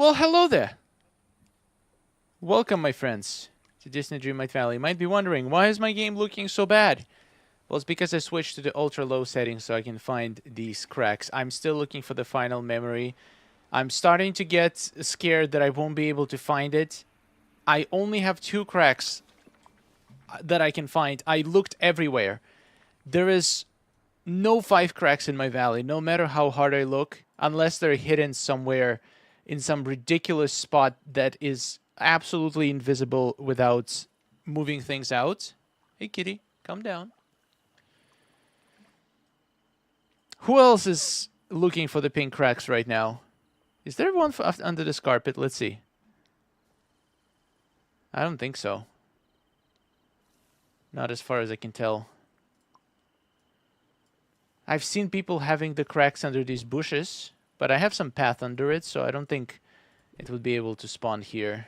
Well, hello there. Welcome, my friends, to Disney Dreamlight Valley. You might be wondering, why is my game looking so bad? Well, it's because I switched to the ultra-low settings so I can find these cracks. I'm still looking for the final memory. I'm starting to get scared that I won't be able to find it. I only have 2 cracks that I can find. I looked everywhere. There is no 5 cracks in my valley, no matter how hard I look, unless they're hidden somewhere in some ridiculous spot that is absolutely invisible without moving things out. Hey, kitty, come down. Who else is looking for the pink cracks right now? Is there one under this carpet? Let's see. I don't think so. Not as far as I can tell. I've seen people having the cracks under these bushes, but I have some path under it, so I don't think it would be able to spawn here,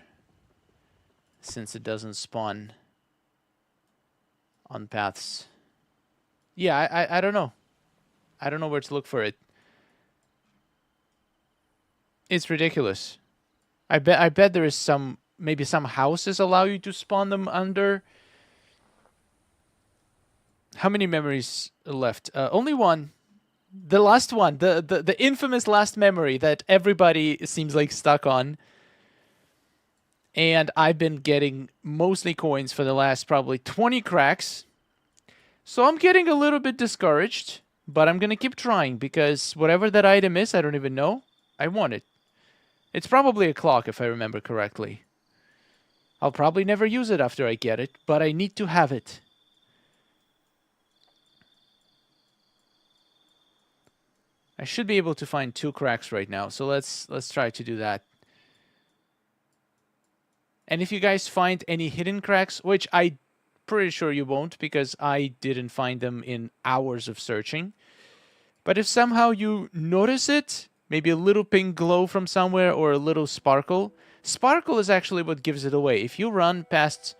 since it doesn't spawn on paths. Yeah, I don't know. I don't know where to look for it. It's ridiculous. I bet there is some, maybe some houses allow you to spawn them under. How many memories left? Only one. The last one, the infamous last memory that everybody seems like stuck on. And I've been getting mostly coins for the last probably 20 cracks. So I'm getting a little bit discouraged, but I'm going to keep trying because whatever that item is, I don't even know. I want it. It's probably a clock if I remember correctly. I'll probably never use it after I get it, but I need to have it. I should be able to find 2 cracks right now, so let's try to do that. And if you guys find any hidden cracks, which I'm pretty sure you won't because I didn't find them in hours of searching. But if somehow you notice it, maybe a little pink glow from somewhere or a little sparkle. Sparkle is actually what gives it away. If you run past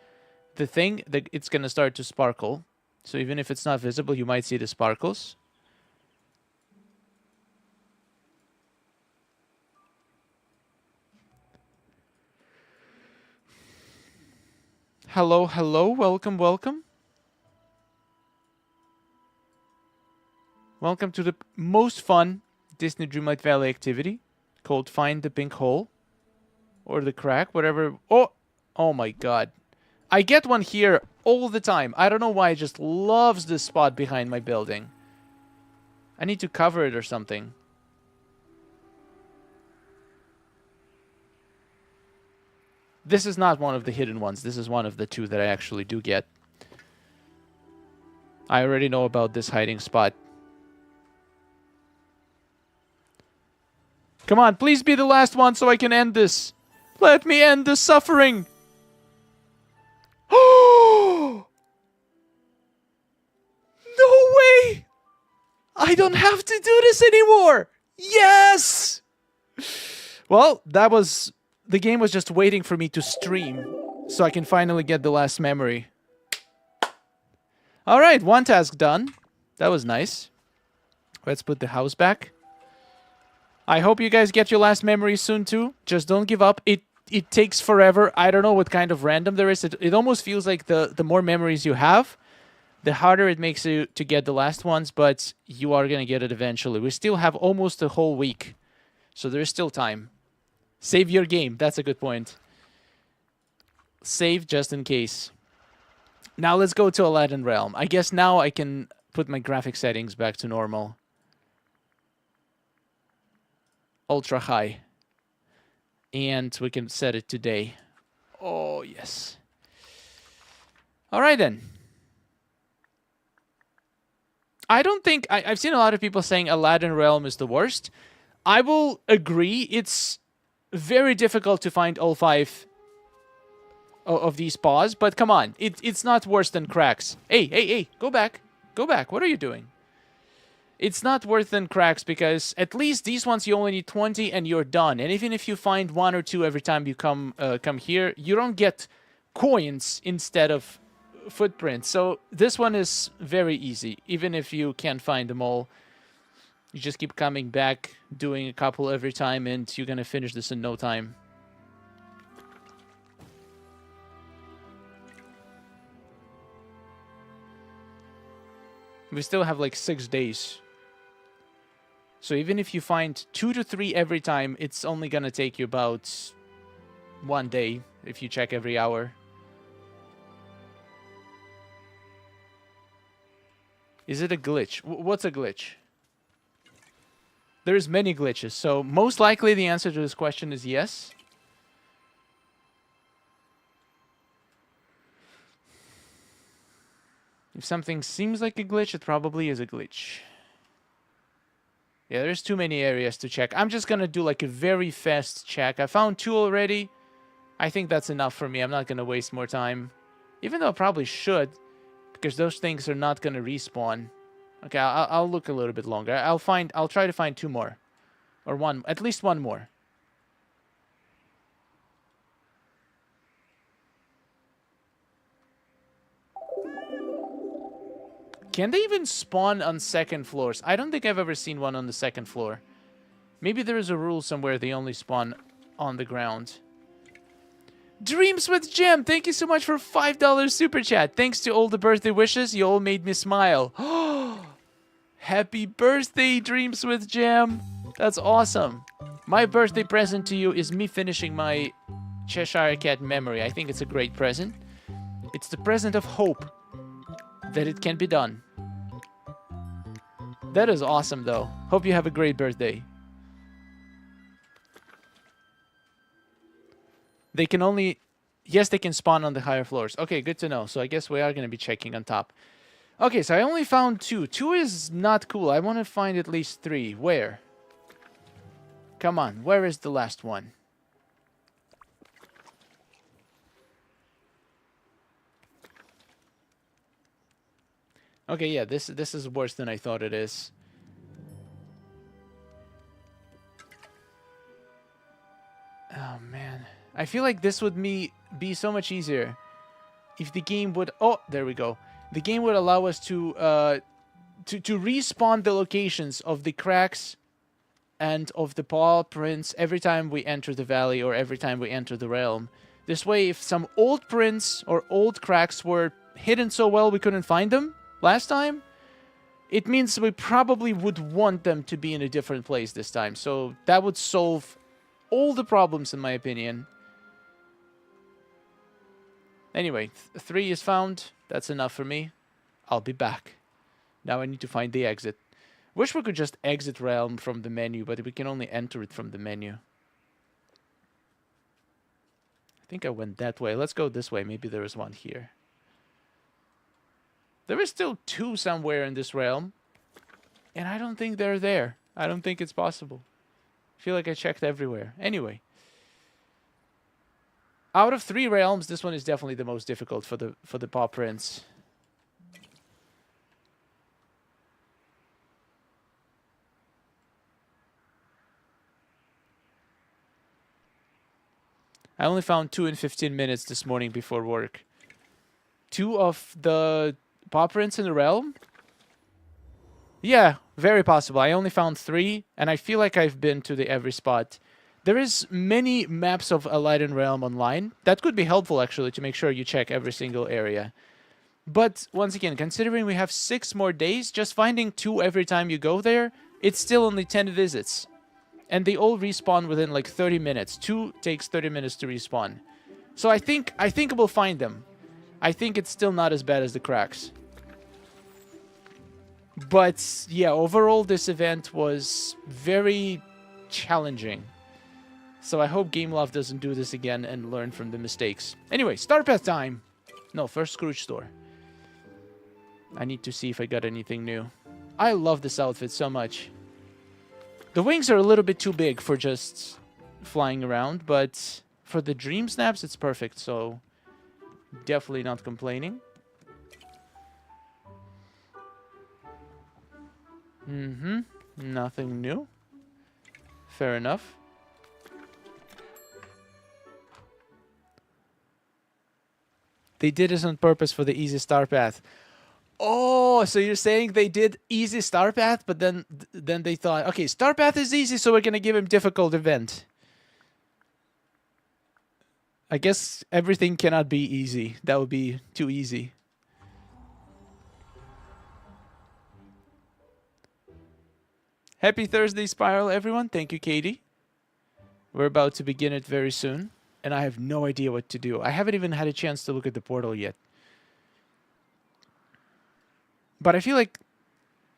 the thing, it's going to start to sparkle. So even if it's not visible, you might see the sparkles. Hello, hello, welcome, welcome. Welcome to the most fun Disney Dreamlight Valley activity called Find the Pink Hole. Or the crack, whatever. Oh my god. I get one here all the time. I don't know why, it just loves this spot behind my building. I need to cover it or something. This is not one of the hidden ones. This is one of the 2 that I actually do get. I already know about this hiding spot. Come on, please be the last one so I can end this. Let me end this suffering. Oh! No way! I don't have to do this anymore! Yes! Well, that was... The game was just waiting for me to stream so I can finally get the last memory. Alright, one task done. That was nice. Let's put the house back. I hope you guys get your last memory soon too. Just don't give up. It takes forever. I don't know what kind of random there is. It almost feels like the more memories you have, the harder it makes you to get the last ones, but you are going to get it eventually. We still have almost a whole week, so there is still time. Save your game. That's a good point. Save just in case. Now let's go to Aladdin Realm. I guess now I can put my graphic settings back to normal. Ultra high. And we can set it today. Oh, yes. Alright then. I don't think... I've seen a lot of people saying Aladdin Realm is the worst. I will agree. It's very difficult to find all 5 of these paws, but come on. It's not worse than cracks. Hey, go back. Go back. What are you doing? It's not worse than cracks because at least these ones you only need 20 and you're done. And even if you find 1 or 2 every time you come here, you don't get coins instead of footprints. So this one is very easy, even if you can't find them all. You just keep coming back, doing a couple every time, and you're gonna finish this in no time. We still have like 6 days. So even if you find 2 to 3 every time, it's only gonna take you about 1 day if you check every hour. Is it a glitch? What's a glitch? There's many glitches, so most likely the answer to this question is yes. If something seems like a glitch, it probably is a glitch. Yeah, there's too many areas to check. I'm just gonna do like a very fast check. I found 2 already. I think that's enough for me. I'm not gonna waste more time. Even though I probably should, because those things are not gonna respawn. Okay, I'll look a little bit longer. I'll try to find 2 more. Or one, at least 1 more. Can they even spawn on 2nd floors? I don't think I've ever seen one on the 2nd floor. Maybe there is a rule somewhere they only spawn on the ground. Dreams with Gem, thank you so much for $5 super chat. Thanks to all the birthday wishes, you all made me smile. Happy birthday, Dreams with Gem. That's awesome. My birthday present to you is me finishing my Cheshire Cat memory. I think it's a great present. It's the present of hope that it can be done. That is awesome, though. Hope you have a great birthday. They can only... Yes, they can spawn on the higher floors. Okay, good to know. So I guess we are going to be checking on top. Okay, so I only found 2. 2 is not cool. I want to find at least 3. Where? Come on. Where is the last one? Okay, yeah, this is worse than I thought it is. Oh, man. I feel like this would be so much easier if the game would... Oh, there we go. The game would allow us to respawn the locations of the cracks and of the paw prints every time we enter the valley or every time we enter the realm. This way, if some old prints or old cracks were hidden so well we couldn't find them last time, it means we probably would want them to be in a different place this time. So that would solve all the problems, in my opinion. Anyway, 3 is found. That's enough for me. I'll be back. Now I need to find the exit. Wish we could just exit realm from the menu, but we can only enter it from the menu. I think I went that way. Let's go this way. Maybe there is one here. There is still 2 somewhere in this realm. And I don't think they're there. I don't think it's possible. I feel like I checked everywhere. Anyway. Out of 3 realms, this one is definitely the most difficult for the paw prints. I only found 2 in 15 minutes this morning before work. 2 of the paw prints in the realm? Yeah, very possible. I only found 3, and I feel like I've been to every spot. There is many maps of Aladdin Realm online. That could be helpful, actually, to make sure you check every single area. But, once again, considering we have 6 more days, just finding 2 every time you go there, it's still only 10 visits. And they all respawn within, like, 30 minutes. 2 takes 30 minutes to respawn. So I think we'll find them. I think it's still not as bad as the cracks. But, yeah, overall, this event was very challenging. So I hope GameLoft doesn't do this again and learn from the mistakes. Anyway, Star Path time! No, first Scrooge store. I need to see if I got anything new. I love this outfit so much. The wings are a little bit too big for just flying around, but for the Dreamsnaps, it's perfect, so definitely not complaining. Nothing new. Fair enough. They did this on purpose for the easy Star Path. Oh, so you're saying they did easy Star Path, but then they thought, okay, Star Path is easy, so we're gonna give him difficult event. I guess everything cannot be easy. That would be too easy. Happy Thursday, Spiral, everyone. Thank you, Katie. We're about to begin it very soon, and I have no idea what to do. I haven't even had a chance to look at the portal yet. But I feel like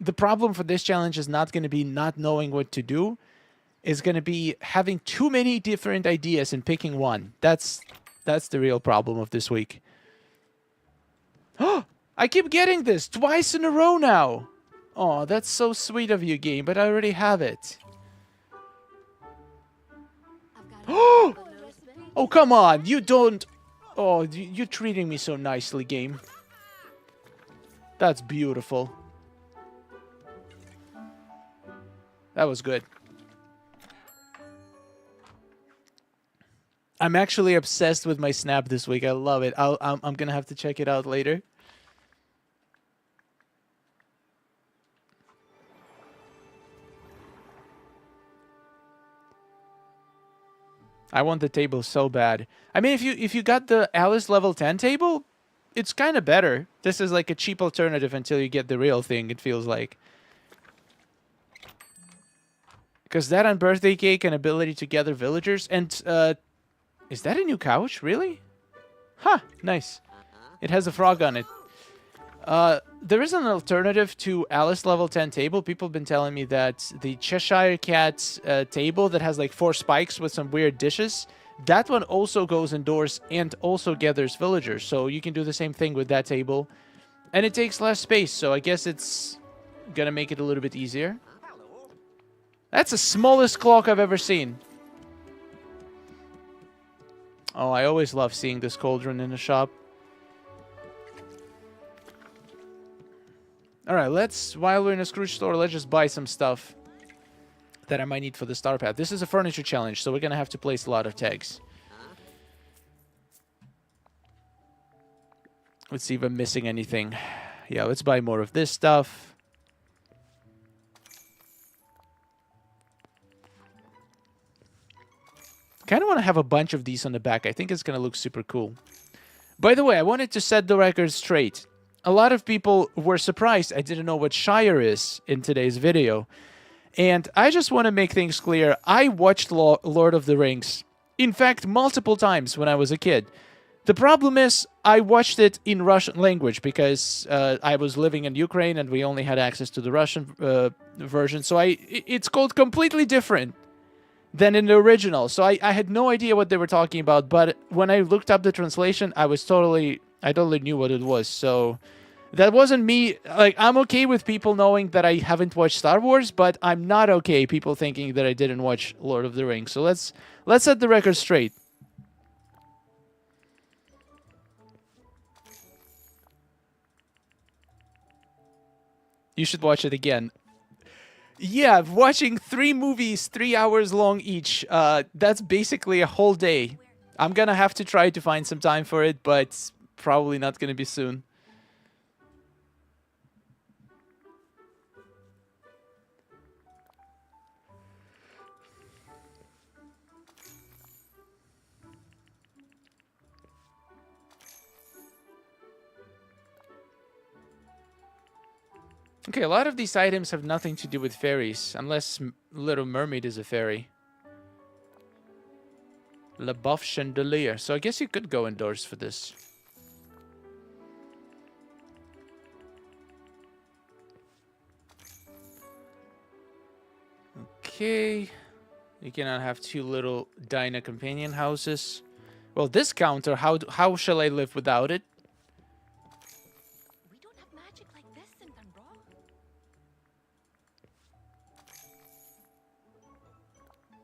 the problem for this challenge is not going to be not knowing what to do. It's going to be having too many different ideas and picking one. That's the real problem of this week. Oh, I keep getting this twice in a row now. Oh, that's so sweet of you, game, but I already have it. Oh, come on. You don't... Oh, you're treating me so nicely, game. That's beautiful. That was good. I'm actually obsessed with my snap this week. I love it. I'm going to have to check it out later. I want the table so bad. I mean, if you got the Alice level 10 table, it's kind of better. This is like a cheap alternative until you get the real thing, it feels like. Because that and birthday cake and ability to gather villagers. And, is that a new couch? Really? Huh, nice. It has a frog on it. There is an alternative to Alice level 10 table. People have been telling me that the Cheshire Cat table that has like 4 spikes with some weird dishes, that one also goes indoors and also gathers villagers. So you can do the same thing with that table. And it takes less space, so I guess it's gonna make it a little bit easier. That's the smallest clock I've ever seen. Oh, I always love seeing this cauldron in the shop. Alright, while we're in a Scrooge store, let's just buy some stuff that I might need for the Star Path. This is a furniture challenge, so we're gonna have to place a lot of tags. Let's see if I'm missing anything. Yeah, let's buy more of this stuff. Kind of want to have a bunch of these on the back. I think it's gonna look super cool. By the way, I wanted to set the record straight. A lot of people were surprised I didn't know what Shire is in today's video. And I just want to make things clear. I watched Lord of the Rings, in fact, multiple times when I was a kid. The problem is I watched it in Russian language because I was living in Ukraine and we only had access to the Russian version. So it's called completely different than in the original. So I had no idea what they were talking about. But when I looked up the translation, I totally knew what it was. So that wasn't me. Like, I'm okay with people knowing that I haven't watched Star Wars, but I'm not okay people thinking that I didn't watch Lord of the Rings. So let's set the record straight. You should watch it again. Yeah, watching 3 movies, 3 hours long each, that's basically a whole day. I'm gonna have to try to find some time for it, but probably not gonna be soon. Okay, a lot of these items have nothing to do with fairies, unless Little Mermaid is a fairy. Le Boeuf Chandelier. So I guess you could go indoors for this. Okay. You cannot have 2 little Dinah companion houses. Well, this counter, how shall I live without it? We don't have magic like this in Dunbro.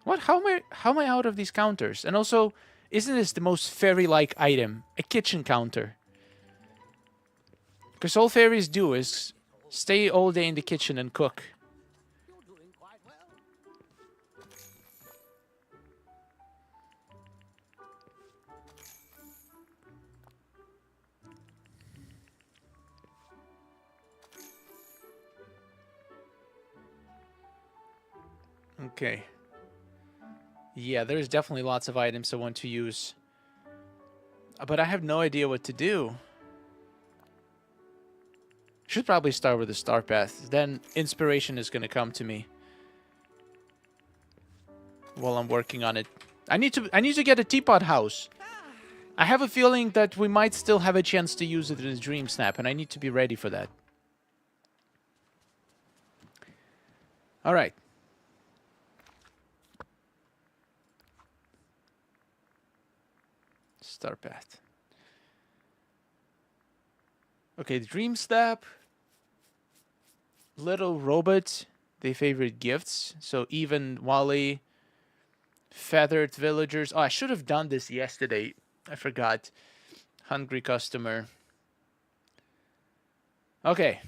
What? How am I out of these counters? And also, isn't this the most fairy-like item? A kitchen counter. Because all fairies do is stay all day in the kitchen and cook. You're doing quite well. Okay. Yeah, there's definitely lots of items I want to use. But I have no idea what to do. Should probably start with the Star Path. Then inspiration is going to come to me while I'm working on it. I need to get a teapot house. I have a feeling that we might still have a chance to use it in a Dreamsnap, and I need to be ready for that. All right. Star Path. Okay, Dreamsnap. Little Robot. They favorite gifts. So even Wally. Feathered Villagers. Oh, I should have done this yesterday. I forgot. Hungry Customer. Okay.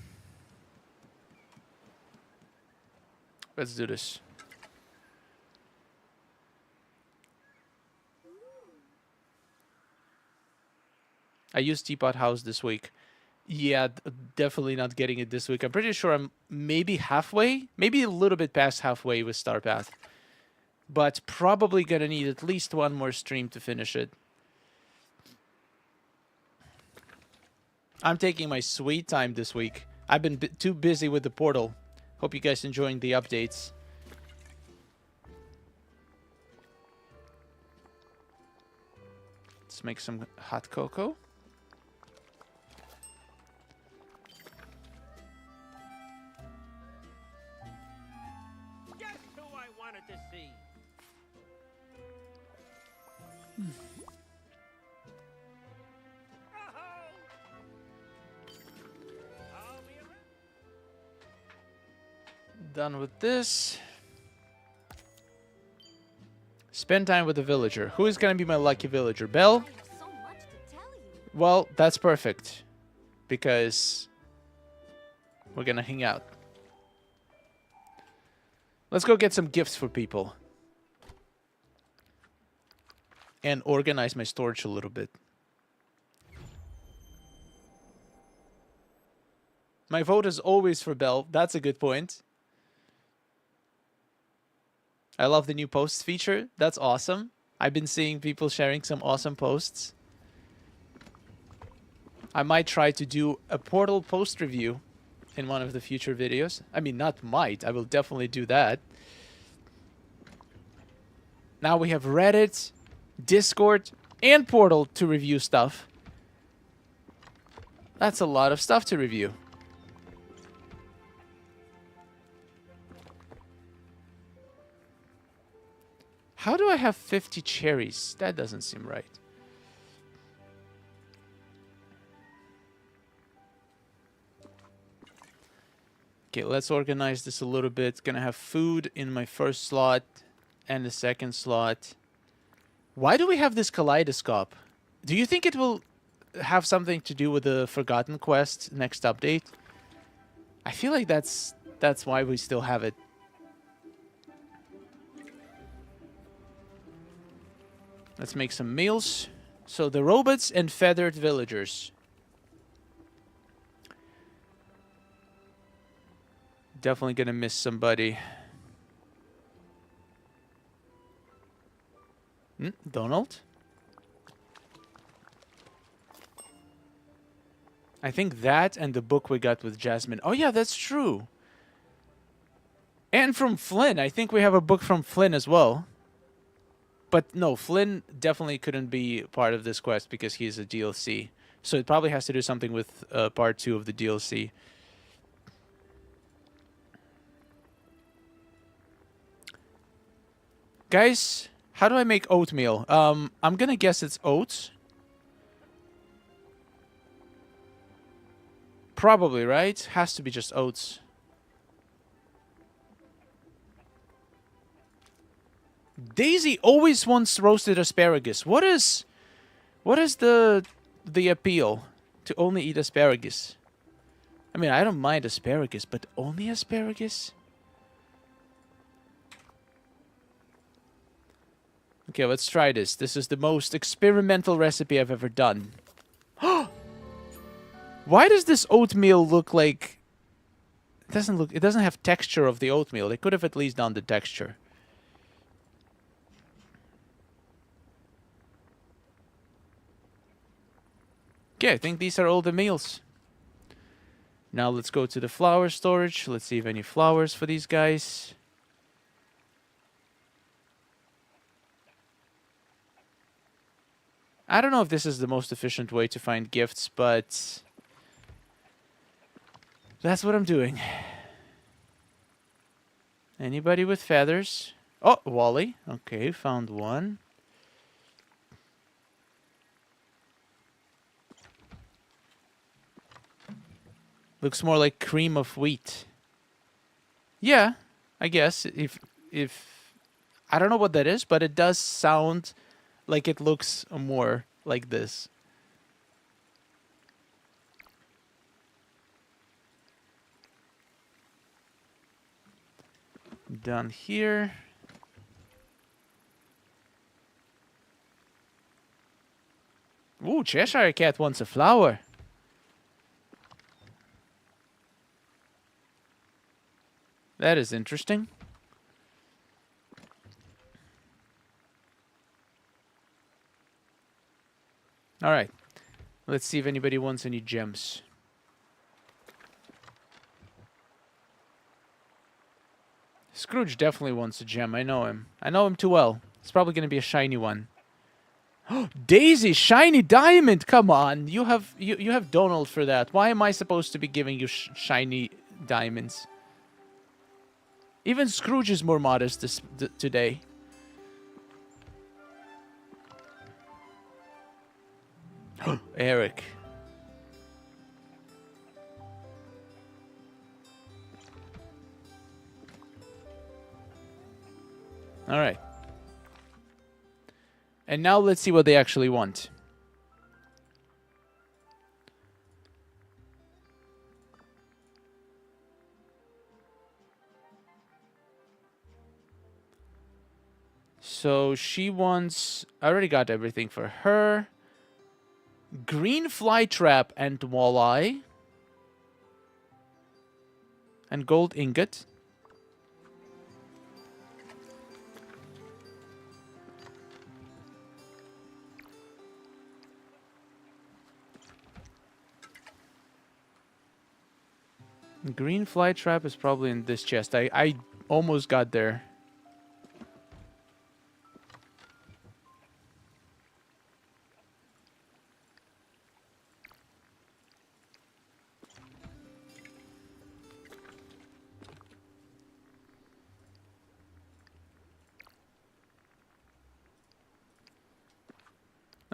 Let's do this. I used Teapot House this week. Yeah, definitely not getting it this week. I'm pretty sure I'm maybe halfway. Maybe a little bit past halfway with Star Path. But probably gonna need at least one more stream to finish it. I'm taking my sweet time this week. I've been too busy with the portal. Hope you guys enjoying the updates. Let's make some hot cocoa. Just who I wanted to see. I'll be around. Done with this. Spend time with the villager. Who is going to be my lucky villager? Belle? I have so much to tell you. Well, that's perfect. Because we're going to hang out. Let's go get some gifts for people. And organize my storage a little bit. My vote is always for Belle. That's a good point. I love the new posts feature. That's awesome. I've been seeing people sharing some awesome posts. I might try to do a Portal post review in one of the future videos. I mean, not might. I will definitely do that. Now we have Reddit, Discord, and Portal to review stuff. That's a lot of stuff to review. How do I have 50 cherries? That doesn't seem right. Okay, let's organize this a little bit. Gonna have food in my first slot and the second slot. Why do we have this kaleidoscope? Do you think it will have something to do with the Forgotten Quest next update? I feel like that's why we still have it. Let's make some meals. So the robots and feathered villagers. Definitely gonna miss somebody. Donald? I think that and the book we got with Jasmine. Oh yeah, that's true. And from Flynn. I think we have a book from Flynn as well. But no, Flynn definitely couldn't be part of this quest because he's a DLC. So it probably has to do something with part 2 of the DLC. Guys, how do I make oatmeal? I'm gonna guess it's oats. Probably, right? Has to be just oats. Daisy always wants roasted asparagus. What is the appeal to only eat asparagus? I mean, I don't mind asparagus, but only asparagus? Okay, let's try this. This is the most experimental recipe I've ever done. Why does this oatmeal look like It doesn't have texture of the oatmeal. They could have at least done the texture. Okay, I think these are all the meals. Now let's go to the flower storage. Let's see if any flowers for these guys. I don't know if this is the most efficient way to find gifts, but that's what I'm doing. Anybody with feathers? Oh, Wally. Okay, found one. Looks more like cream of wheat. Yeah, I guess if I don't know what that is, but it does sound like it looks more like this. Done here. Ooh, Cheshire Cat wants a flower. That is interesting. All right. Let's see if anybody wants any gems. Scrooge definitely wants a gem. I know him. I know him too well. It's probably going to be a shiny one. Daisy, shiny diamond. Come on. You have Donald for that. Why am I supposed to be giving you shiny diamonds? Even Scrooge is more modest today. Eric. All right. And now let's see what they actually want. So she wants... I already got everything for her. Green fly trap and walleye. And gold ingot. Green fly trap is probably in this chest. I almost got there.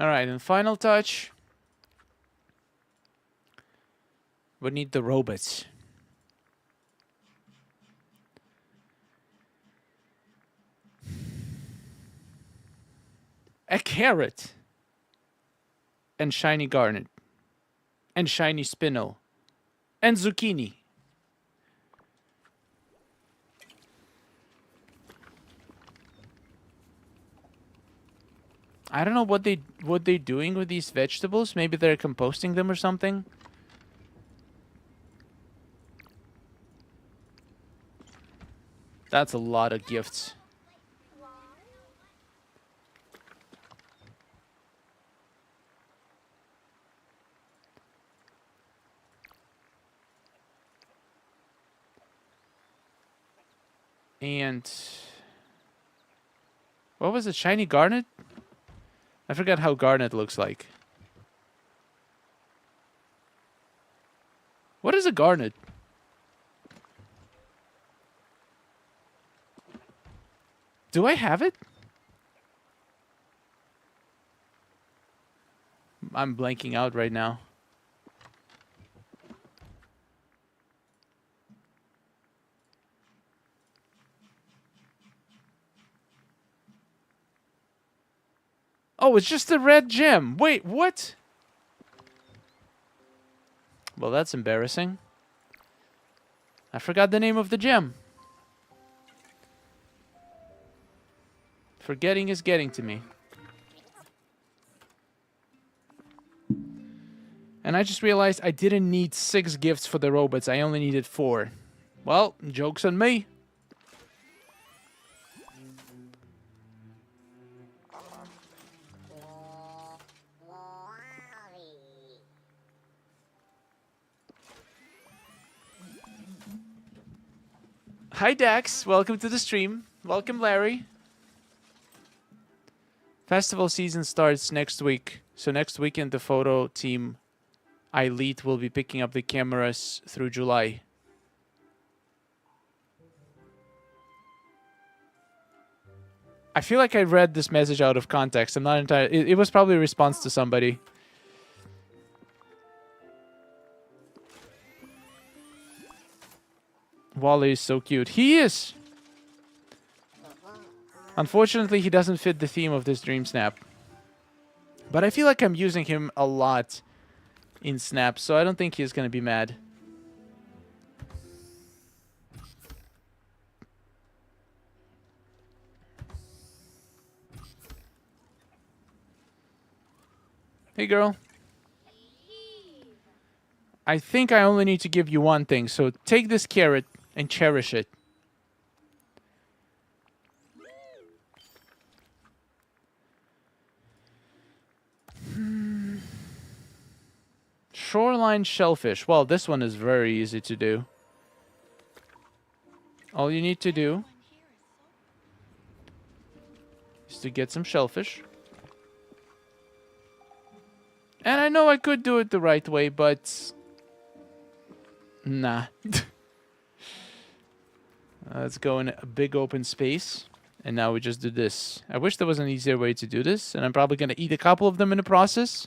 All right, and final touch. We need the robots. A carrot. And shiny garnet. And shiny spinel. And zucchini. I don't know what they're doing with these vegetables. Maybe they're composting them or something. That's a lot of gifts. And what was it? Shiny garnet? I forgot how garnet looks like. What is a garnet? Do I have it? I'm blanking out right now. Oh, it's just a red gem. Wait, what? Well, that's embarrassing. I forgot the name of the gem. Forgetting is getting to me. And I just realized I didn't need 6 gifts for the robots. I only needed 4. Well, joke's on me. Hi, Dax. Welcome to the stream. Welcome, Larry. Festival season starts next week. So next weekend, the photo team I lead will be picking up the cameras through July. I feel like I read this message out of context. I'm not entirely... It was probably a response to somebody. Wally is so cute. He is! Unfortunately, he doesn't fit the theme of this Dream Snap. But I feel like I'm using him a lot in Snap, so I don't think he's going to be mad. Hey, girl. I think I only need to give you one thing, so take this carrot and cherish it. Shoreline shellfish. Well, this one is very easy to do. All you need to do is to get some shellfish. And I know I could do it the right way, but... Nah. Let's go in a big open space. And now we just do this. I wish there was an easier way to do this. And I'm probably going to eat a couple of them in the process.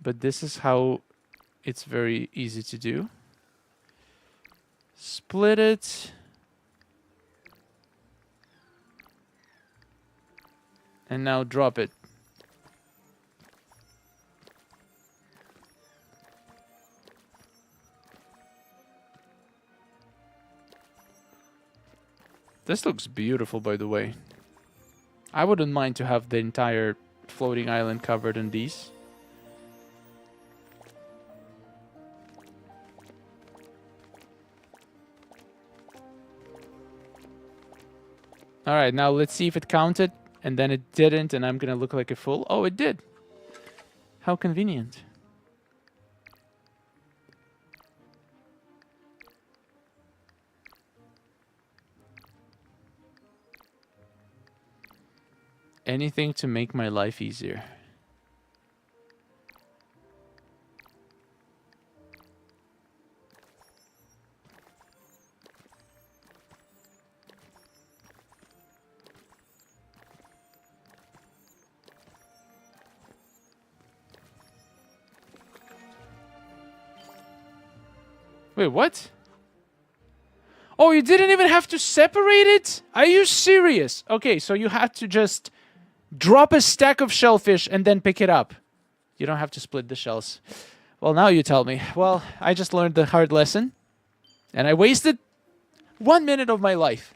But this is how it's very easy to do. Split it. And now drop it. This looks beautiful, by the way. I wouldn't mind to have the entire floating island covered in these. Alright, now let's see if it counted. And then it didn't, and I'm gonna look like a fool. Oh, it did. How convenient. Anything to make my life easier. Wait, what? Oh, you didn't even have to separate it? Are you serious? Okay, so you had to just drop a stack of shellfish and then pick it up. You don't have to split the shells. Well, now you tell me. Well, I just learned the hard lesson. And I wasted 1 minute of my life.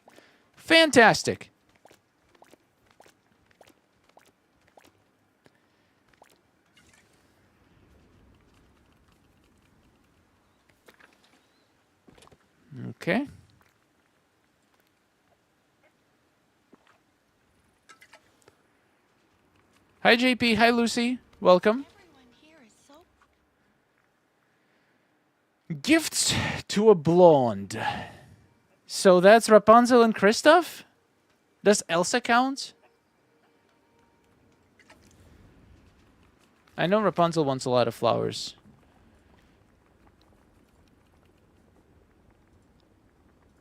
Fantastic. Okay. Hi, JP. Hi, Lucy. Welcome. Gifts to a blonde. So that's Rapunzel and Kristoff? Does Elsa count? I know Rapunzel wants a lot of flowers.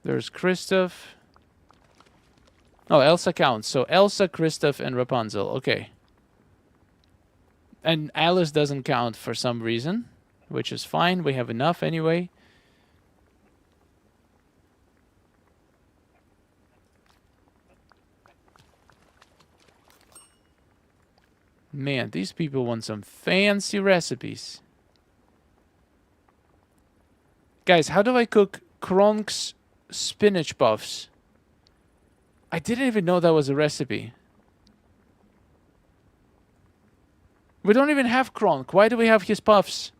There's Kristoff. Oh, Elsa counts. So Elsa, Kristoff, and Rapunzel. Okay. And Alice doesn't count for some reason, which is fine. We have enough anyway. Man, these people want some fancy recipes. Guys, how do I cook Kronk's spinach puffs? I didn't even know that was a recipe. We don't even have Kronk. Why do we have his puffs?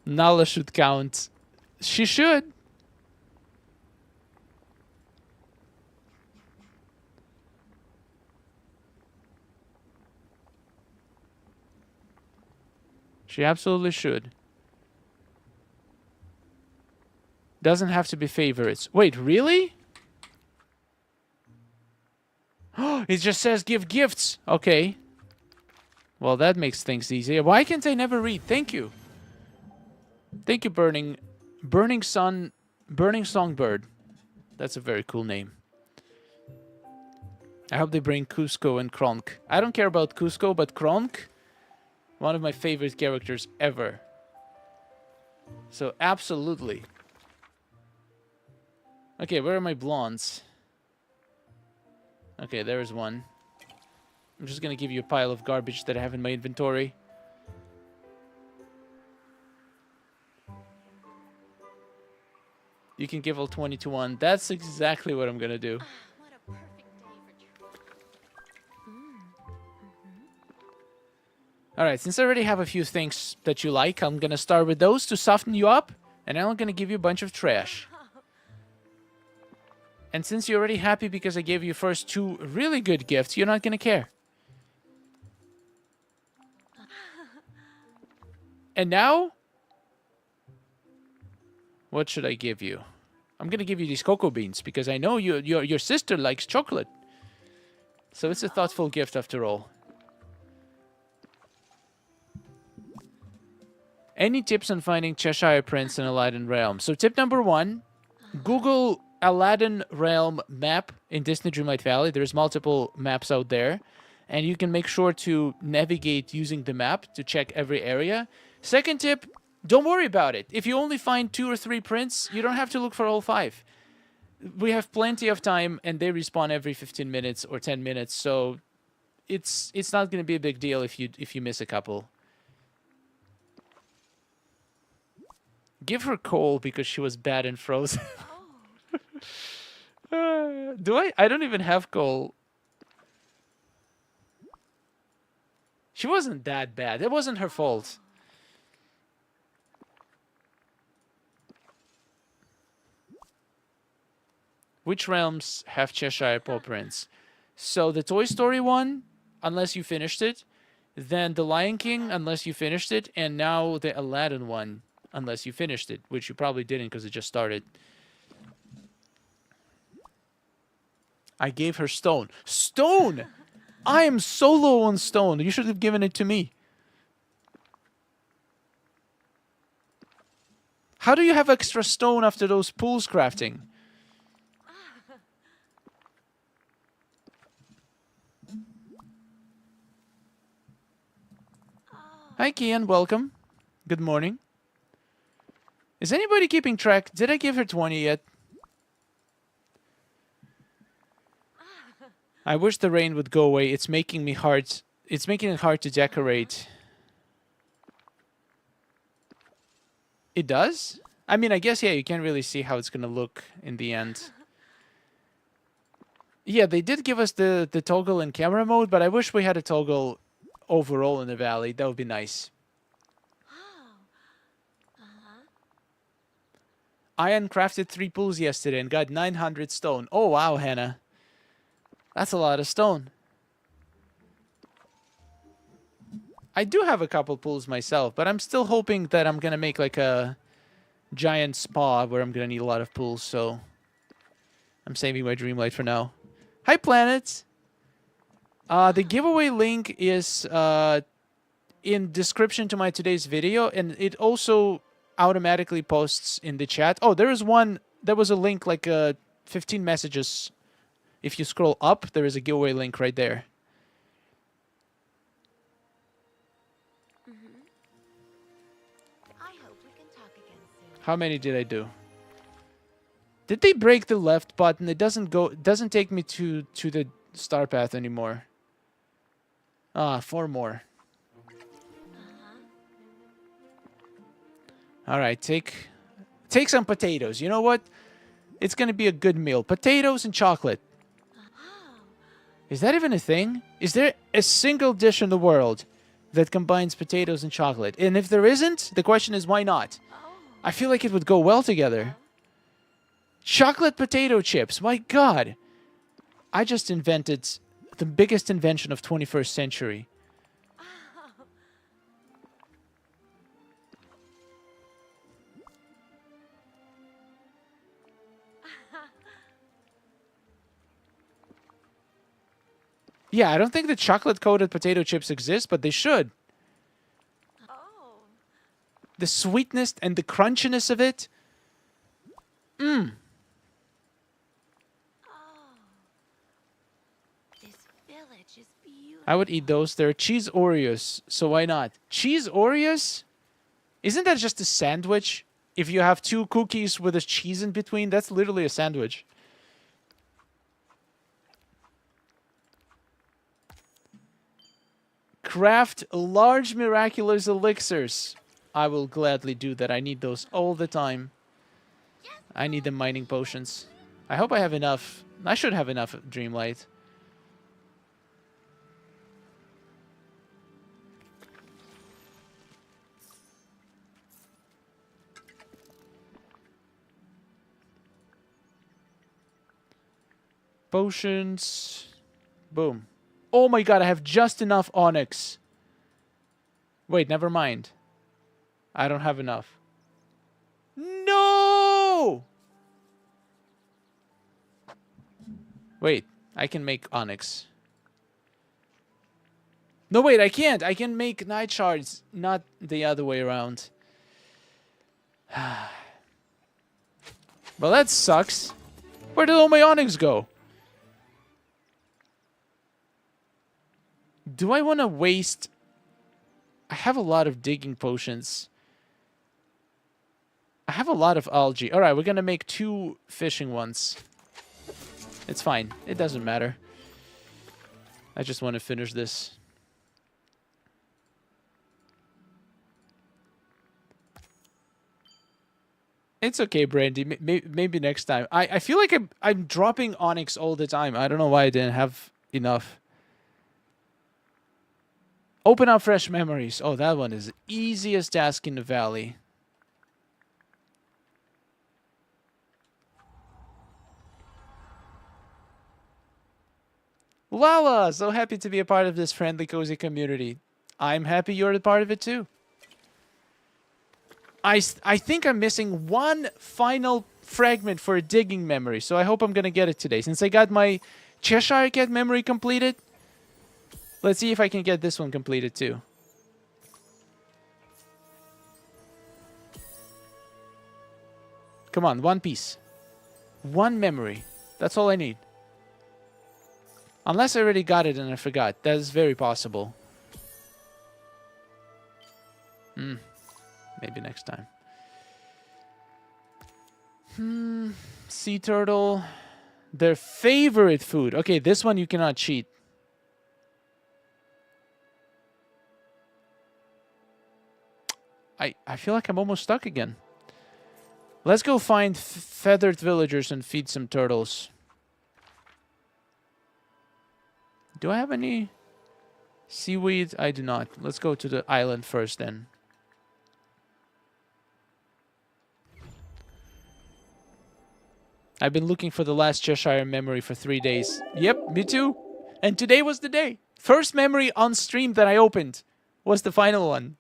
Nala should count. She should. She absolutely should. Doesn't have to be favorites. Wait, really? It just says give gifts. Okay. Well, that makes things easier. Why can't I never read? Thank you. Thank you, Burning Songbird. That's a very cool name. I hope they bring Cusco and Kronk. I don't care about Cusco, but Kronk, one of my favorite characters ever. So, absolutely. Okay, where are my blondes? Okay, there's one. I'm just gonna give you a pile of garbage that I have in my inventory. You can give all 20 to 1. That's exactly what I'm gonna do. What a perfect day for Alright, since I already have a few things that you like, I'm gonna start with those to soften you up, and then I'm gonna give you a bunch of trash. And since you're already happy because I gave you first 2 really good gifts, you're not gonna care. And now, what should I give you? I'm gonna give you these cocoa beans because I know your sister likes chocolate. So it's a thoughtful gift after all. Any tips on finding Cheshire Prince in Aladdin Realm? So tip number 1, Google Aladdin Realm map in Disney Dreamlight Valley. There's multiple maps out there. And you can make sure to navigate using the map to check every area. Second tip, don't worry about it. If you only find 2 or 3 prints, you don't have to look for all 5. We have plenty of time, and they respawn every 15 minutes or 10 minutes, so it's not going to be a big deal if you miss a couple. Give her coal because she was bad in Frozen. Do I? I don't even have coal. She wasn't that bad. It wasn't her fault. Which realms have Cheshire Paw Prints? So the Toy Story one, unless you finished it. Then the Lion King, unless you finished it. And now the Aladdin one, unless you finished it. Which you probably didn't because it just started. I gave her stone. Stone! I am so low on stone. You should have given it to me. How do you have extra stone after those pools crafting? Hi, Kian. Welcome. Good morning. Is anybody keeping track? Did I give her 20 yet? I wish the rain would go away. It's making me hard. It's making it hard to decorate. It does? I mean, I guess, yeah, you can't really see how it's going to look in the end. Yeah, they did give us the toggle in camera mode, but I wish we had a toggle overall in the valley. That would be nice. I uncrafted 3 pools yesterday and got 900 stone. Oh, wow, Hannah. That's a lot of stone. I do have a couple pools myself, but I'm still hoping that I'm going to make like a giant spa where I'm going to need a lot of pools, so I'm saving my Dreamlight for now. Hi, planets! The giveaway link is in description to my today's video, and it also automatically posts in the chat. Oh, there is one. There was a link like 15 messages. If you scroll up, there is a giveaway link right there. I hope we can talk again soon. How many did I do? Did they break the left button? It doesn't take me to the Star Path anymore. Ah, 4 more. All right, take some potatoes. You know what? It's going to be a good meal. Potatoes and chocolate. Is that even a thing? Is there a single dish in the world that combines potatoes and chocolate. And if there isn't, the question is why not? I feel like it would go well together. Chocolate potato chips. My God. I just invented the biggest invention of 21st century. Yeah, I don't think the chocolate-coated potato chips exist, but they should. Oh. The sweetness and the crunchiness of it. Mmm. Oh. This village is beautiful. I would eat those. They're cheese Oreos, so why not? Cheese Oreos? Isn't that just a sandwich? If you have 2 cookies with a cheese in between, that's literally a sandwich. Craft large miraculous elixirs. I will gladly do that. I need those all the time. I need the mining potions. I hope I have enough. I should have enough Dreamlight. Potions. Boom. Oh my god, I have just enough onyx. Wait, never mind. I don't have enough. No! Wait, I can make onyx. No, wait, I can't. I can make night shards, not the other way around. Well, that sucks. Where did all my onyx go? Do I want to waste... I have a lot of digging potions. I have a lot of algae. Alright, we're going to make 2 fishing ones. It's fine. It doesn't matter. I just want to finish this. It's okay, Brandy. Maybe next time. I feel like I'm dropping onyx all the time. I don't know why I didn't have enough. Open up fresh memories. Oh, that one is the easiest task in the valley. Lala, so happy to be a part of this friendly, cozy community. I'm happy you're a part of it too. I think I'm missing one final fragment for a digging memory, so I hope I'm going to get it today. Since I got my Cheshire Cat memory completed, let's see if I can get this one completed too. Come on, one piece. One memory. That's all I need. Unless I already got it and I forgot. That is very possible. Maybe next time. Sea turtle. Their favorite food. Okay, this one you cannot cheat. I feel like I'm almost stuck again. Let's go find feathered villagers and feed some turtles. Do I have any seaweed? I do not. Let's go to the island first then. I've been looking for the last Cheshire memory for 3 days. Yep, me too. And today was the day. First memory on stream that I opened was the final one.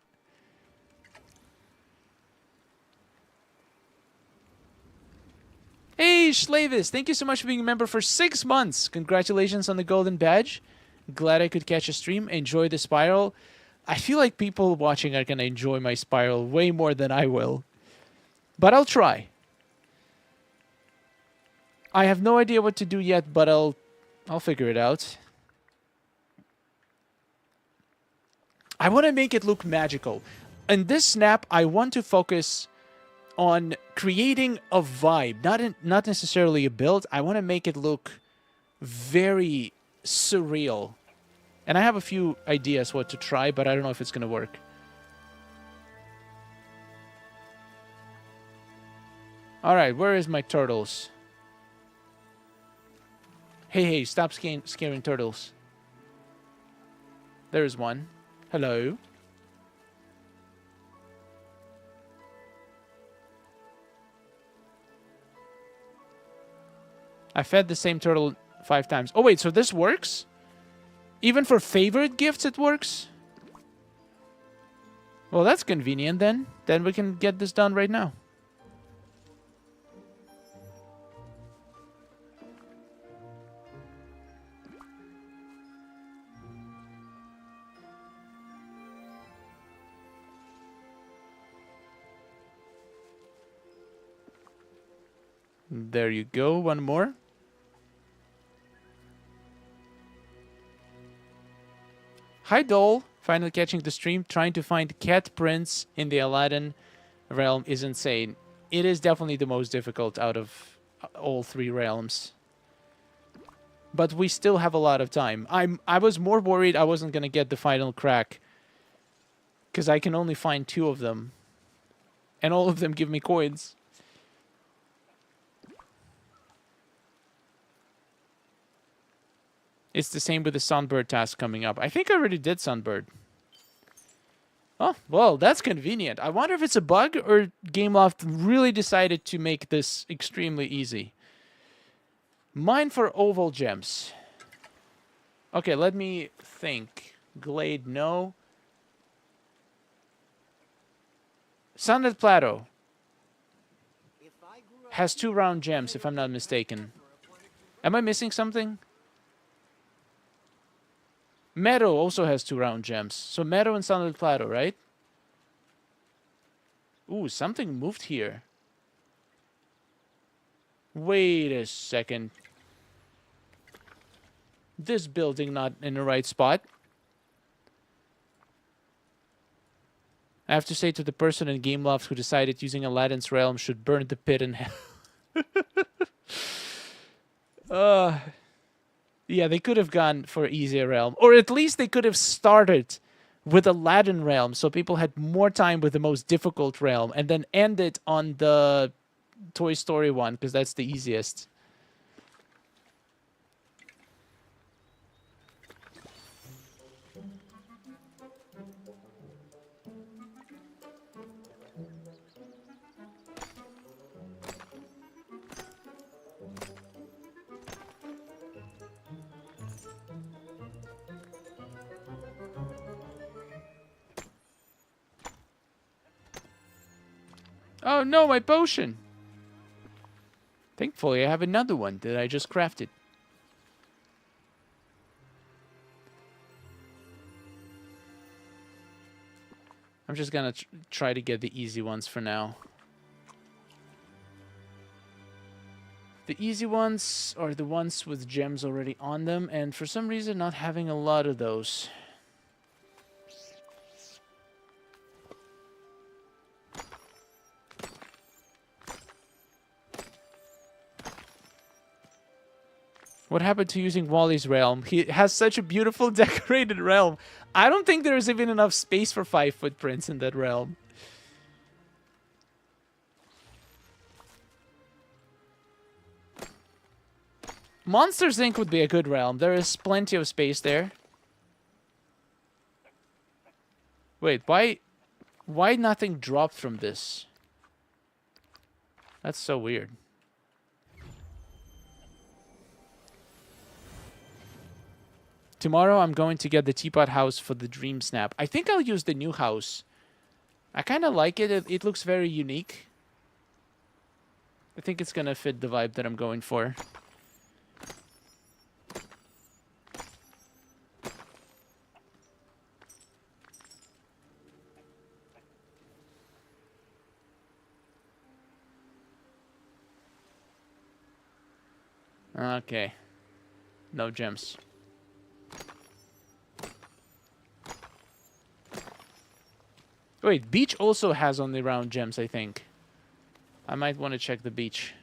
Hey, Schlavis, thank you so much for being a member for 6 months. Congratulations on the golden badge. Glad I could catch a stream. Enjoy the spiral. I feel like people watching are going to enjoy my spiral way more than I will. But I'll try. I have no idea what to do yet, but I'll figure it out. I want to make it look magical. In this snap, I want to focus on creating a vibe, not necessarily a build. I want to make it look very surreal. And I have a few ideas what to try, but I don't know if it's going to work. All right, where is my turtles? Hey, stop scaring turtles. There's one. Hello. I fed the same turtle 5 times. Oh, wait, so this works? Even for favorite gifts, it works? Well, that's convenient, then. Then we can get this done right now. There you go. One more. Hi, Dole. Finally catching the stream. Trying to find cat prints in the Aladdin realm is insane. It is definitely the most difficult out of all 3 realms. But we still have a lot of time. I was more worried I wasn't going to get the final crack. Because I can only find 2 of them. And all of them give me coins. It's the same with the Sunbird task coming up. I think I already did Sunbird. Oh, well, that's convenient. I wonder if it's a bug or Gameloft really decided to make this extremely easy. Mine for oval gems. Okay, let me think. Glade, no. Sunlit Plateau has 2 round gems, if I'm not mistaken. Am I missing something? Meadow also has 2 round gems. So Meadow and Sunlit Plateau, right? Ooh, something moved here. Wait a second. This building not in the right spot. I have to say to the person in Gameloft who decided using Aladdin's realm should burn the pit in hell. Yeah, they could have gone for easier realm. Or at least they could have started with Aladdin realm so people had more time with the most difficult realm and then ended on the Toy Story one because that's the easiest. Oh no, my potion! Thankfully, I have another one that I just crafted. I'm just gonna try to get the easy ones for now. The easy ones are the ones with gems already on them, and for some reason not having a lot of those. What happened to using Wally's realm? He has such a beautiful decorated realm. I don't think there's even enough space for 5 footprints in that realm. Monsters Inc. would be a good realm. There is plenty of space there. Wait, why nothing dropped from this? That's so weird. Tomorrow I'm going to get the teapot house for the Dreamsnap. I think I'll use the new house. I kind of like it. It looks very unique. I think it's going to fit the vibe that I'm going for. Okay. No gems. Wait, beach also has only round gems, I think. I might want to check the beach.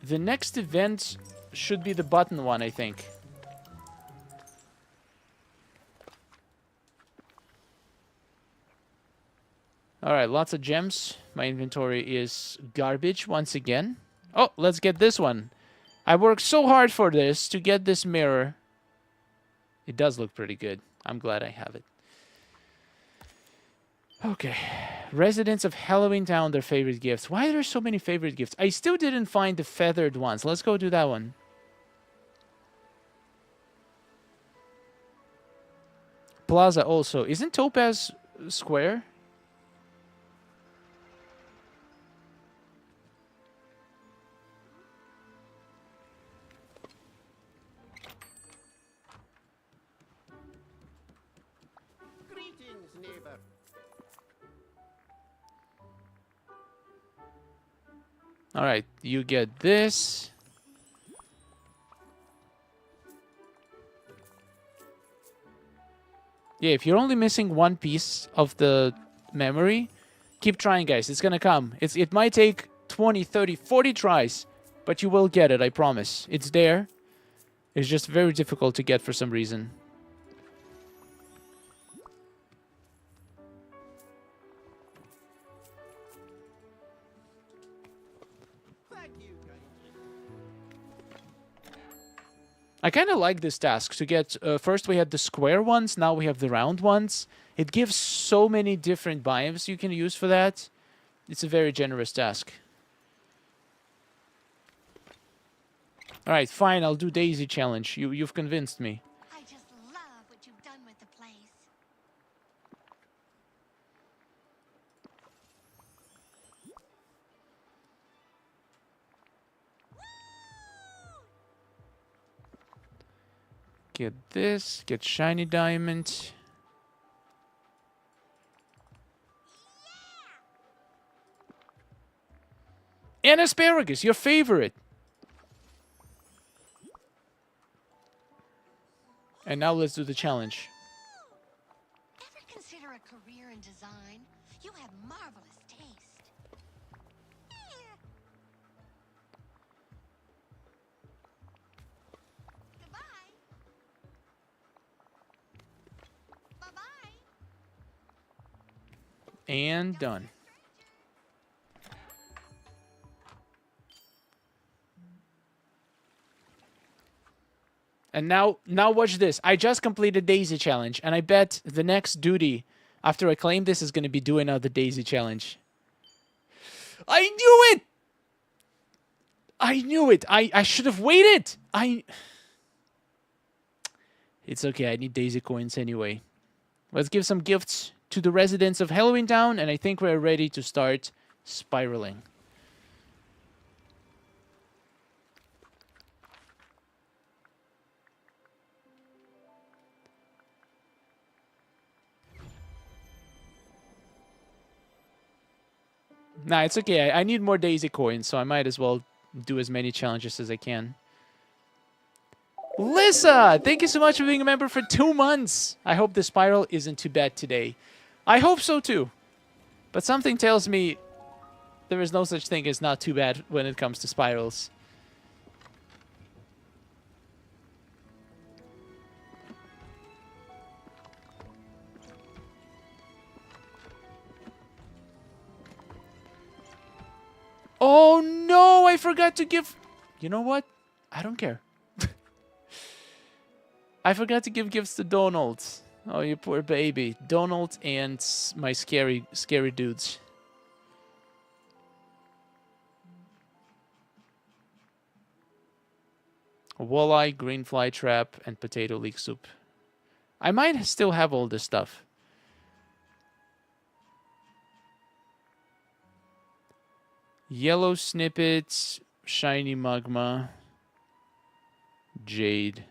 The next event should be the button one, I think. Alright, lots of gems. My inventory is garbage once again. Oh, let's get this one. I worked so hard for this to get this mirror. It does look pretty good. I'm glad I have it. Okay. Residents of Halloween Town, their favorite gifts. Why are there so many favorite gifts? I still didn't find the feathered ones. Let's go do that one. Plaza also. Isn't Topaz square? Greetings, neighbor. All right, you get this. Yeah, if you're only missing one piece of the memory, keep trying, guys. It's gonna come. It might take 20, 30, 40 tries, but you will get it, I promise. It's there. It's just very difficult to get for some reason. Thank you, guys. I kind of like this task to get... first we had the square ones, now we have the round ones. It gives so many different biomes you can use for that. It's a very generous task. Alright, fine, I'll do Daisy Challenge. You've convinced me. I just love what you've done with the place. Get this, get Shiny Diamond. And Asparagus, your favorite. And now let's do the challenge. Ever consider a career in design? You have marvelous taste. Goodbye. Bye-bye. And done. And now watch this. I just completed Daisy Challenge, and I bet the next duty after I claim this is going to be doing out the Daisy Challenge. I knew it! I knew it! I should have waited! It's okay, I need Daisy coins anyway. Let's give some gifts to the residents of Halloween Town, and I think we're ready to start spiraling. Nah, it's okay. I need more Daisy coins, so I might as well do as many challenges as I can. Lissa, thank you so much for being a member for 2 months. I hope the spiral isn't too bad today. I hope so too. But something tells me there is no such thing as not too bad when it comes to spirals. Oh no, I forgot to give... You know what? I don't care. I forgot to give gifts to Donald. Oh, you poor baby. Donald and my scary dudes. Walleye, green fly trap, and potato leek soup. I might still have all this stuff. Yellow snippets, shiny magma, jade.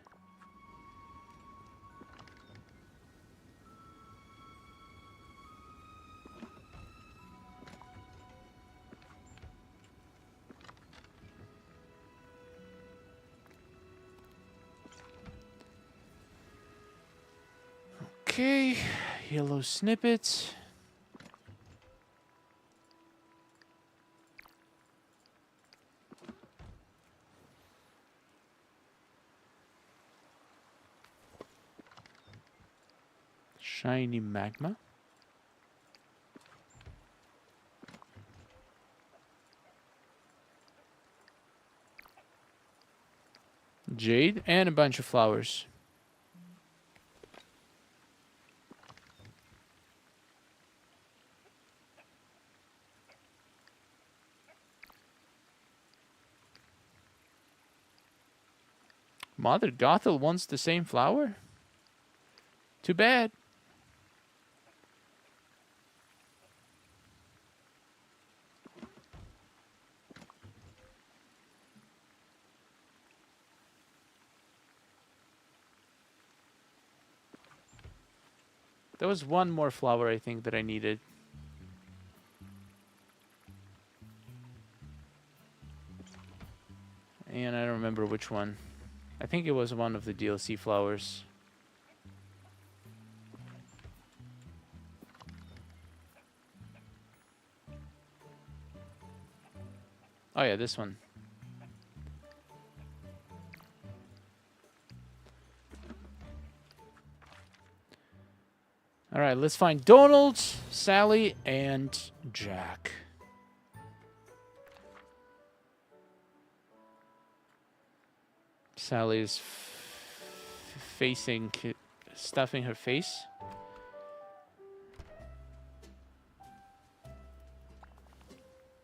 Okay, yellow snippets. Shiny magma. Jade and a bunch of flowers. Mother Gothel wants the same flower? Too bad. There was one more flower I think that I needed. And I don't remember which one. I think it was one of the DLC flowers. Oh yeah, this one. All right, let's find Donald, Sally, and Jack. Sally is stuffing her face.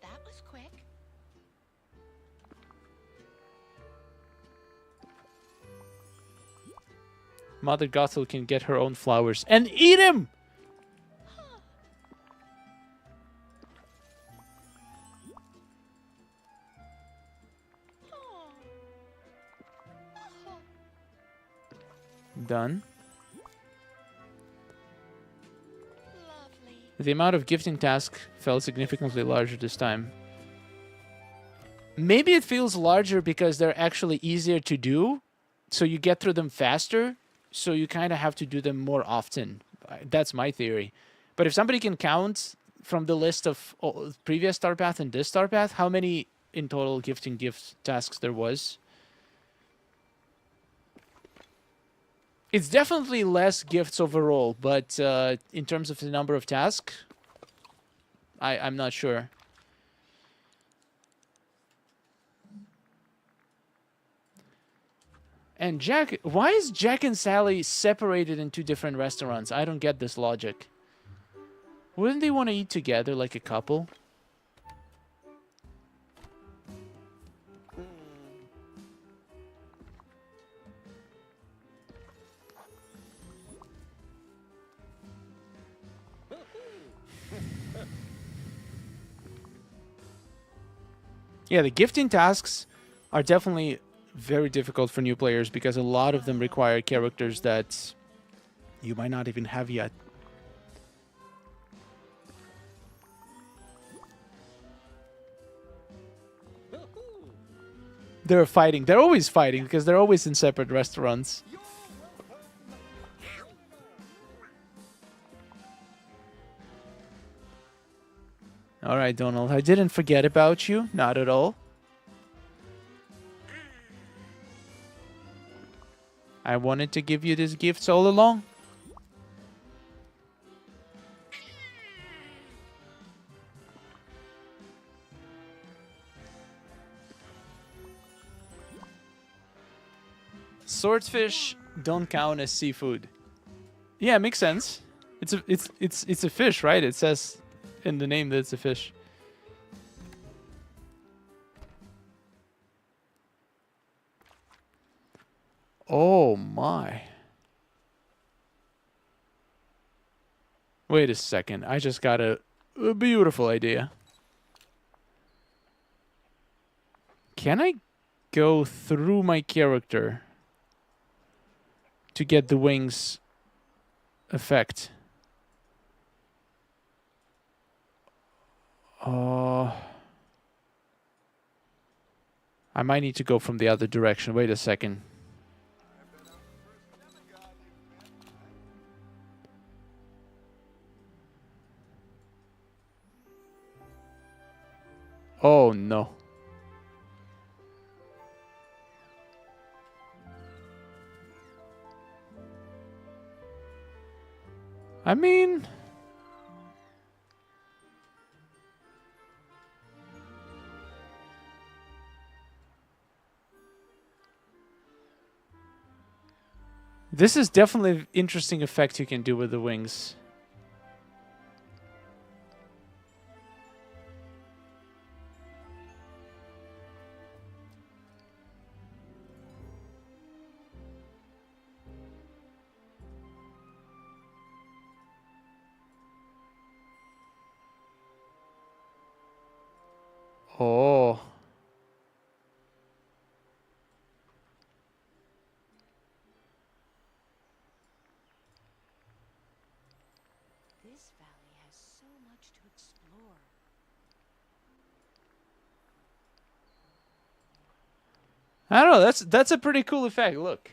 That was quick. Mother Gothel can get her own flowers and eat him! Done. Lovely. The amount of gifting tasks felt significantly larger this time. Maybe it feels larger because they're actually easier to do, so you get through them faster, so you kind of have to do them more often. That's my theory. But if somebody can count from the list of previous Star Path and this Star Path, how many in total gifting gift tasks there was? It's definitely less gifts overall, but in terms of the number of tasks, I'm not sure. And Jack, why is Jack and Sally separated in two different restaurants? I don't get this logic. Wouldn't they want to eat together like a couple? Yeah, the gifting tasks are definitely very difficult for new players because a lot of them require characters that you might not even have yet. They're fighting. They're always fighting because they're always in separate restaurants. All right, Donald. I didn't forget about you. Not at all. I wanted to give you these gifts all along. Swordfish don't count as seafood. Yeah, makes sense. It's a fish, right? It says in the name that it's a fish. Oh my. Wait a second. I just got a beautiful idea. Can I go through my character to get the wings effect? I might need to go from the other direction. Wait a second. Oh no. I mean, This is definitely an interesting effect you can do with the wings. Oh. This valley has so much to explore. I don't know. That's a pretty cool effect. Look.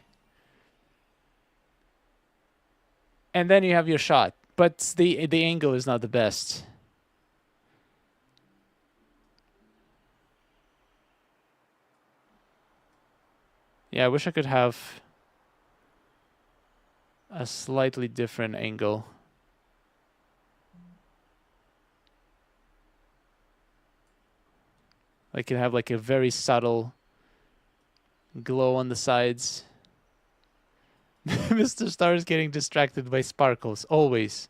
And then you have your shot, but the angle is not the best. Yeah, I wish I could have a slightly different angle. I could have like a very subtle glow on the sides. Mr. Star is getting distracted by sparkles, always.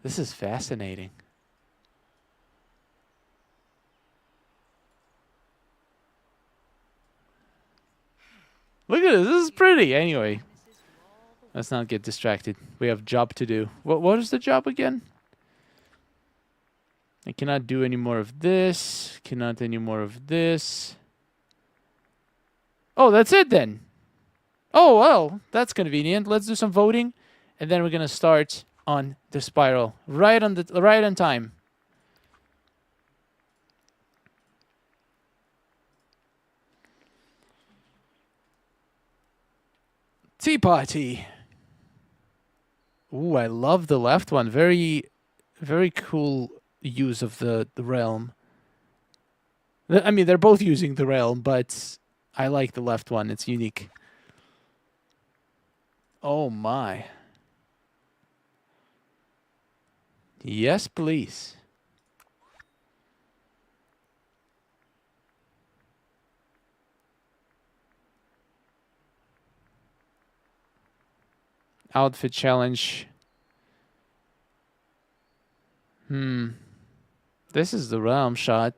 This is fascinating. Look at this. This is pretty. Anyway, let's not get distracted. We have job to do. What is the job again? I cannot do any more of this. Cannot any more of this. Oh, that's it then. Oh, well, that's convenient. Let's do some voting, and then we're gonna start on the spiral. Right on time. Tea party. Ooh, I love the left one. Very, very cool use of the realm. I mean, they're both using the realm, but I like the left one. It's unique. Oh my. Yes, please. Outfit challenge. This is the realm shot.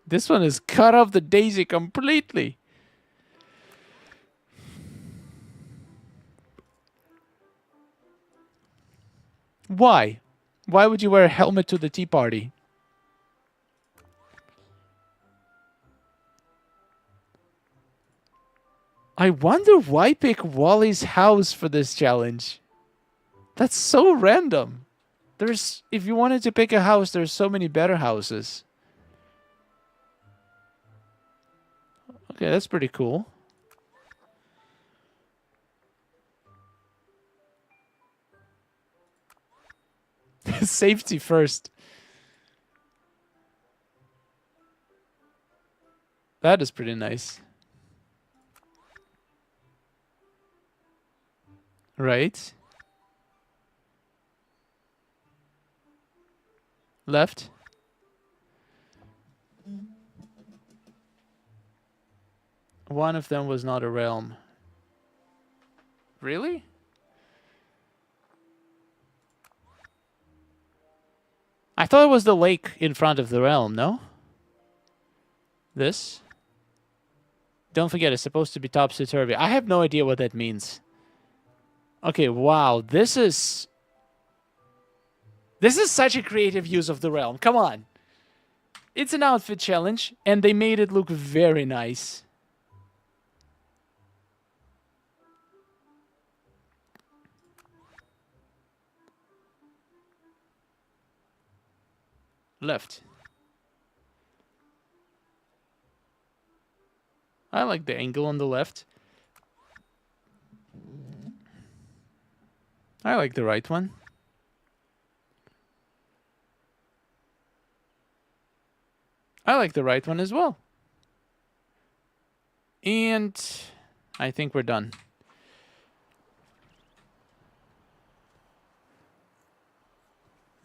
This one is cut off the daisy completely. Why? Why would you wear a helmet to the tea party? I wonder why pick Wally's house for this challenge. That's so random. If you wanted to pick a house, there's so many better houses. Okay, that's pretty cool. Safety first. That is pretty nice. Right. Left. One of them was not a realm. Really? I thought it was the lake in front of the realm, no? This? Don't forget, it's supposed to be topsy-turvy. I have no idea what that means. Okay, wow. This is such a creative use of the realm. Come on. It's an outfit challenge, and they made it look very nice. Left. I like the angle on the left. I like the right one. I like the right one as well. And I think we're done.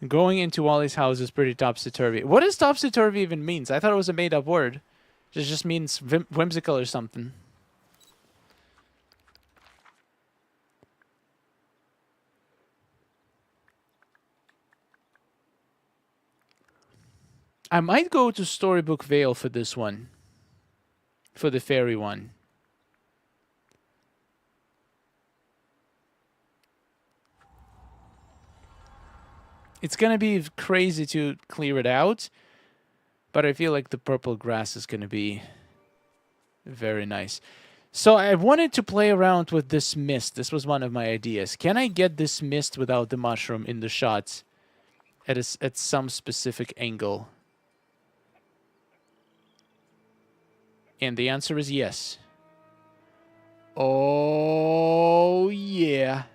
Going into Wally's house is pretty topsy-turvy. What does topsy-turvy even means? I thought it was a made-up word. It just means whimsical or something. I might go to Storybook Vale for this one. For the fairy one. It's gonna be crazy to clear it out, but I feel like the purple grass is gonna be very nice. So I wanted to play around with this mist. This was one of my ideas. Can I get this mist without the mushroom in the shot at some specific angle? And the answer is yes. Oh, yeah.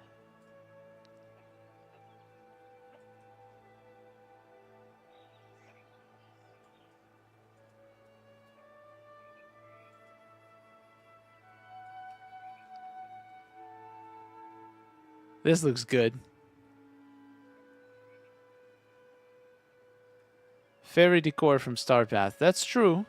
This looks good. Fairy decor from Star Path. That's true.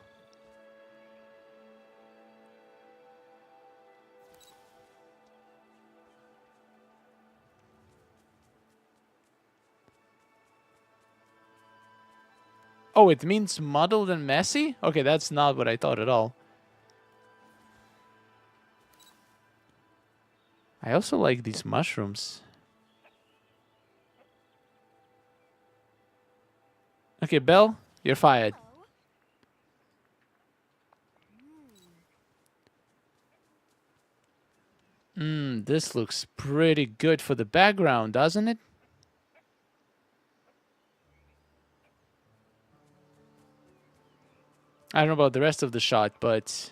Oh, it means muddled and messy? Okay, that's not what I thought at all. I also like these mushrooms. Okay, Belle, you're fired. This looks pretty good for the background, doesn't it? I don't know about the rest of the shot, but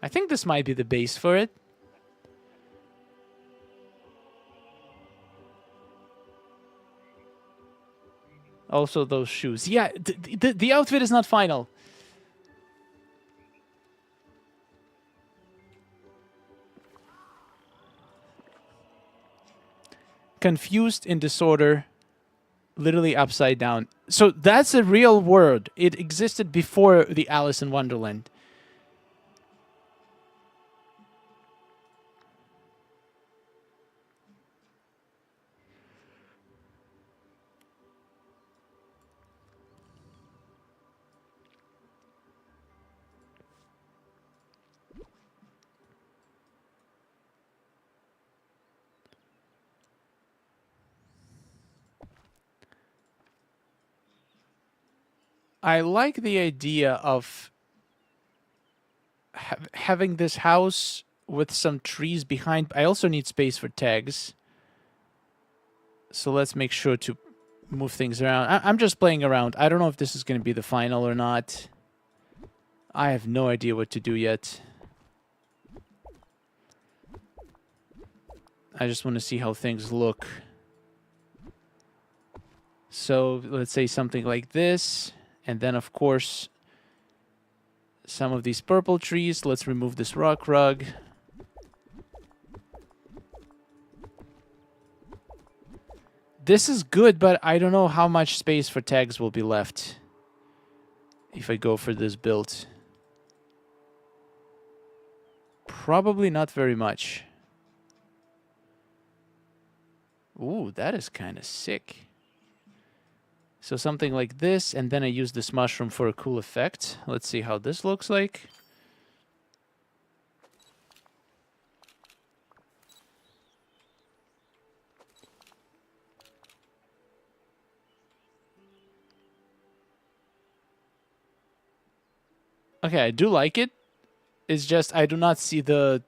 I think this might be the base for it. Also those shoes. Yeah, the outfit is not final. Confused in disorder. Literally upside down. So that's a real word. It existed before the Alice in Wonderland. I like the idea of having this house with some trees behind. I also need space for tags. So let's make sure to move things around. I'm just playing around. I don't know if this is going to be the final or not. I have no idea what to do yet. I just want to see how things look. So let's say something like this. And then, of course, some of these purple trees. Let's remove this rock rug. This is good, but I don't know how much space for tags will be left if I go for this build. Probably not very much. Ooh, that is kind of sick. So something like this, and then I use this mushroom for a cool effect. Let's see how this looks like. Okay, I do like it. It's just I do not see the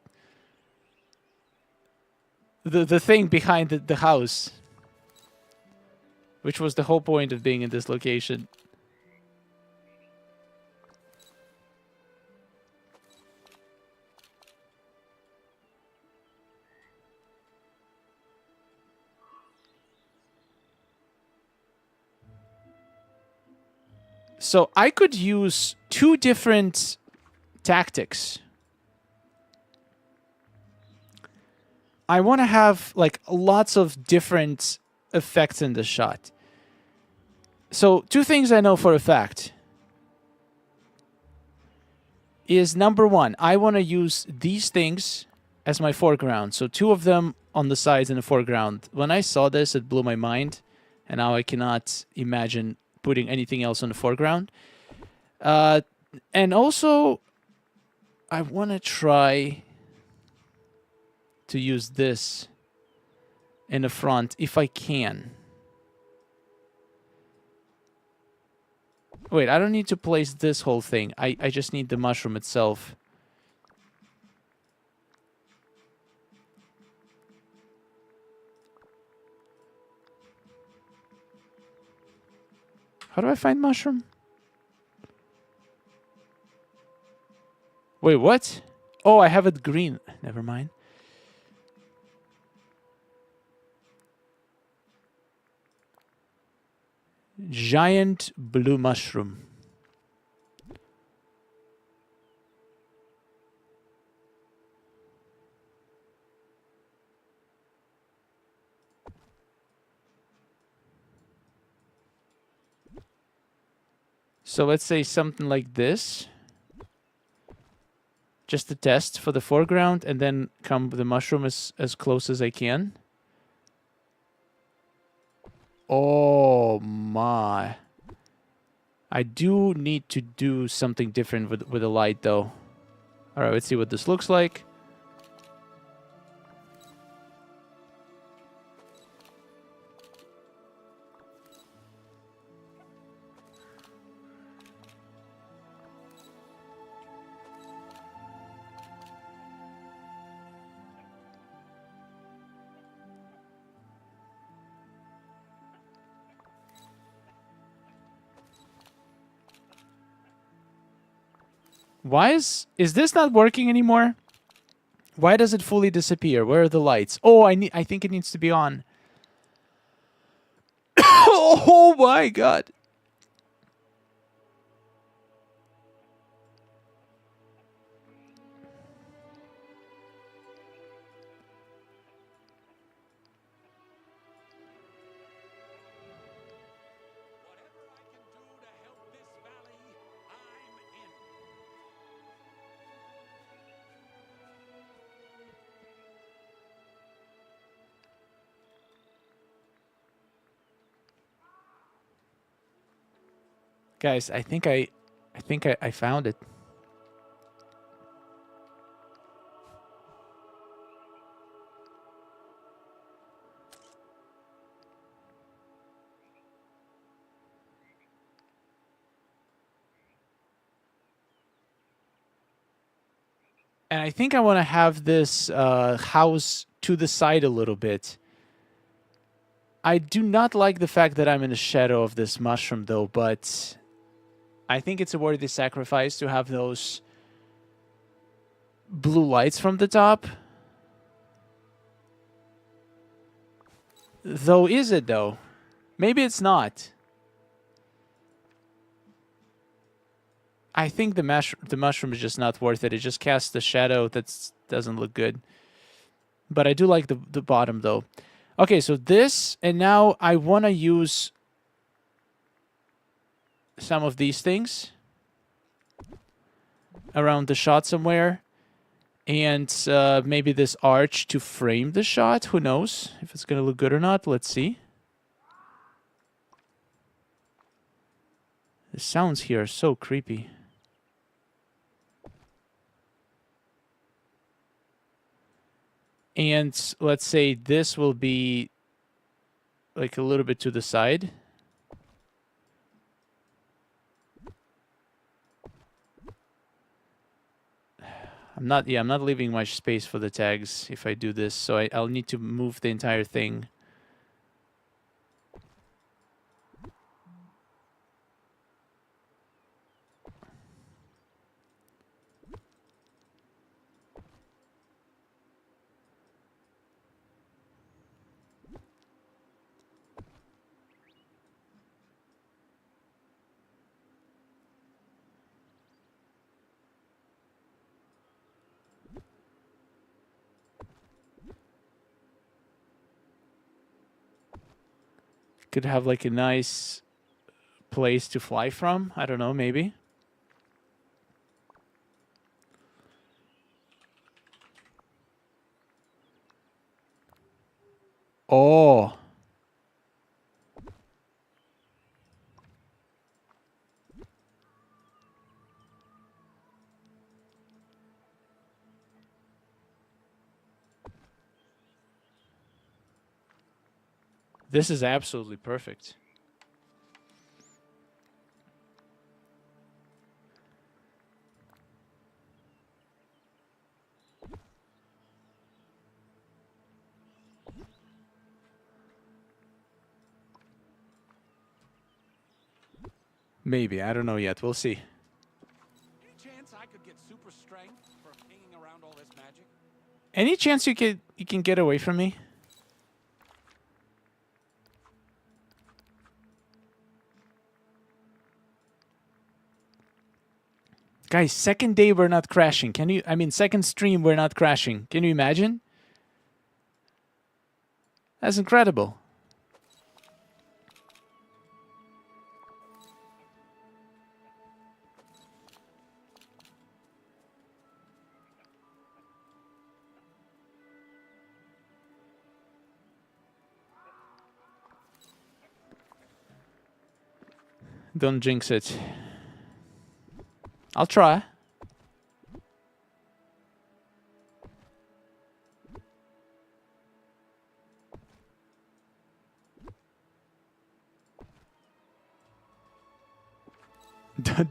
thing behind the house. Which was the whole point of being in this location. So I could use two different tactics. I want to have like lots of different effects in the shot. So 2 things I know for a fact is, number 1, I want to use these things as my foreground. So 2 of them on the sides in the foreground. When I saw this, it blew my mind, and now I cannot imagine putting anything else on the foreground. And also, I want to try to use this in the front if I can. Wait, I don't need to place this whole thing. I just need the mushroom itself. How do I find mushroom? Wait, what? Oh, I have it green. Never mind. Giant blue mushroom. So let's say something like this. Just to test for the foreground, and then come with the mushroom as close as I can. Oh my. I do need to do something different with the light though. Alright, let's see what this looks like. Why is this not working anymore? Why does it fully disappear? Where are the lights? Oh, I think it needs to be on. Oh my god. Guys, I think I found it. And I think I want to have this house to the side a little bit. I do not like the fact that I'm in the shadow of this mushroom though, but I think it's a worthy sacrifice to have those blue lights from the top. Though, is it though? Maybe it's not. I think the mushroom is just not worth it. It just casts a shadow that doesn't look good. But I do like the bottom though. Okay, so this, and now I want to use some of these things around the shot somewhere. And maybe this arch to frame the shot. Who knows if it's going to look good or not. Let's see. The sounds here are so creepy. And let's say this will be like a little bit to the side. I'm not leaving much space for the tags if I do this, so I'll need to move the entire thing. Could have like a nice place to fly from. I don't know, maybe. Oh. This is absolutely perfect. Maybe. I don't know yet. We'll see. Any chance I could get super strength from hanging around all this magic? Any chance you can get away from me? Guys, second day we're not crashing. Can you... I mean, second stream we're not crashing. Can you imagine? That's incredible. Don't jinx it. I'll try.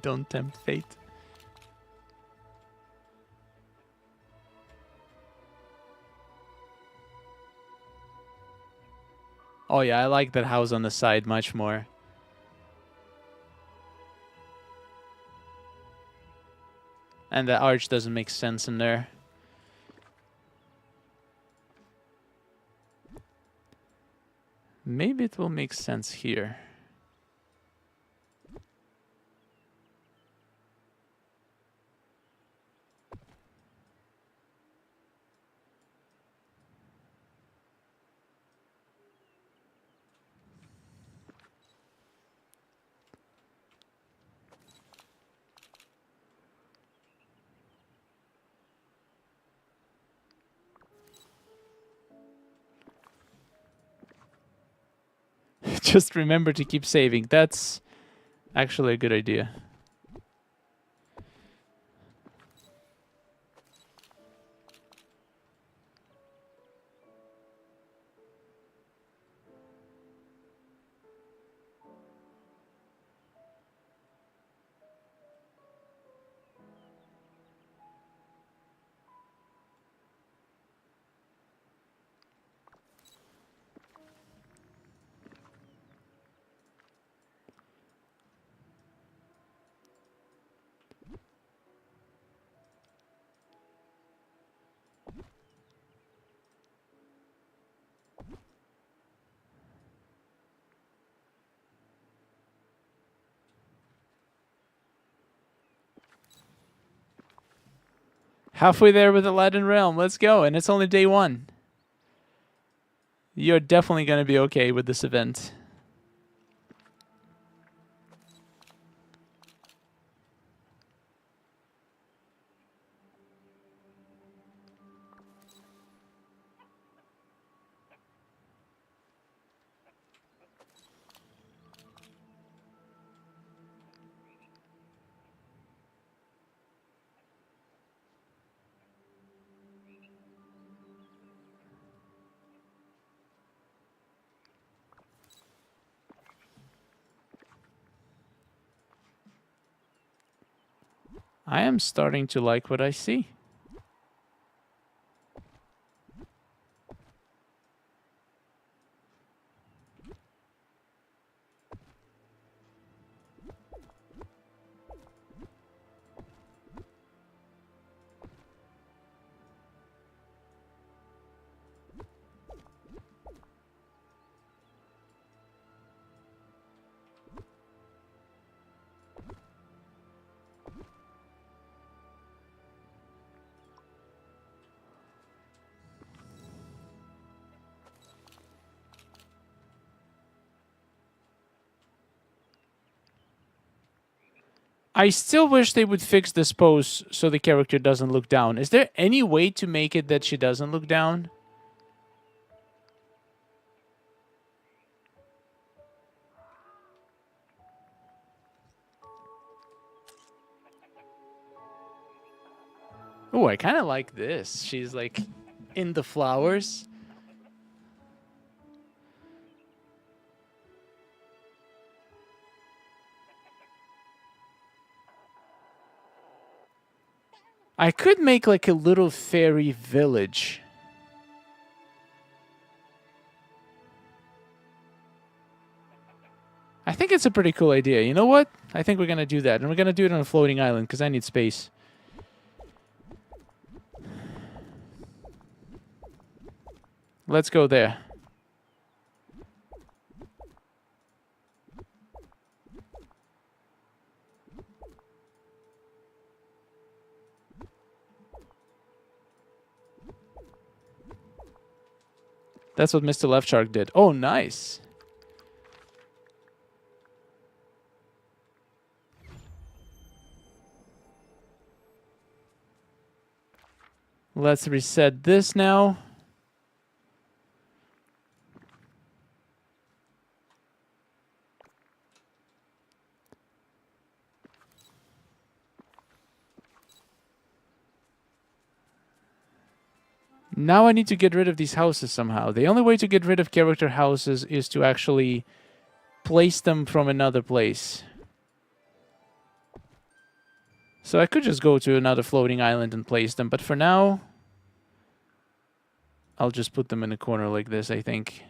Don't tempt fate. Oh yeah, I like that house on the side much more. And the arch doesn't make sense in there. Maybe it will make sense here. Just remember to keep saving. That's actually a good idea. Halfway there with Aladdin Realm. Let's go. And it's only day 1. You're definitely going to be okay with this event. I am starting to like what I see. I still wish they would fix this pose so the character doesn't look down. Is there any way to make it that she doesn't look down? Oh, I kind of like this. She's like in the flowers. I could make like a little fairy village. I think it's a pretty cool idea. You know what? I think we're going to do that. And we're going to do it on a floating island because I need space. Let's go there. That's what Mr. Left Shark did. Oh, nice. Let's reset this now. Now I need to get rid of these houses somehow. The only way to get rid of character houses is to actually place them from another place. So I could just go to another floating island and place them, but for now, I'll just put them in a corner like this, I think.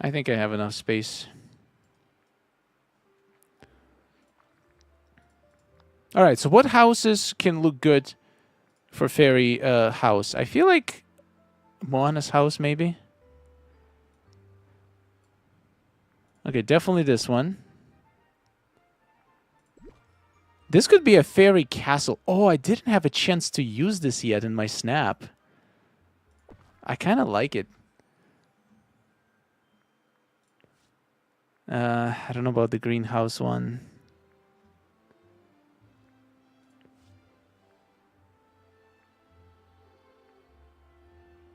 I think I have enough space. All right, so what houses can look good for fairy house? I feel like Moana's house, maybe. Okay, definitely this one. This could be a fairy castle. Oh, I didn't have a chance to use this yet in my snap. I kind of like it. I don't know about the greenhouse one.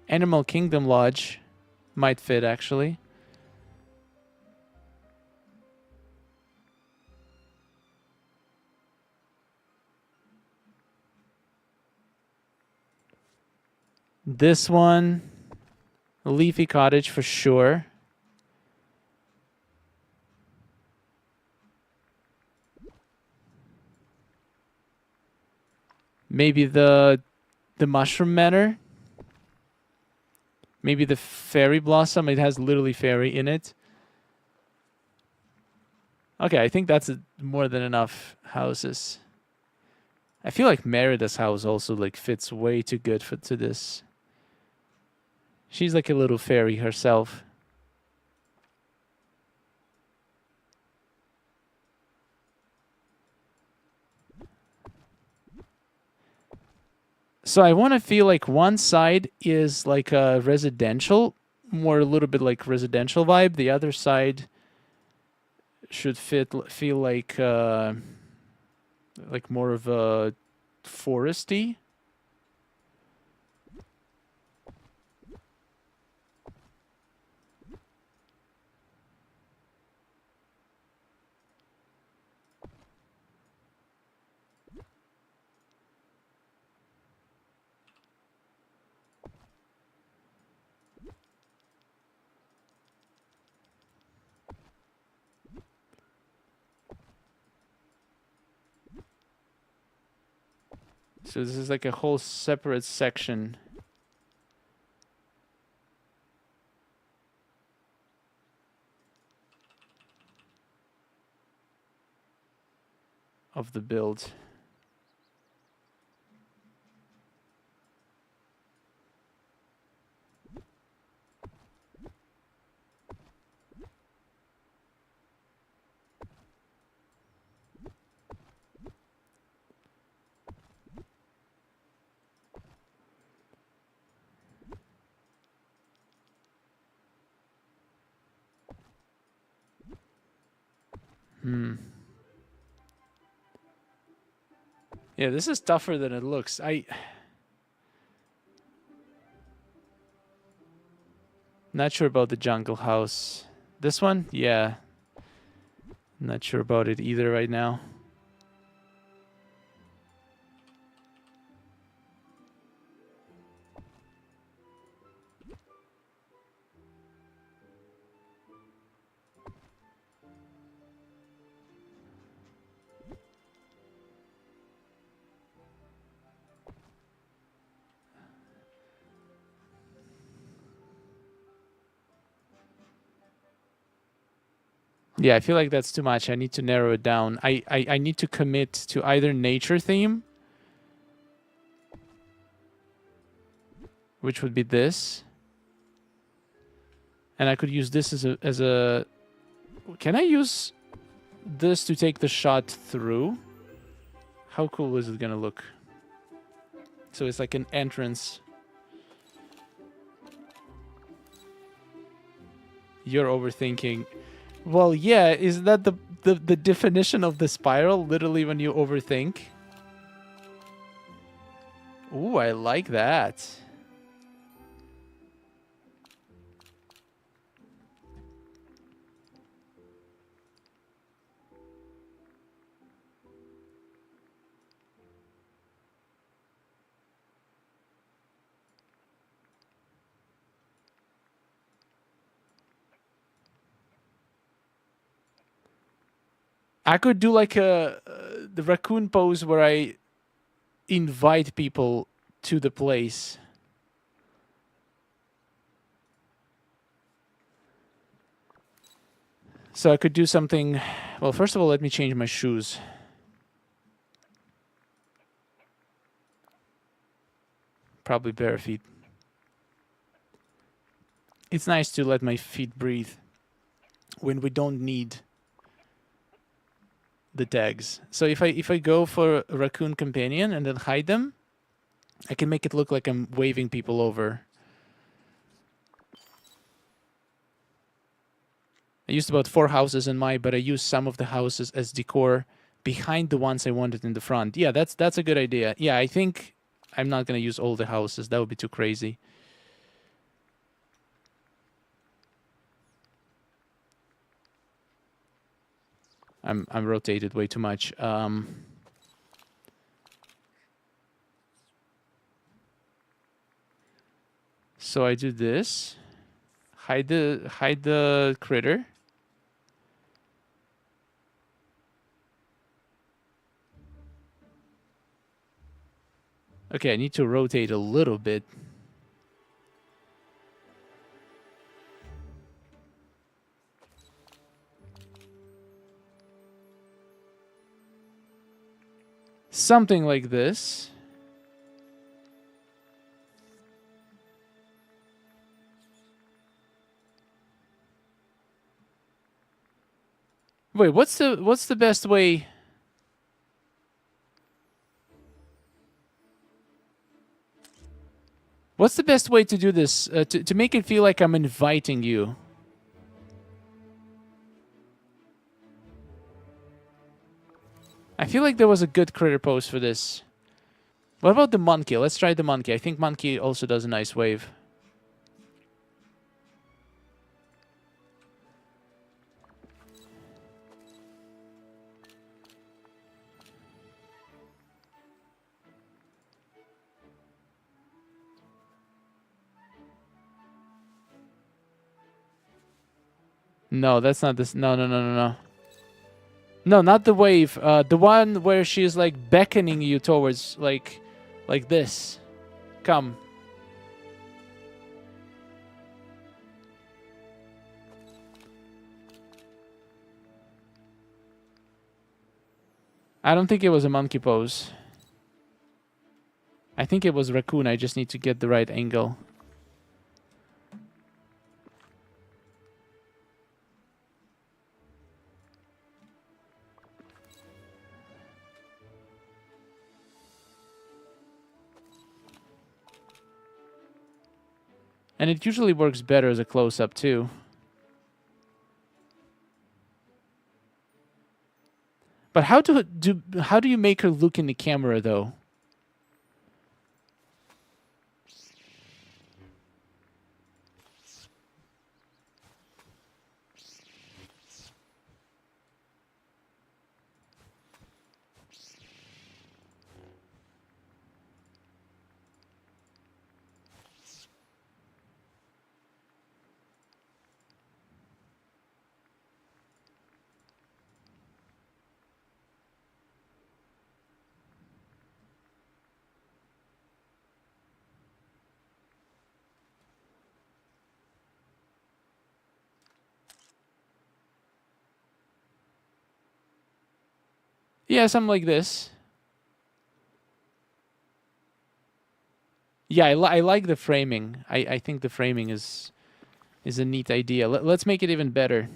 Animal Kingdom Lodge might fit, actually. This one, Leafy Cottage for sure. Maybe the Mushroom Manor. Maybe the Fairy Blossom. It has literally fairy in it. Okay, I think that's more than enough houses. I feel like Merida's house also like fits way too good to this. She's like a little fairy herself. So I want to feel like one side is like a residential, more a little bit like residential vibe. The other side should feel like more of a foresty. So this is like a whole separate section. Of the build. Yeah, this is tougher than it looks. Not sure about the jungle house. This one? Yeah. Not sure about it either right now. Yeah, I feel like that's too much. I need to narrow it down. I need to commit to either nature theme, which would be this. And I could use this as a... Can I use this to take the shot through? How cool is it gonna look? So it's like an entrance. You're overthinking. Well, yeah, is that the definition of the spiral? Literally when you overthink? Ooh, I like that. I could do like the raccoon pose where I invite people to the place. So I could do something... Well, first of all, let me change my shoes. Probably bare feet. It's nice to let my feet breathe when we don't need the tags. So if I go for a raccoon companion and then hide them, I can make it look like I'm waving people over. I used about 4 houses in my, but I used some of the houses as decor behind the ones I wanted in the front. Yeah, that's a good idea. Yeah, I think I'm not gonna use all the houses. That would be too crazy. I'm rotated way too much. So I do this. Hide the critter. Okay, I need to rotate a little bit. Something like this. Wait, what's the best way? What's the best way to do this? To make it feel like I'm inviting you. I feel like there was a good critter pose for this. What about the monkey? Let's try the monkey. I think monkey also does a nice wave. No, that's not this. No, no, no, no, no. No, not the wave. The one where she's like beckoning you towards, like this. Come. I don't think it was a monkey pose. I think it was raccoon. I just need to get the right angle. And it usually works better as a close-up, too. But how do you make her look in the camera though? Yeah, something like this. Yeah, I like the framing. I think the framing is a neat idea. Let's make it even better.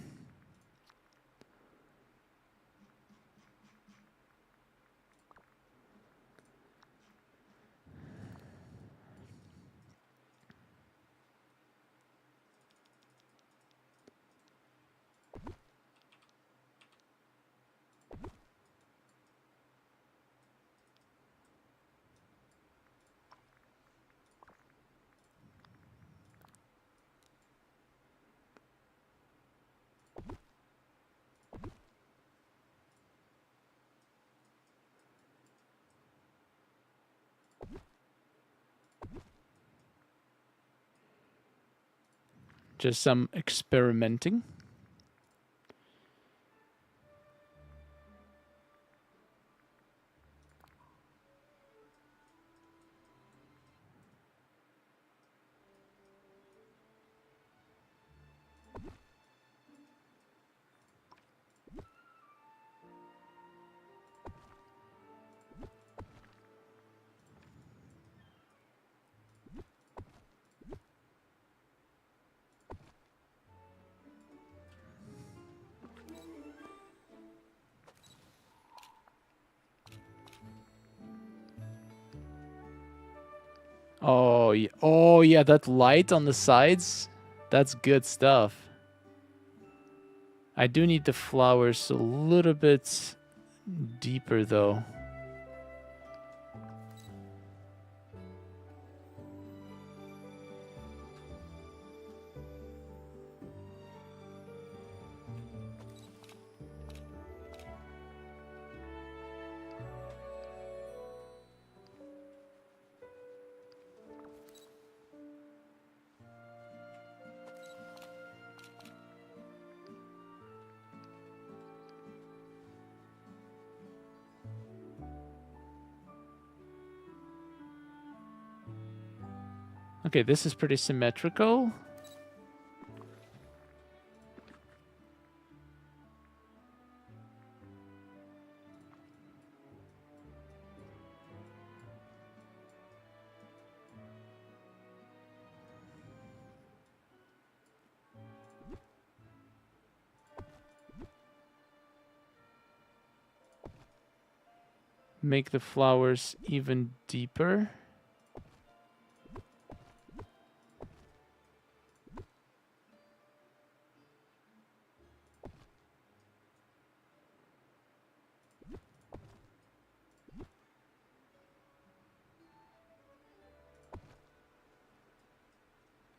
Just some experimenting. Oh yeah, that light on the sides, that's good stuff. I do need the flowers a little bit deeper though. Okay, this is pretty symmetrical. Make the flowers even deeper.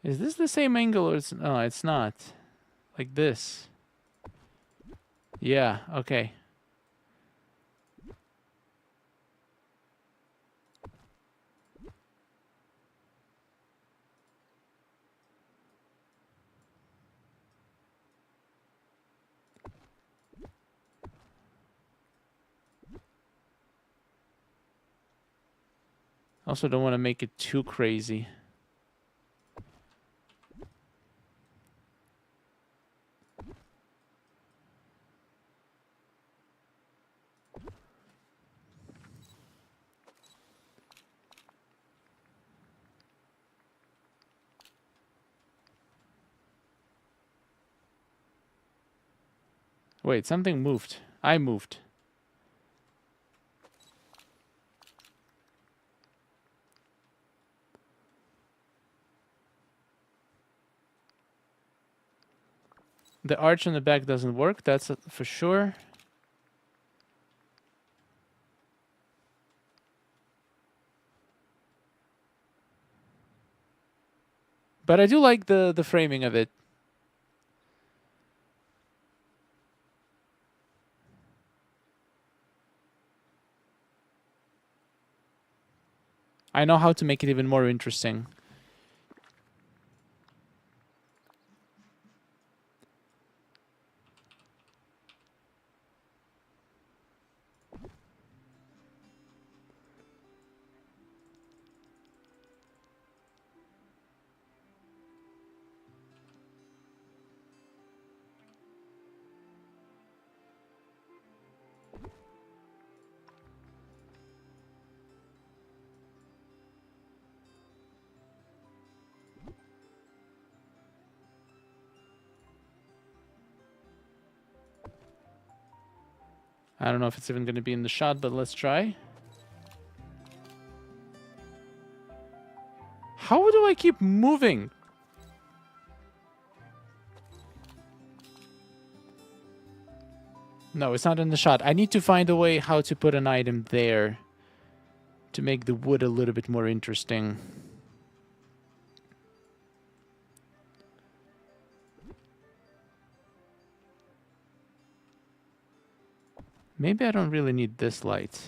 Is this the same angle or it's no, it's not. Like this. Yeah, okay. Also don't want to make it too crazy. Wait, something moved. I moved. The arch on the back doesn't work, that's for sure. But I do like the framing of it. I know how to make it even more interesting. I don't know if it's even going to be in the shot, but let's try. How do I keep moving? No, it's not in the shot. I need to find a way how to put an item there to make the wood a little bit more interesting. Maybe I don't really need this light.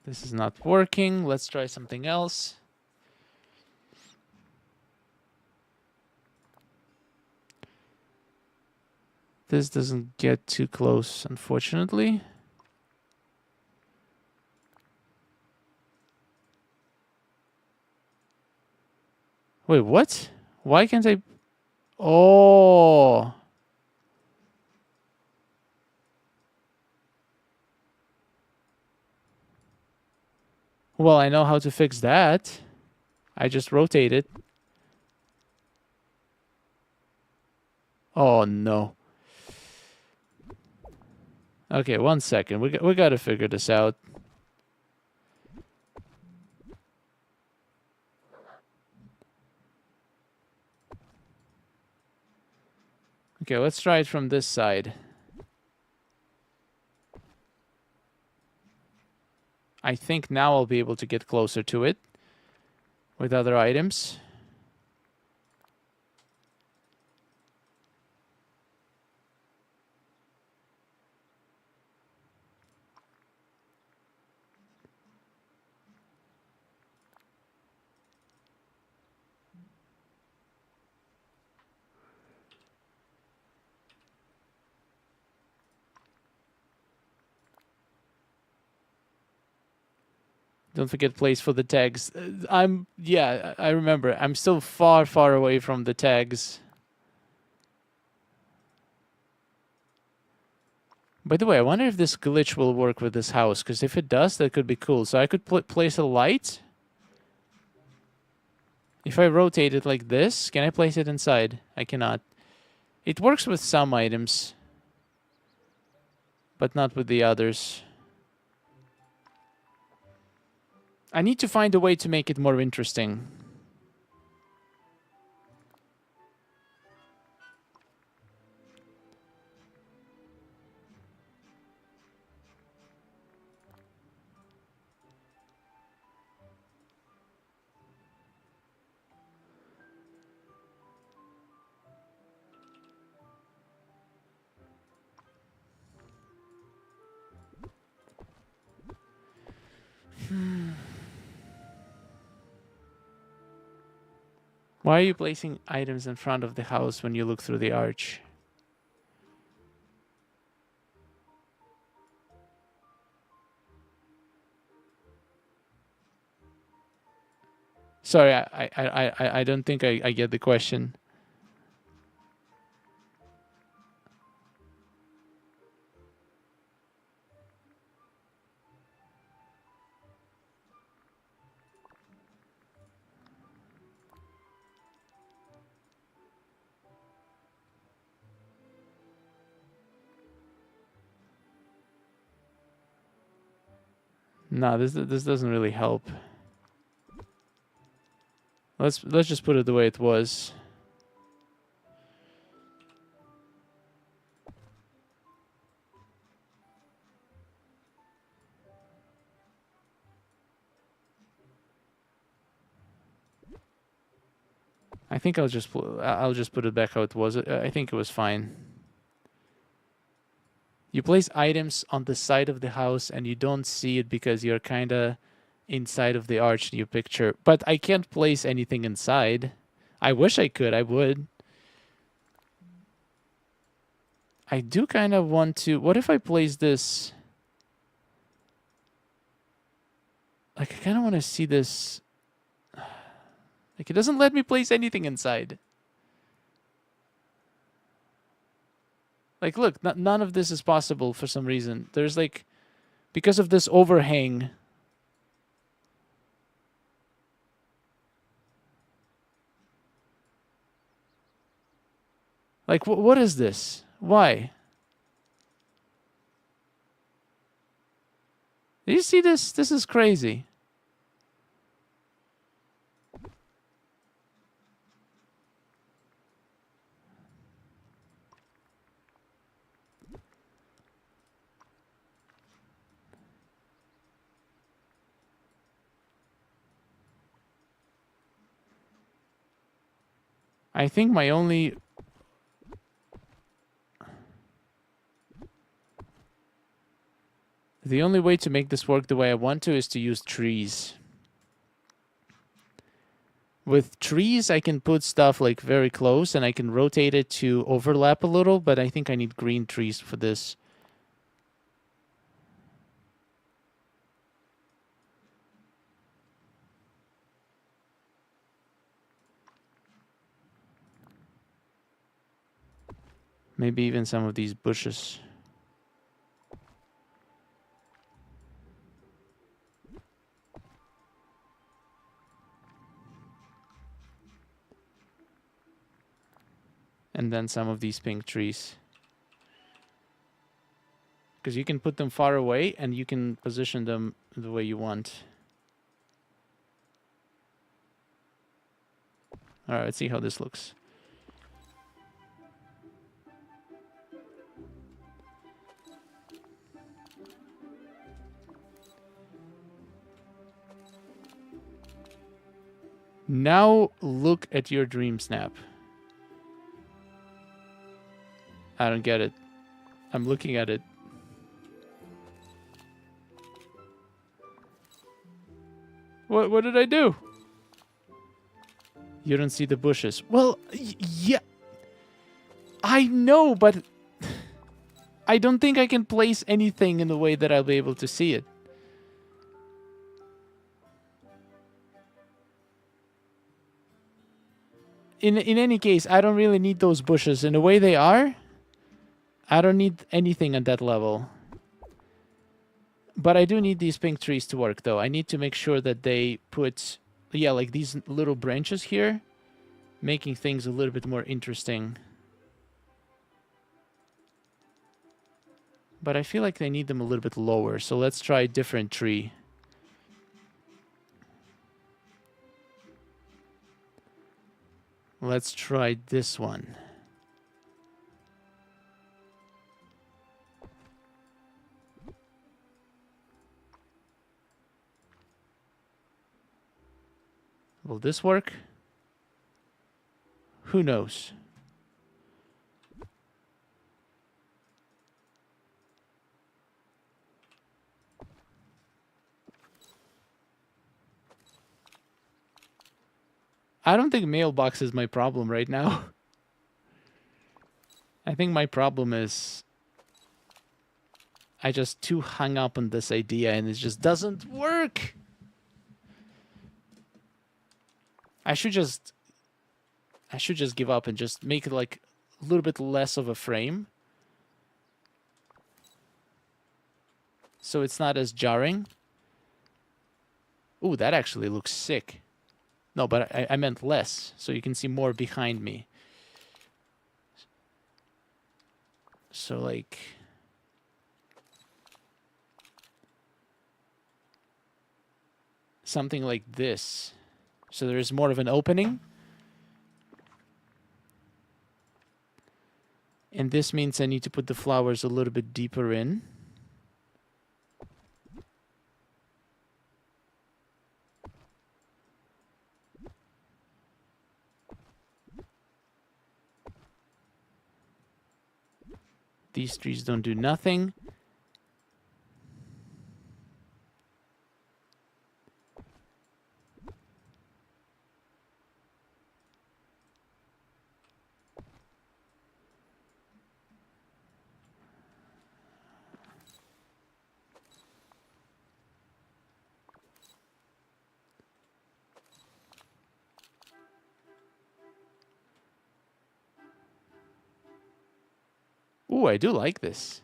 This is not working. Let's try something else. This doesn't get too close, unfortunately. Wait, what? Why can't I... Oh! Well, I know how to fix that. I just rotate it. Oh, no. Okay, 1 second. We gotta figure this out. Okay, let's try it from this side. I think now I'll be able to get closer to it with other items. Don't forget place for the tags. Yeah, I remember. I'm still far, far away from the tags. By the way, I wonder if this glitch will work with this house, because if it does, that could be cool. So I could place a light. If I rotate it like this, can I place it inside? I cannot. It works with some items, but not with the others. I need to find a way to make it more interesting. Why are you placing items in front of the house when you look through the arch? Sorry, I don't think I get the question. No, this doesn't really help. Let's just put it the way it was. I think I'll just put it back how it was. I think it was fine. You place items on the side of the house and you don't see it because you're kind of inside of the arch in your picture. But I can't place anything inside. I wish I could. I would. I do kind of want to... What if I place this... Like, I kind of want to see this... Like, it doesn't let me place anything inside. Like, look, none of this is possible for some reason. There's, like... Because of this overhang... Like, what is this? Why? Do you see this? This is crazy. I think my only... The only way to make this work the way I want to is to use trees. With trees, I can put stuff like very close and I can rotate it to overlap a little, but I think I need green trees for this. Maybe even some of these bushes. And then some of these pink trees. Because you can put them far away and you can position them the way you want. Alright, let's see how this looks. Now look at your Dreamsnap. I don't get it. I'm looking at it. What did I do? You don't see the bushes. Well, yeah. I know, but I don't think I can place anything in the way that I'll be able to see it. In any case, I don't really need those bushes. In the way they are, I don't need anything on that level. But I do need these pink trees to work, though. I need to make sure that they put, yeah, like these little branches here, making things a little bit more interesting. But I feel like they need them a little bit lower, so let's try a different tree. Let's try this one. Will this work? Who knows? I don't think mailbox is my problem right now. I think my problem is I just too hung up on this idea and it just doesn't work. I should just give up and just make it like a little bit less of a frame. So it's not as jarring. Ooh, that actually looks sick. No, but I meant less, so you can see more behind me. So, like... something like this. So there's more of an opening. And this means I need to put the flowers a little bit deeper in. These trees don't do nothing. Ooh, I do like this.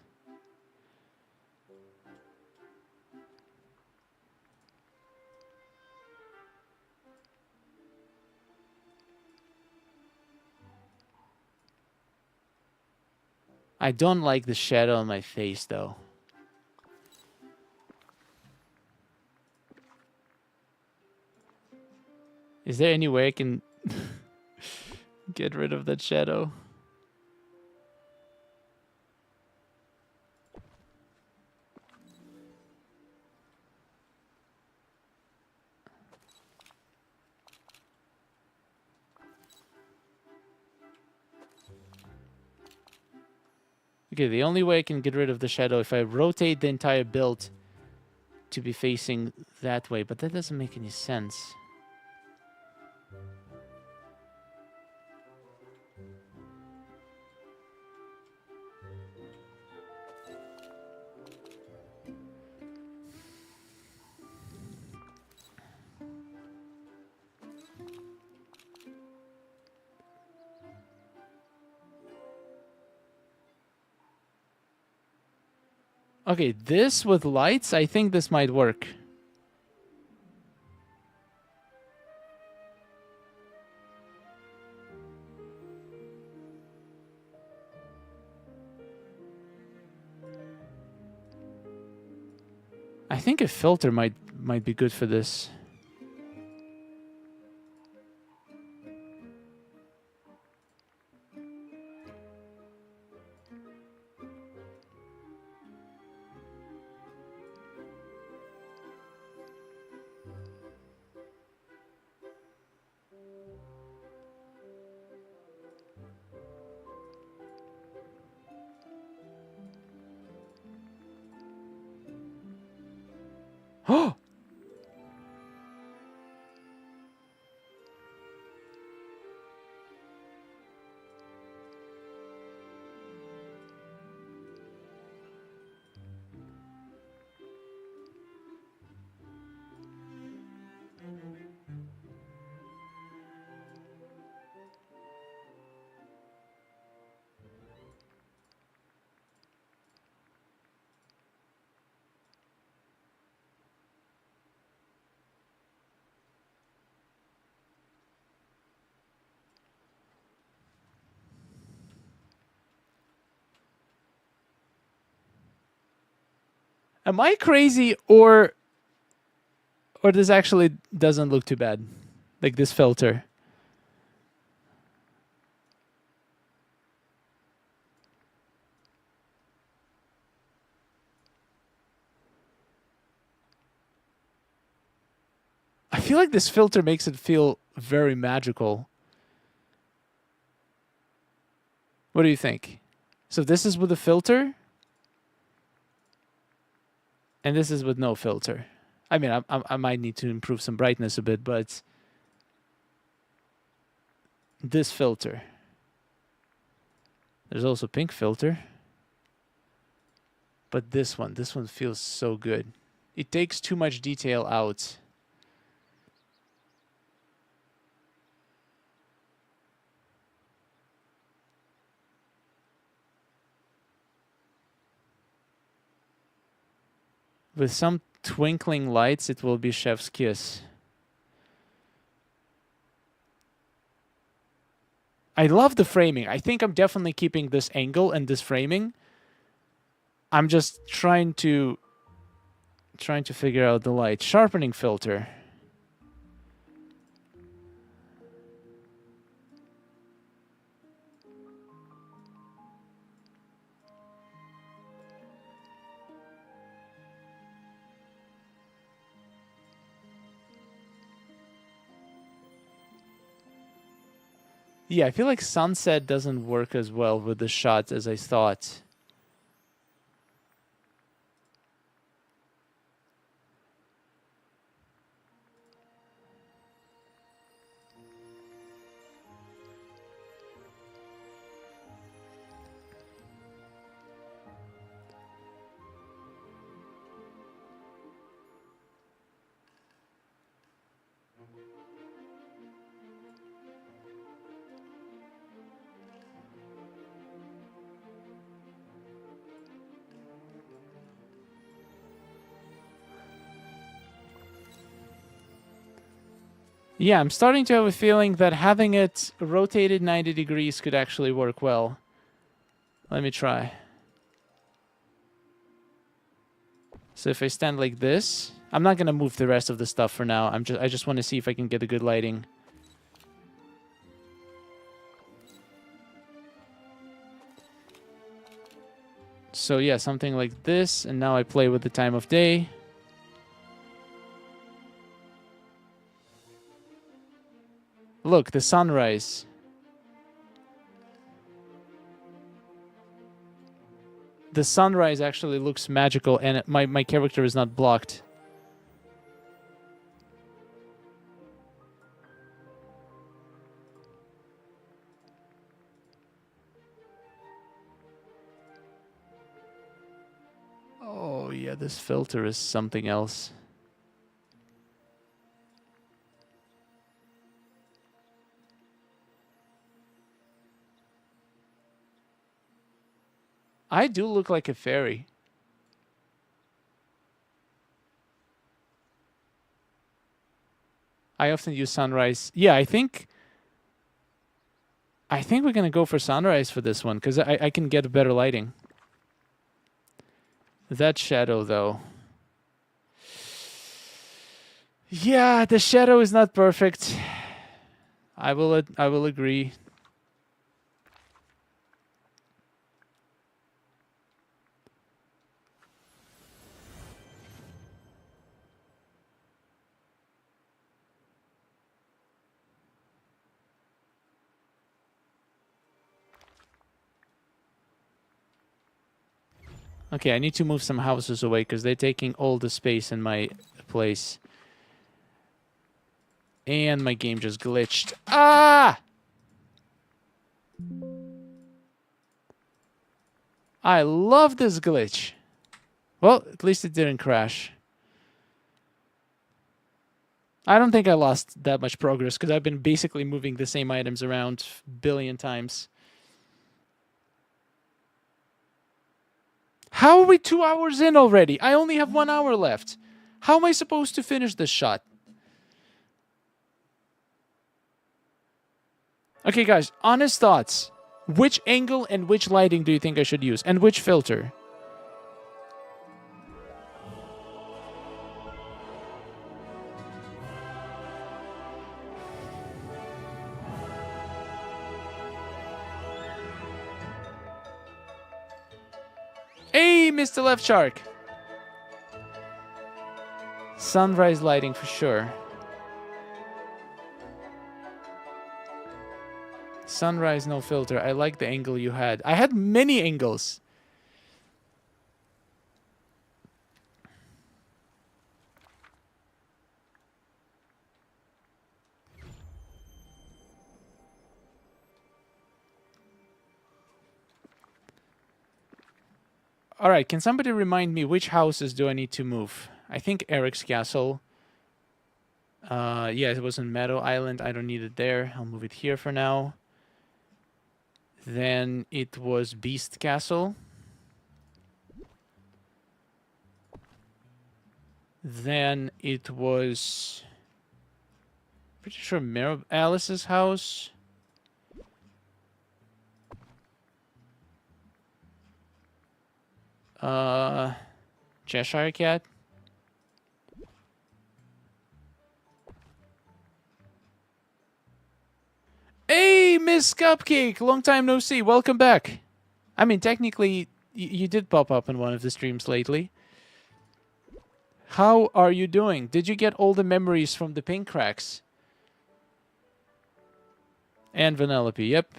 I don't like the shadow on my face, though. Is there any way I can get rid of that shadow? Okay, the only way I can get rid of the shadow if I rotate the entire build to be facing that way, but that doesn't make any sense. Okay, this with lights, I think this might work. I think a filter might be good for this. Oh! Am I crazy or this actually doesn't look too bad? Like this filter. I feel like this filter makes it feel very magical. What do you think? So this is with a filter? And this is with no filter. I mean, I might need to improve some brightness a bit, but this filter. There's also pink filter. But this one feels so good. It takes too much detail out. With some twinkling lights, it will be chef's kiss. I love the framing. I think I'm definitely keeping this angle and this framing. I'm just trying to figure out the light. Sharpening filter. Yeah, I feel like sunset doesn't work as well with the shots as I thought. Yeah, I'm starting to have a feeling that having it rotated 90 degrees could actually work well. Let me try. So if I stand like this, I'm not gonna move the rest of the stuff for now. I just want to see if I can get a good lighting. So yeah, something like this, and now I play with the time of day. Look, the sunrise. The sunrise actually looks magical, and my character is not blocked. Oh yeah, this filter is something else. I do look like a fairy. I often use sunrise. Yeah, I think we're gonna go for sunrise for this one because I can get better lighting. That shadow though. Yeah, the shadow is not perfect. I will agree. Okay, I need to move some houses away because they're taking all the space in my place. And my game just glitched. Ah! I love this glitch. Well, at least it didn't crash. I don't think I lost that much progress because I've been basically moving the same items around a billion times. How are we 2 hours in already? I only have 1 hour left. How am I supposed to finish this shot? Okay, guys, honest thoughts. Which angle and which lighting do you think I should use? And which filter? Hey, Mr. Left Shark. Sunrise lighting for sure. Sunrise, no filter. I like the angle you had. I had many angles. All right, can somebody remind me which houses do I need to move? I think Eric's castle. Yeah, it was in Meadow Island. I don't need it there. I'll move it here for now. Then it was Beast Castle. Then it was pretty sure Alice's house. Cheshire Cat. Hey, Miss Cupcake! Long time no see. Welcome back. I mean, technically, you did pop up in one of the streams lately. How are you doing? Did you get all the memories from the pink cracks? And Vanellope, yep.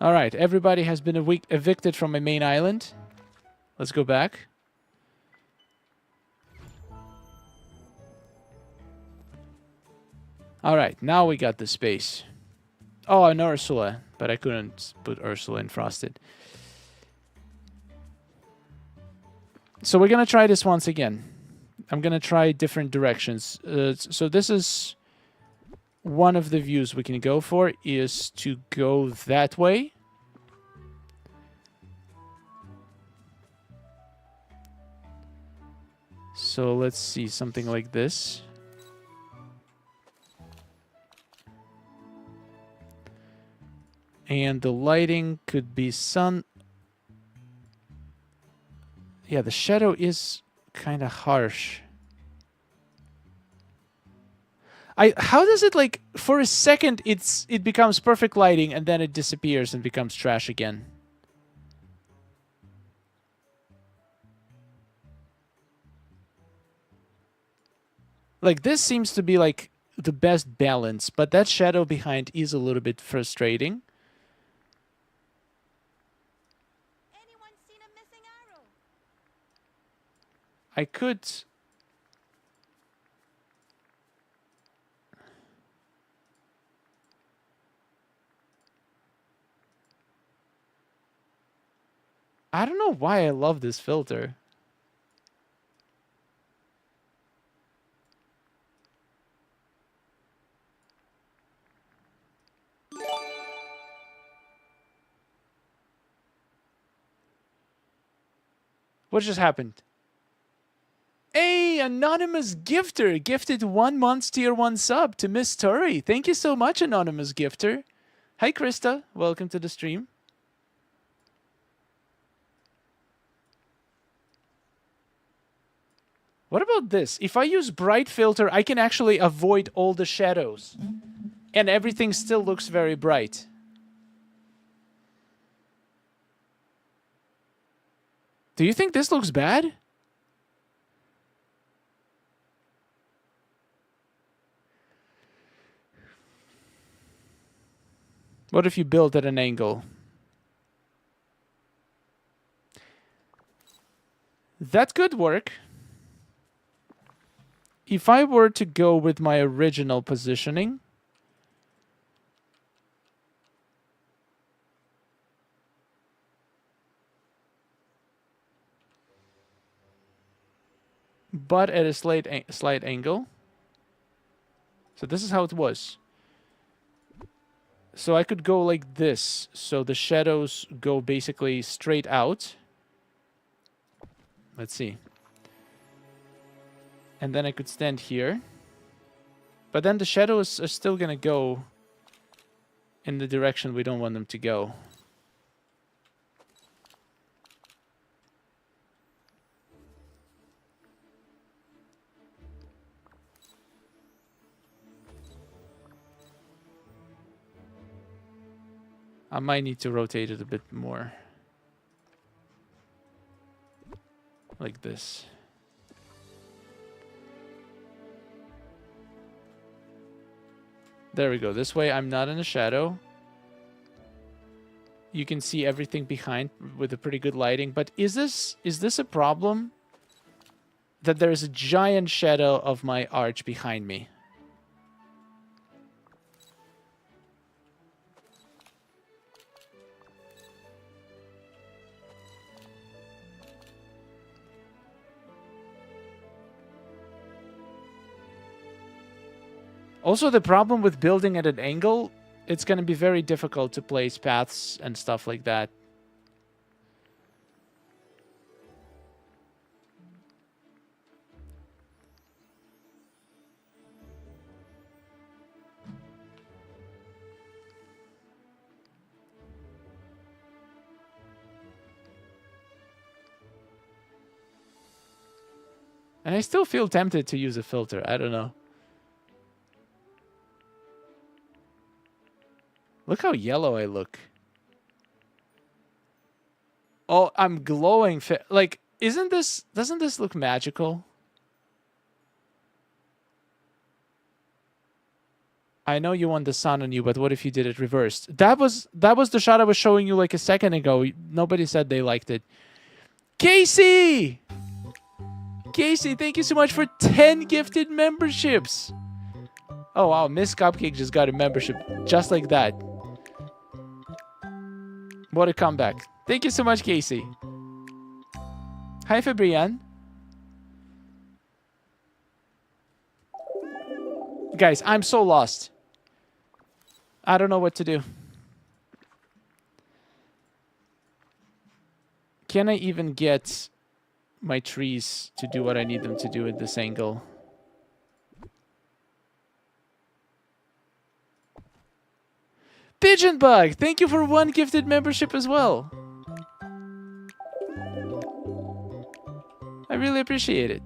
Alright, everybody has been evicted from my main island. Let's go back. Alright, now we got the space. Oh, and Ursula, but I couldn't put Ursula in Frosted. So we're gonna try this once again. I'm gonna try different directions. So this is one of the views we can go for, is to go that way. So let's see, something like this. And the lighting could be sun. Yeah, the shadow is kind of harsh. How does it, like, for a second it becomes perfect lighting and then it disappears and becomes trash again? Like, this seems to be like the best balance, but that shadow behind is a little bit frustrating. Anyone seen a missing arrow? I could... I don't know why I love this filter. What just happened? Hey, anonymous gifter gifted 1 month's tier 1 sub to Miss Tori. Thank you so much, anonymous gifter. Hi, Krista. Welcome to the stream. What about this? If I use bright filter, I can actually avoid all the shadows. And everything still looks very bright. Do you think this looks bad? What if you build at an angle? That could work. If I were to go with my original positioning, but at a slight angle. So this is how it was. So I could go like this. So the shadows go basically straight out. Let's see. And then I could stand here. But then the shadows are still going to go in the direction we don't want them to go. I might need to rotate it a bit more. Like this. There we go. This way I'm not in the shadow. You can see everything behind with a pretty good lighting. But is this a problem? That there's a giant shadow of my arch behind me. Also, the problem with building at an angle, it's going to be very difficult to place paths and stuff like that. And I still feel tempted to use a filter. I don't know. Look how yellow I look. Oh, I'm glowing. Like, doesn't this look magical? I know you want the sun on you, but what if you did it reversed? That was the shot I was showing you like a second ago. Nobody said they liked it. Casey! Casey, thank you so much for 10 gifted memberships. Oh, wow. Miss Cupcake just got a membership just like that. What a comeback. Thank you so much, Casey. Hi, Fabrian. Guys, I'm so lost. I don't know what to do. Can I even get my trees to do what I need them to do at this angle? Pigeon Bug, thank you for 1 gifted membership as well. I really appreciate it.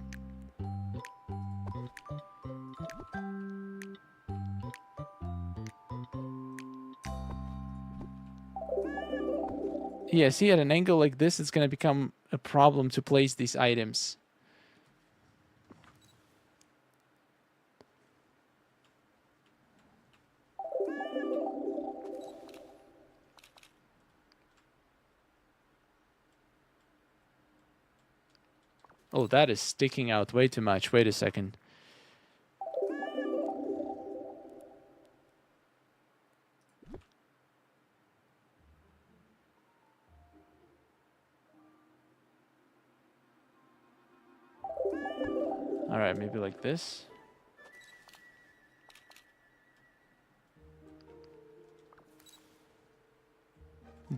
Yeah, see, at an angle like this, it's going to become a problem to place these items. Oh, that is sticking out way too much. Wait a second. All right, maybe like this.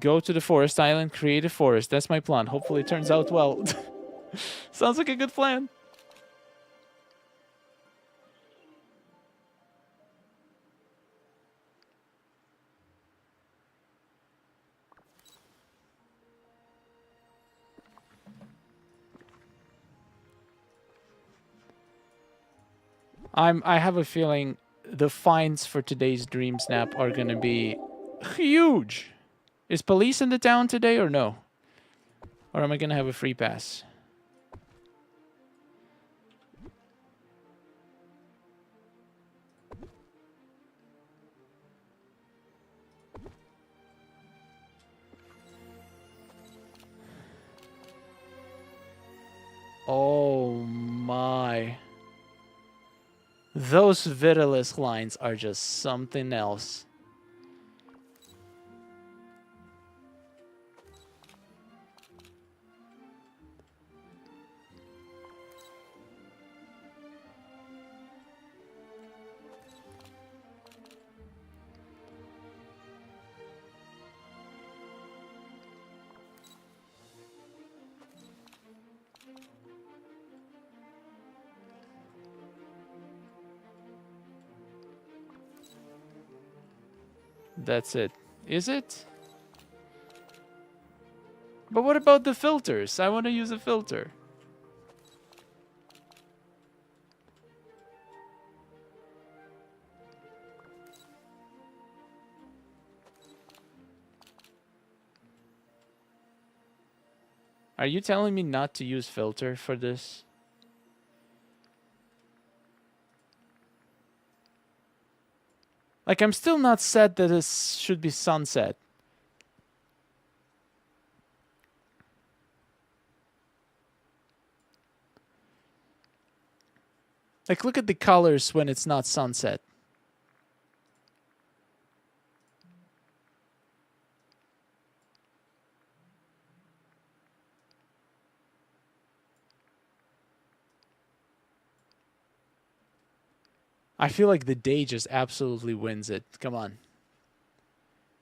Go to the forest island, create a forest. That's my plan. Hopefully it turns out well. Sounds like a good plan. I have a feeling the fines for today's Dreamsnap are gonna be huge. Is police in the town today or no? Or am I gonna have a free pass? Oh my. Those Vitalis lines are just something else. That's it. Is it? But what about the filters? I want to use a filter. Are you telling me not to use filter for this? Like, I'm still not set that this should be sunset. Like, look at the colors when it's not sunset. I feel like the day just absolutely wins it. Come on.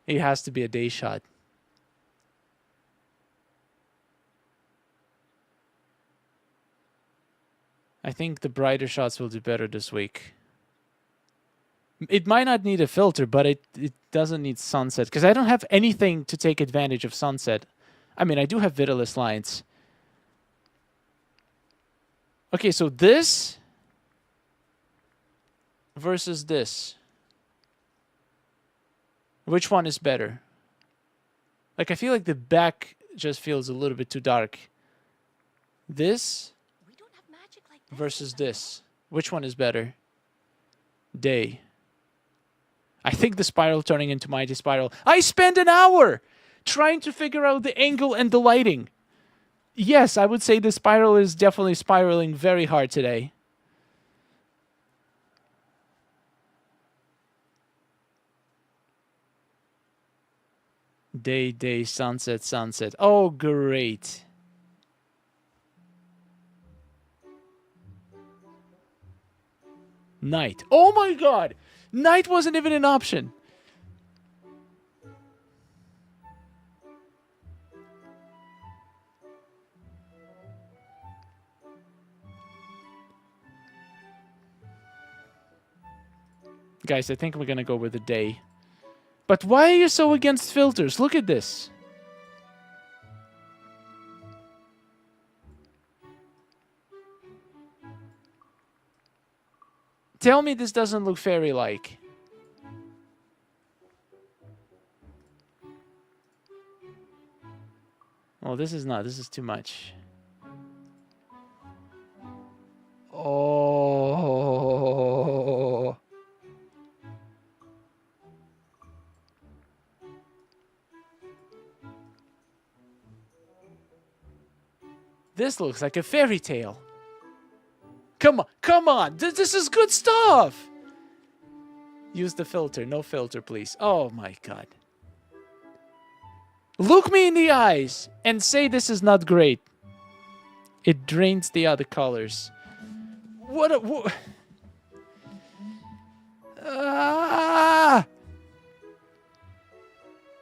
It has to be a day shot. I think the brighter shots will do better this week. It might not need a filter, but it doesn't need sunset. Because I don't have anything to take advantage of sunset. I mean, I do have Vitalis lines. Okay, so this versus this. Which one is better? Like, I feel like the back just feels a little bit too dark. This versus this. Which one is better? Day. I think the spiral turning into Mighty Spiral. I spent an hour trying to figure out the angle and the lighting. Yes, I would say the spiral is definitely spiraling very hard today. Day, day, sunset, sunset. Oh, great. Night. Oh my god! Night wasn't even an option. Guys, I think we're gonna go with the day. But why are you so against filters? Look at this. Tell me this doesn't look fairy-like. Oh, this is not. This is too much. Oh. This looks like a fairy tale. Come on, come on. This is good stuff. Use the filter. No filter, please. Oh my god. Look me in the eyes and say this is not great. It drains the other colors. What? Ah!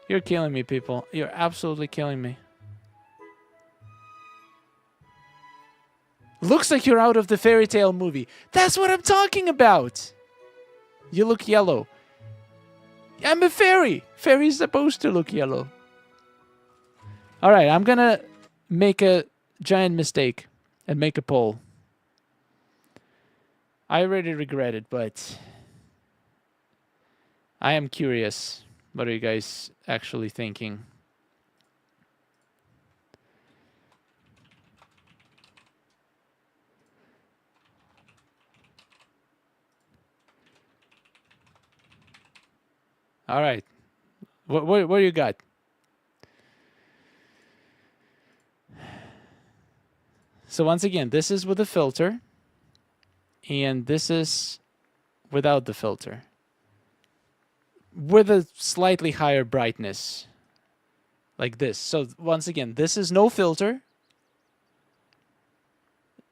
You're killing me, people. You're absolutely killing me. Looks like you're out of the fairy tale movie. That's what I'm talking about. You look yellow. I'm a fairy. Fairy's supposed to look yellow. All right, I'm gonna make a giant mistake and make a poll. I already regret it, but I am curious. What are you guys actually thinking? All right. What do you got? So once again, this is with a filter. And this is without the filter. With a slightly higher brightness. Like this. So once again, this is no filter.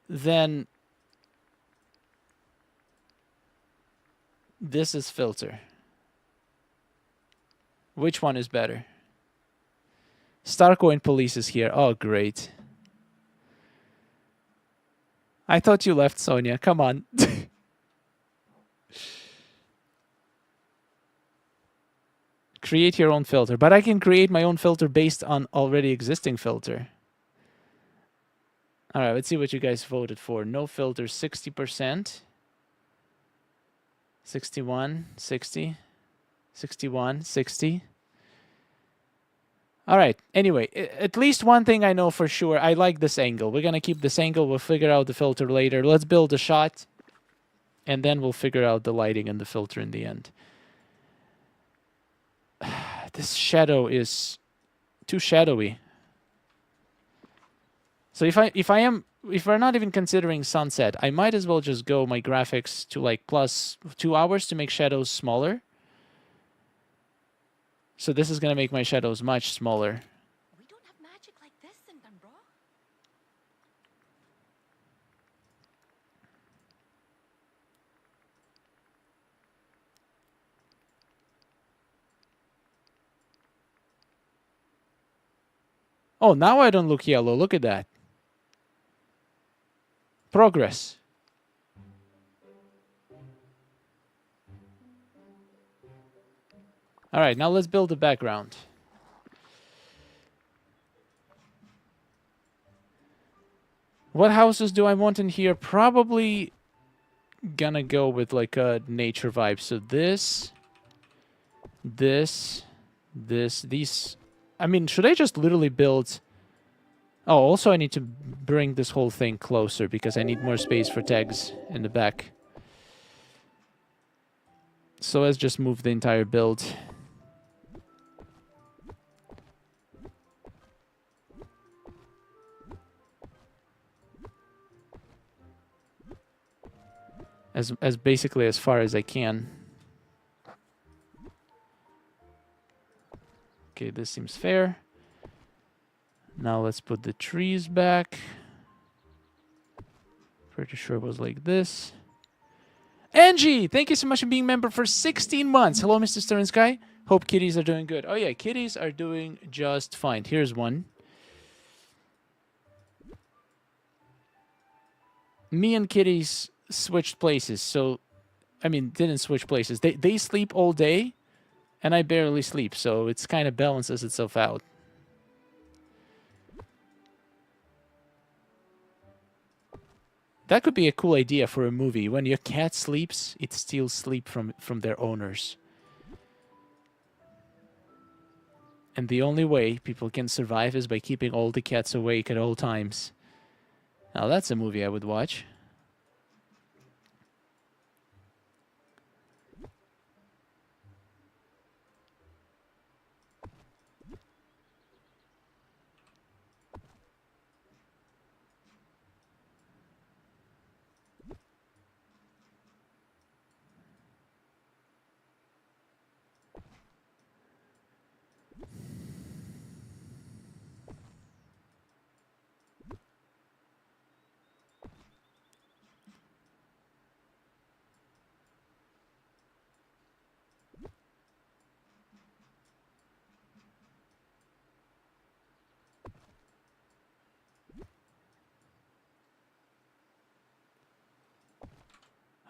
Then this is filter. Which one is better? Starcoin Police is here. Oh, great. I thought you left, Sonia. Come on. Create your own filter. But I can create my own filter based on already existing filter. All right, let's see what you guys voted for. No filter, 60%. 61, 60. 61, 60. All right. Anyway, at least one thing I know for sure. I like this angle. We're going to keep this angle. We'll figure out the filter later. Let's build a shot. And then we'll figure out the lighting and the filter in the end. This shadow is too shadowy. So if we're not even considering sunset, I might as well just go my graphics to like plus 2 hours to make shadows smaller. So this is going to make my shadows much smaller. We don't have magic like this in Dunbro. Oh, now I don't look yellow. Look at that. Progress. All right, now let's build a background. What houses do I want in here? Probably gonna go with like a nature vibe. So this, these. I mean, should I just literally build... Oh, also I need to bring this whole thing closer because I need more space for tags in the back. So let's just move the entire build. As basically as far as I can. Okay, this seems fair. Now let's put the trees back. Pretty sure it was like this. Angie, thank you so much for being a member for 16 months. Hello, Mr. Stern Sky. Hope kitties are doing good. Oh yeah, kitties are doing just fine. Here's one. Me and kitties switched places. So, I mean, didn't switch places. They sleep all day. And I barely sleep, so it's kind of balances itself out. That could be a cool idea for a movie. When your cat sleeps, it steals sleep from their owners. And the only way people can survive is by keeping all the cats awake at all times. Now that's a movie I would watch.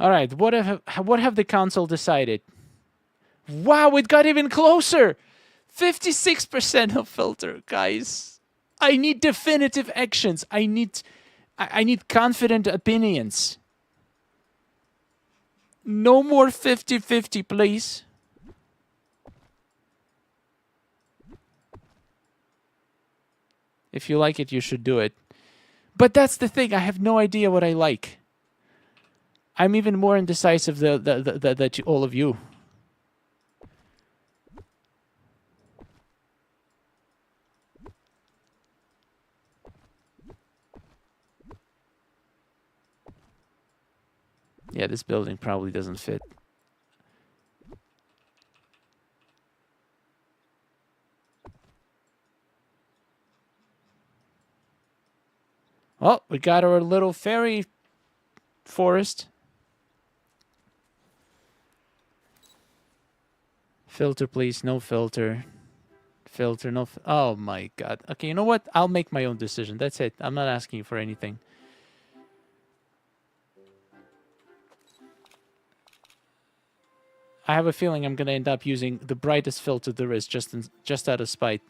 All right, what have the council decided? Wow, it got even closer. 56% of filter, guys. I need definitive actions. I need confident opinions. No more 50-50, please. If you like it, you should do it. But that's the thing. I have no idea what I like. I'm even more indecisive than all of you. Yeah, this building probably doesn't fit. Well, we got our little fairy forest. Filter, please. No filter. Filter, no... Oh, my God. Okay, you know what? I'll make my own decision. That's it. I'm not asking you for anything. I have a feeling I'm going to end up using the brightest filter there is just out of spite.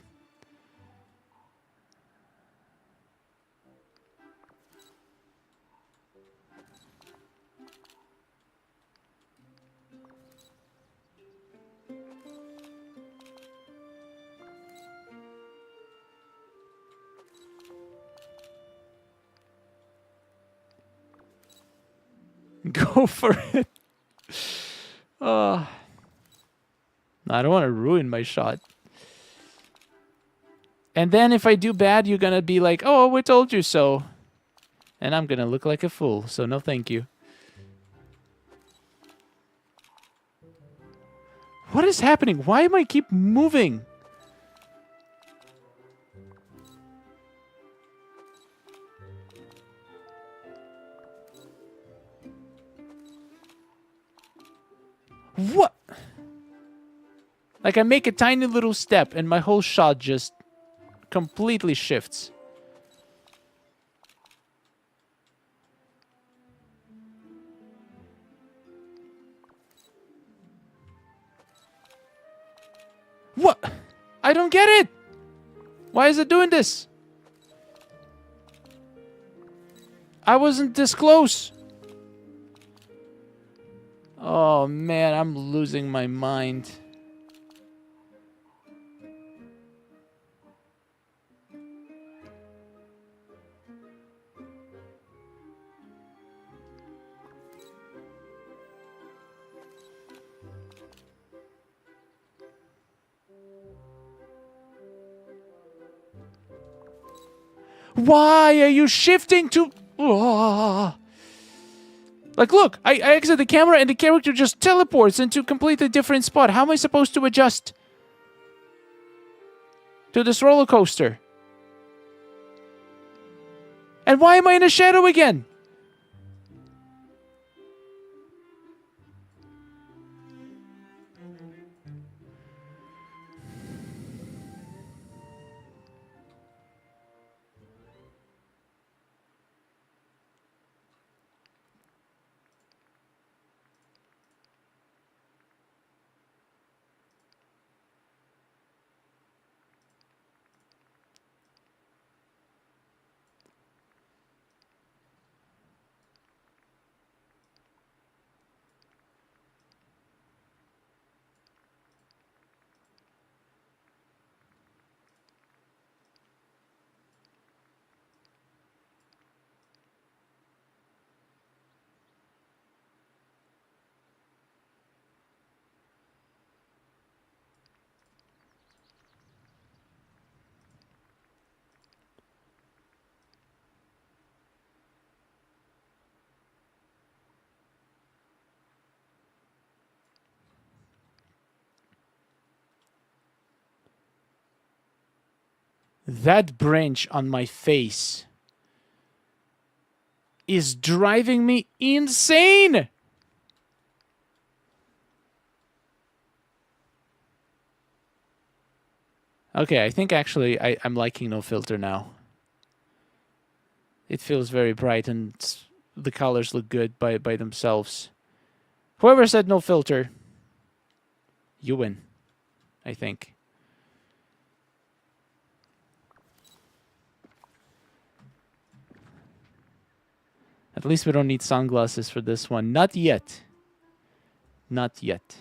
Go for it. Oh. I don't want to ruin my shot. And then if I do bad, you're going to be like, oh, we told you so. And I'm going to look like a fool, so no thank you. What is happening? Why am I keep moving? What? Like I make a tiny little step and my whole shot just completely shifts. What? I don't get it. Why is it doing this? I wasn't this close. Oh man, I'm losing my mind. Why are you shifting to... Oh. Like, look, I exit the camera and the character just teleports into a completely different spot. How am I supposed to adjust to this roller coaster? And why am I in a shadow again? That branch on my face is driving me insane! Okay, I think actually I'm liking no filter now. It feels very bright and the colors look good by themselves. Whoever said no filter, you win, I think. At least we don't need sunglasses for this one. Not yet. Not yet.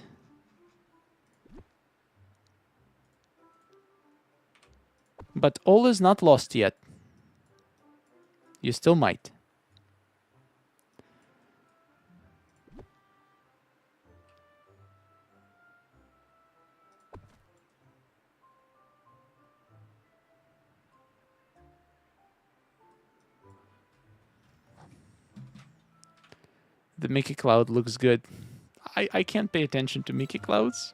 But all is not lost yet. You still might. The Mickey Cloud looks good. I can't pay attention to Mickey Clouds.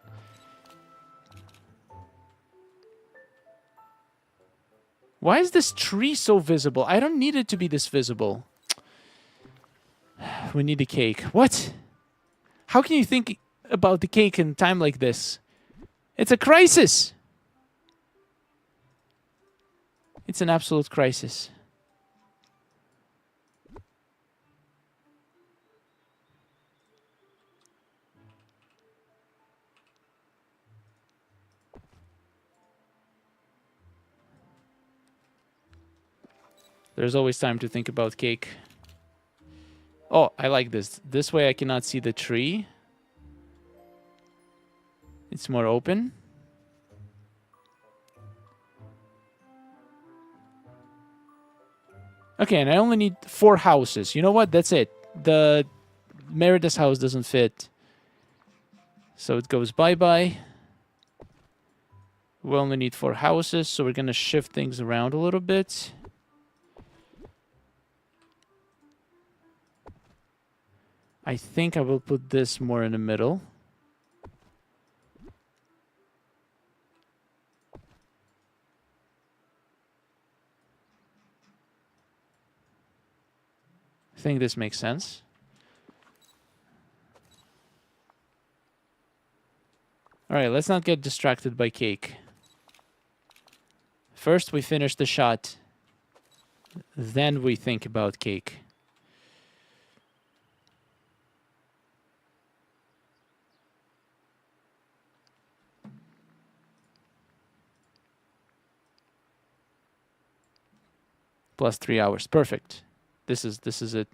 Why is this tree so visible? I don't need it to be this visible. We need a cake. What? How can you think about the cake in time like this? It's a crisis! It's an absolute crisis. There's always time to think about cake. Oh, I like this. This way I cannot see the tree. It's more open. Okay, and I only need 4 houses. You know what? That's it. The Merida's house doesn't fit. So it goes bye-bye. We only need 4 houses, so we're going to shift things around a little bit. I think I will put this more in the middle. I think this makes sense. Alright, let's not get distracted by cake. First we finish the shot. Then we think about cake. Plus 3 hours. Perfect. This is it.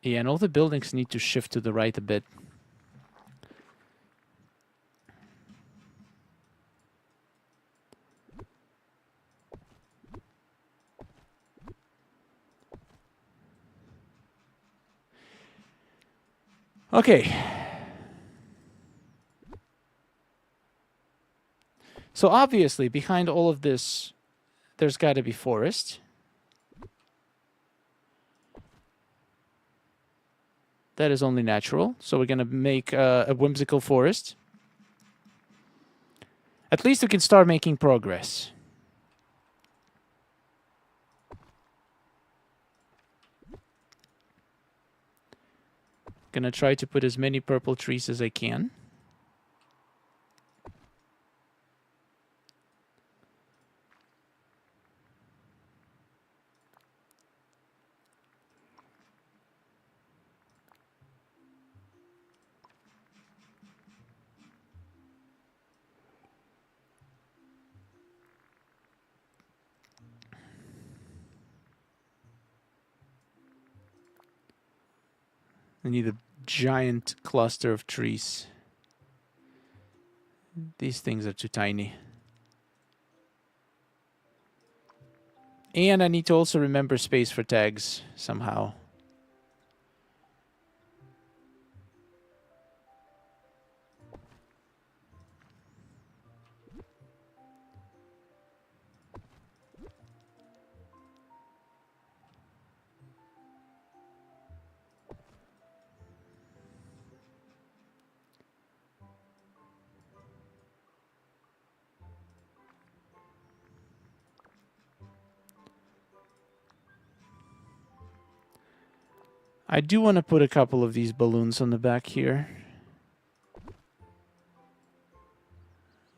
Yeah, and all the buildings need to shift to the right a bit. Okay. So obviously, behind all of this, there's got to be forest. That is only natural. So we're going to make a whimsical forest. At least we can start making progress. Gonna try to put as many purple trees as I can. I need a giant cluster of trees. These things are too tiny. And I need to also remember space for tags somehow. I do want to put a couple of these balloons on the back here.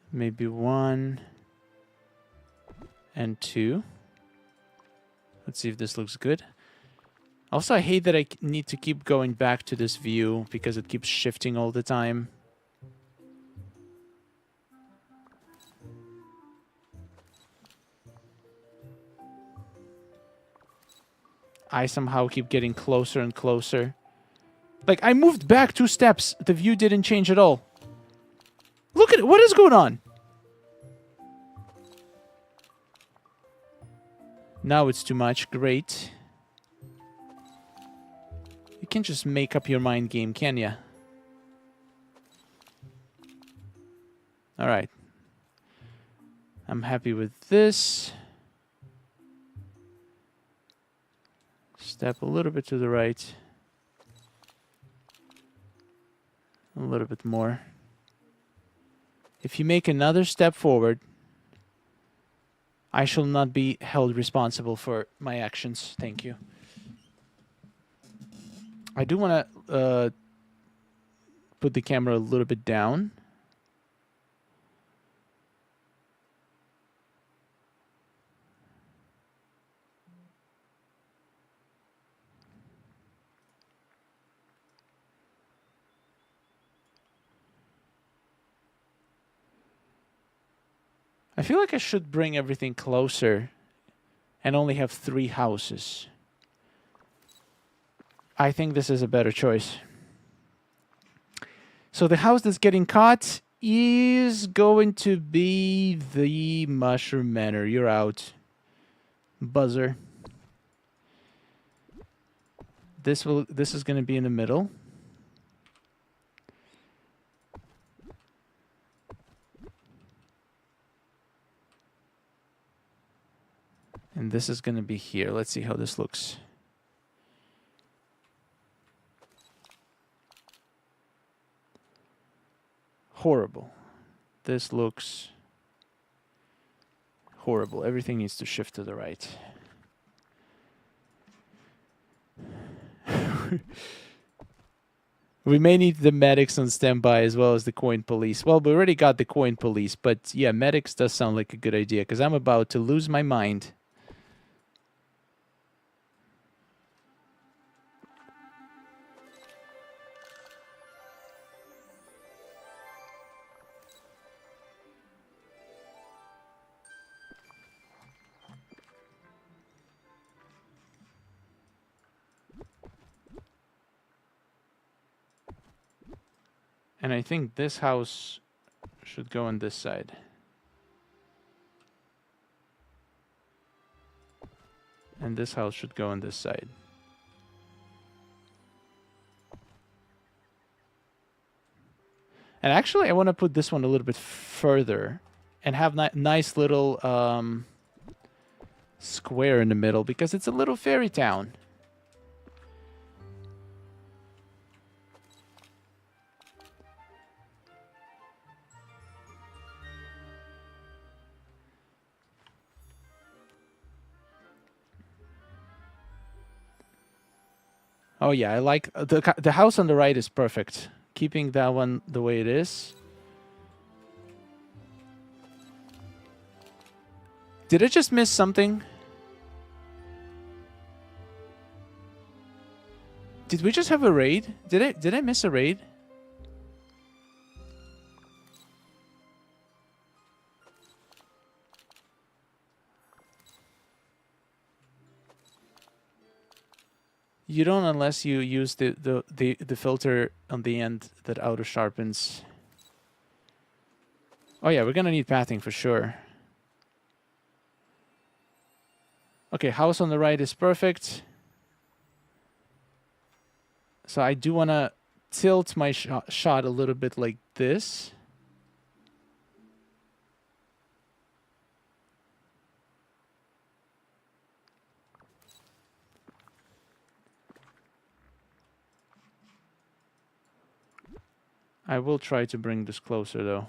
Maybe 1 and 2. Let's see if this looks good. Also, I hate that I need to keep going back to this view because it keeps shifting all the time. I somehow keep getting closer and closer. Like, I moved back 2 steps. The view didn't change at all. Look at it. What is going on? Now it's too much. Great. You can't just make up your mind game, can ya? Alright. I'm happy with this. Step a little bit to the right. A little bit more. If you make another step forward, I shall not be held responsible for my actions. Thank you. I do want to put the camera a little bit down. I feel like I should bring everything closer and only have 3 houses. I think this is a better choice. So the house that's getting caught is going to be the Mushroom Manor. You're out. Buzzer. This is going to be in the middle. And this is going to be here. Let's see how this looks. Horrible. This looks horrible. Everything needs to shift to the right. We may need the medics on standby as well as the coin police. Well, we already got the coin police, but yeah, medics does sound like a good idea because I'm about to lose my mind. And I think this house should go on this side. And this house should go on this side. And actually, I want to put this one a little bit further and have nice little square in the middle because it's a little fairy town. Oh yeah, I like the house on the right is perfect. Keeping that one the way it is. Did I just miss something? Did we just have a raid? Did I miss a raid? You don't unless you use the filter on the end that auto sharpens. Oh yeah, we're gonna need pathing for sure. Okay, house on the right is perfect. So I do want to tilt my shot a little bit like this. I will try to bring this closer though.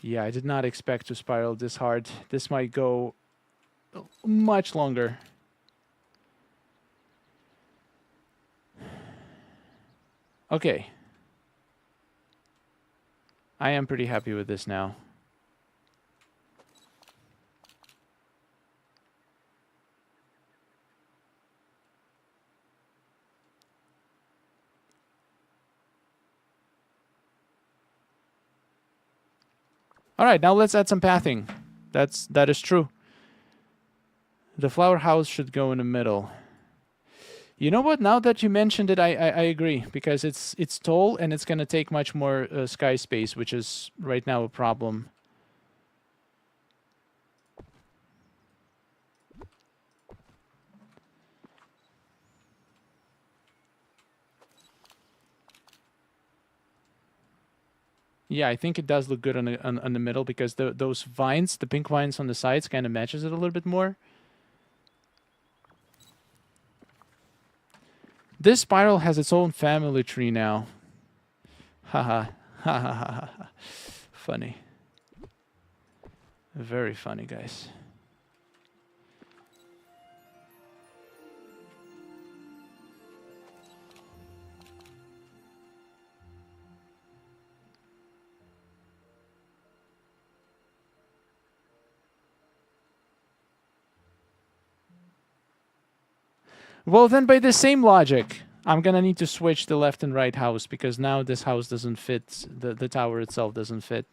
Yeah, I did not expect to spiral this hard. This might go much longer. Okay. I am pretty happy with this now. All right, now let's add some pathing. That is true. The flower house should go in the middle. You know what? Now that you mentioned it, I agree, because it's tall and it's going to take much more sky space, which is right now a problem. Yeah, I think it does look good on the middle, because those vines, the pink vines on the sides, kind of matches it a little bit more. This spiral has its own family tree now. Haha. Ha ha ha ha. Funny. Very funny, guys. Well, then by the same logic, I'm gonna need to switch the left and right house, because now this house doesn't fit, the tower itself doesn't fit.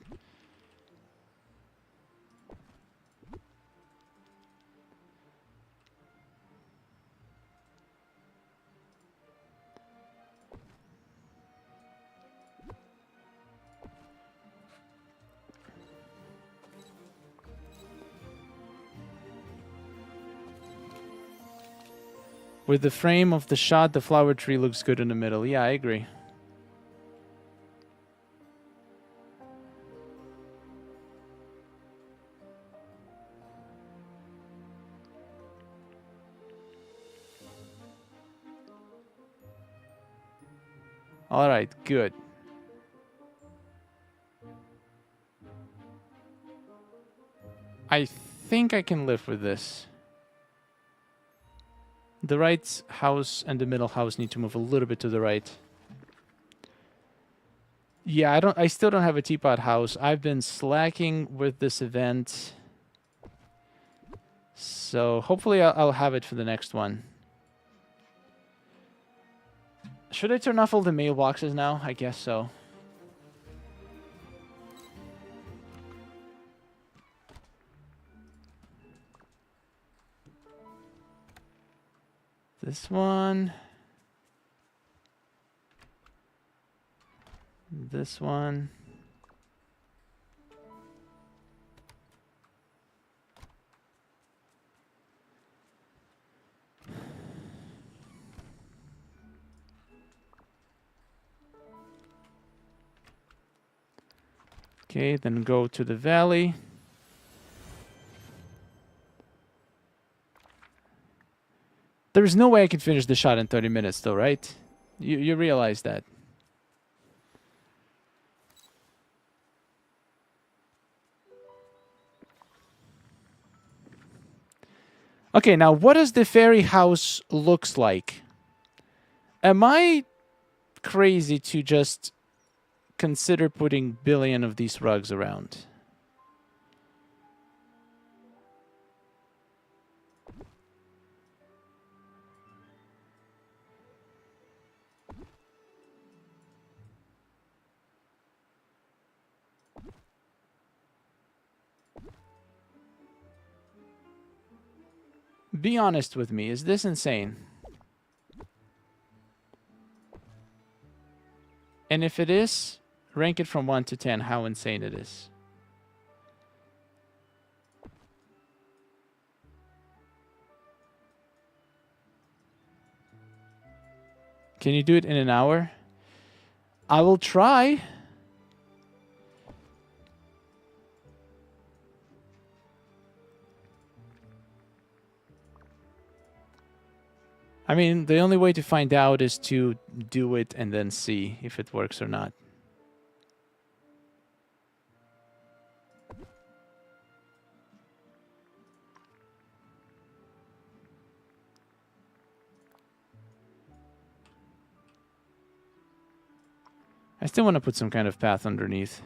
With the frame of the shot, the flower tree looks good in the middle. Yeah, I agree. All right, good. I think I can live with this. The right house and the middle house need to move a little bit to the right. Yeah, I still don't have a teapot house. I've been slacking with this event. So hopefully I'll have it for the next one. Should I turn off all the mailboxes now? I guess so. This one. This one. Okay, then go to the valley. There's no way I can finish the shot in 30 minutes though, right? You realize that. Okay, now what does the fairy house looks like? Am I crazy to just consider putting billion of these rugs around? Be honest with me, is this insane? And if it is, rank it from 1 to 10 how insane it is. Can you do it in an hour? I will try. I mean, the only way to find out is to do it and then see if it works or not. I still want to put some kind of path underneath.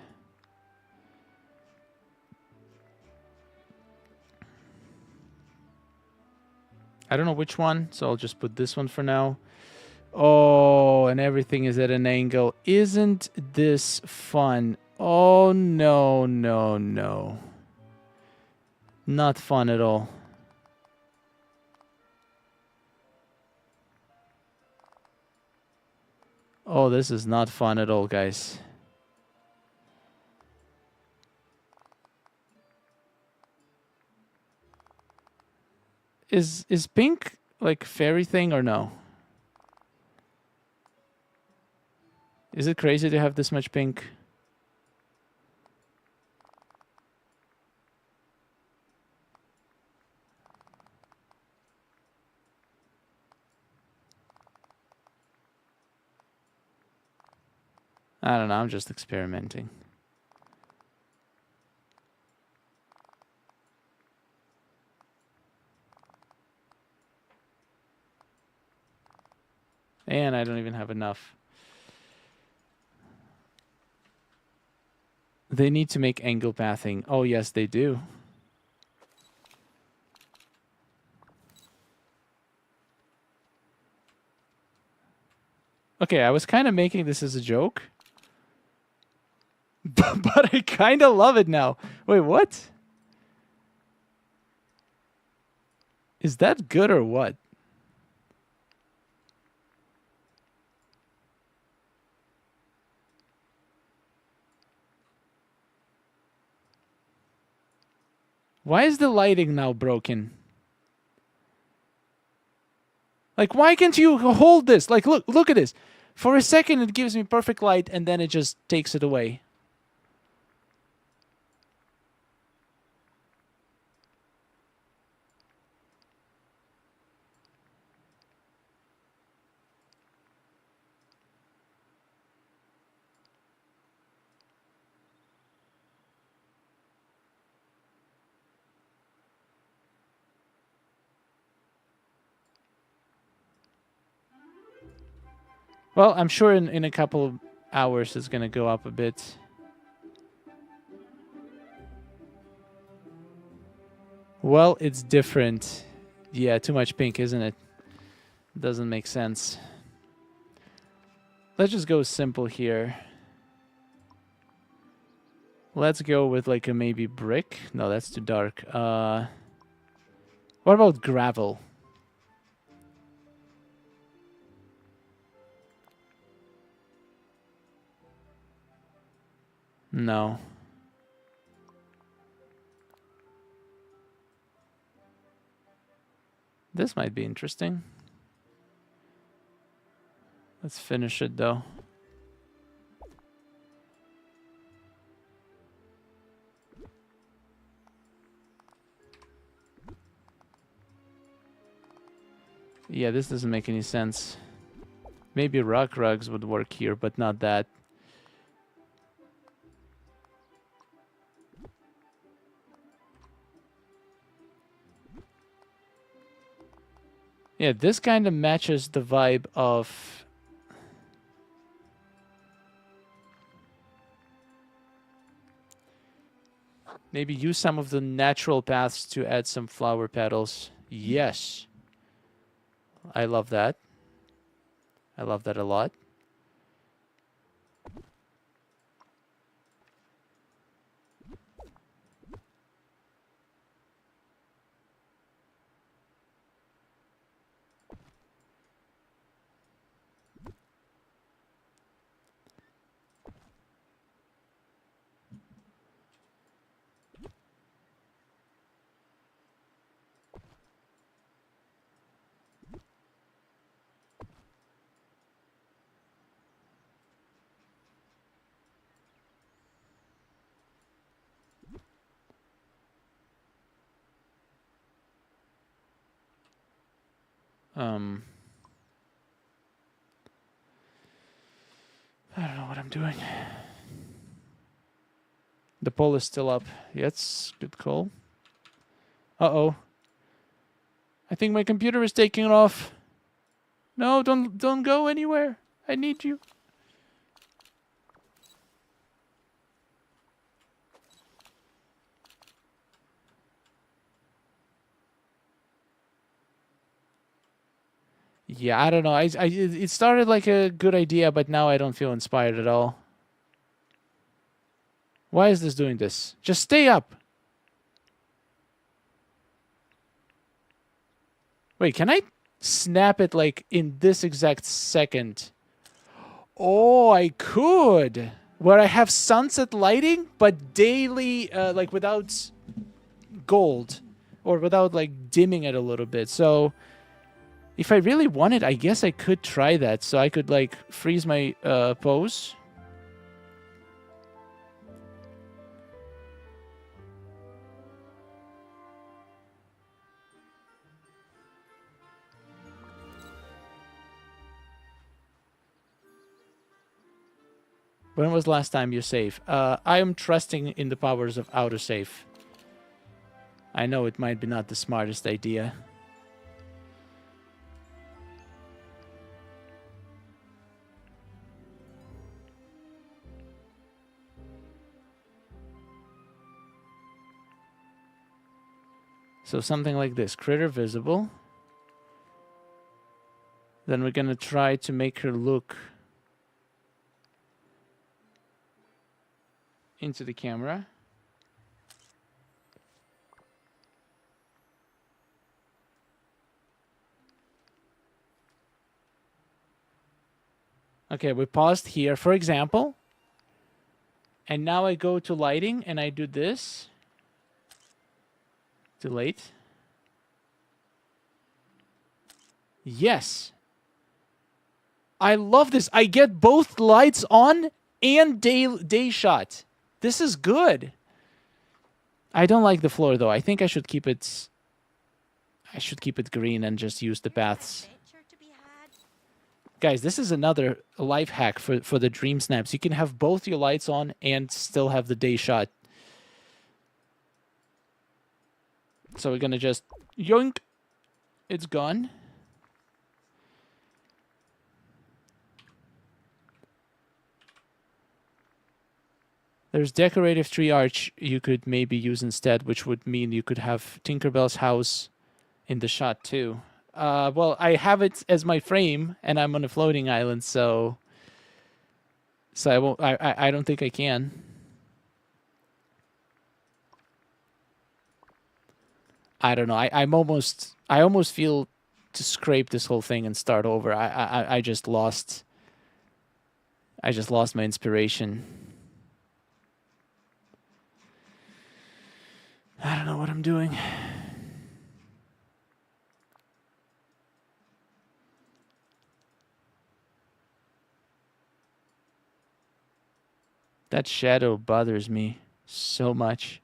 I don't know which one, so I'll just put this one for now. Oh, and everything is at an angle. Isn't this fun? Oh, no, no, no. Not fun at all. Oh, this is not fun at all, guys. Is pink like fairy thing or no? Is it crazy to have this much pink? I don't know, I'm just experimenting. And I don't even have enough. They need to make angle pathing. Oh, yes, they do. Okay, I was kind of making this as a joke. But I kind of love it now. Wait, what? Is that good or what? Why is the lighting now broken? Like, why can't you hold this? Like, look at this. For a second, it gives me perfect light, and then it just takes it away. Well, I'm sure in a couple of hours it's going to go up a bit. Well, it's different. Yeah, too much pink, isn't it? Doesn't make sense. Let's just go simple here. Let's go with like a maybe brick. No, that's too dark. What about gravel? No. This might be interesting. Let's finish it though. Yeah, this doesn't make any sense. Maybe rock rugs would work here, but not that. Yeah, this kind of matches the vibe of... Maybe use some of the natural paths to add some flower petals. Yes. I love that. I love that a lot. I don't know what I'm doing. The poll is still up. Yes, good call. Uh-oh. I think my computer is taking off. No, don't go anywhere. I need you. Yeah, I don't know. It started like a good idea, but now I don't feel inspired at all. Why is this doing this? Just stay up. Wait, can I snap it like in this exact second? Oh, I could. Where I have sunset lighting, but daily, like without gold. Or without like dimming it a little bit. So if I really wanted, I guess I could try that. So I could like freeze my pose. When was the last time you save? I am trusting in the powers of autosave. I know it might be not the smartest idea. So something like this. Critter visible. Then we're going to try to make her look into the camera. Okay, we paused here, for example. And now I go to lighting and I do this. Delete. Yes. I love this. I get both lights on and day shot. This is good. I don't like the floor though. I think I should keep it green and just use the paths. Guys, this is another life hack for the dream snaps. You can have both your lights on and still have the day shot. So we're gonna just yoink. It's gone. There's decorative tree arch you could maybe use instead, which would mean you could have Tinkerbell's house in the shot too. Well, I have it as my frame, and I'm on a floating island, so I won't. I don't think I can. I don't know. I almost feel to scrape this whole thing and start over. I just lost. I just lost my inspiration. I don't know what I'm doing. That shadow bothers me so much.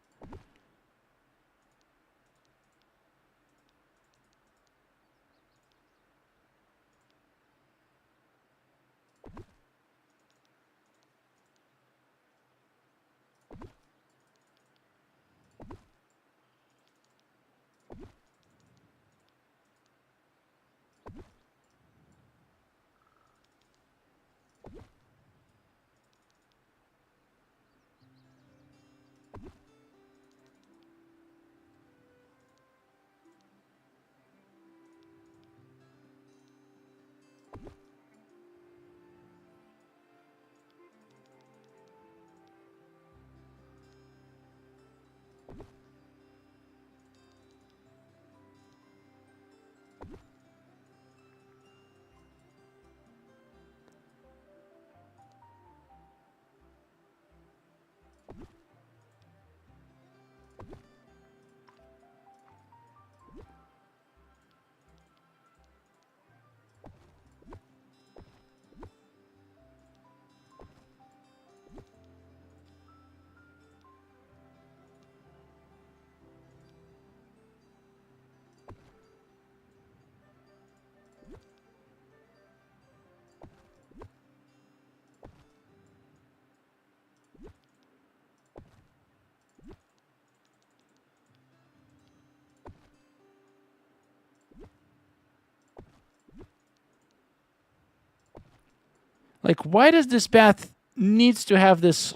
Like, why does this path needs to have this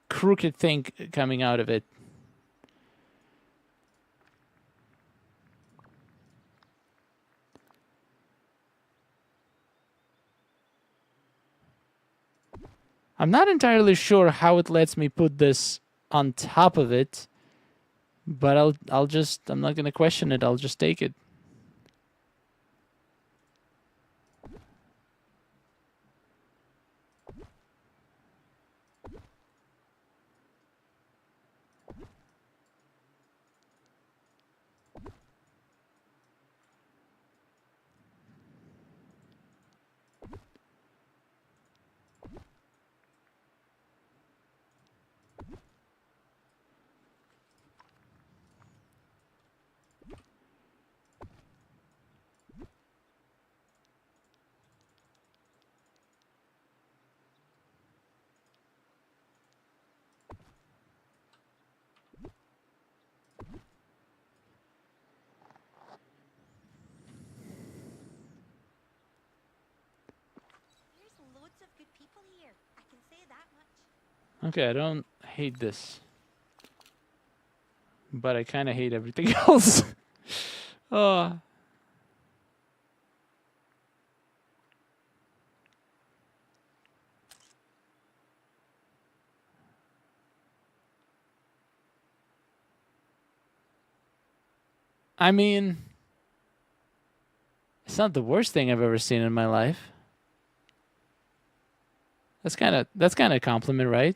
crooked thing coming out of it? I'm not entirely sure how it lets me put this on top of it, but I'm not gonna question it. I'll just take it. There's loads of good people here. I can say that much. Okay, I don't hate this, but I kind of hate everything else. Oh. I mean, it's not the worst thing I've ever seen in my life. That's kind of a compliment, right?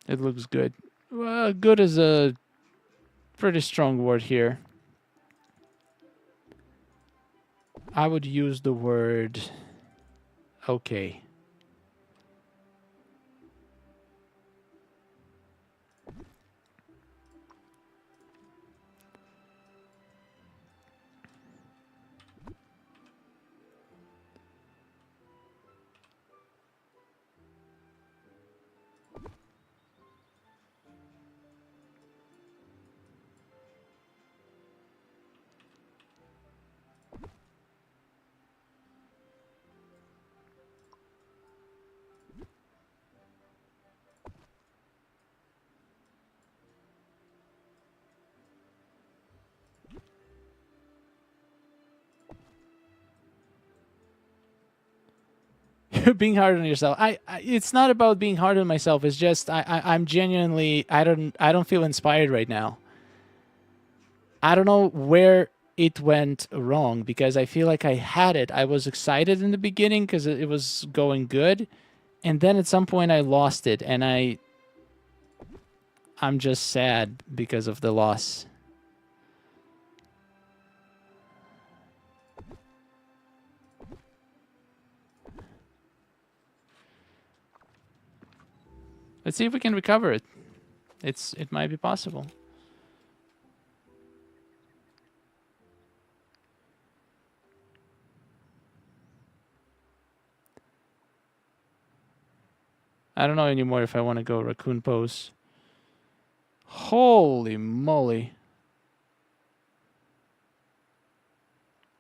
It looks good. Well, good is a pretty strong word here. I would use the word okay. You're being hard on yourself. It's not about being hard on myself. It's just I'm genuinely I don't feel inspired right now. I don't know where it went wrong because I feel like I had it. I was excited in the beginning because it was going good, and then at some point I lost it, and I'm just sad because of the loss. Let's see if we can recover it. It might be possible. I don't know anymore if I want to go raccoon pose. Holy moly.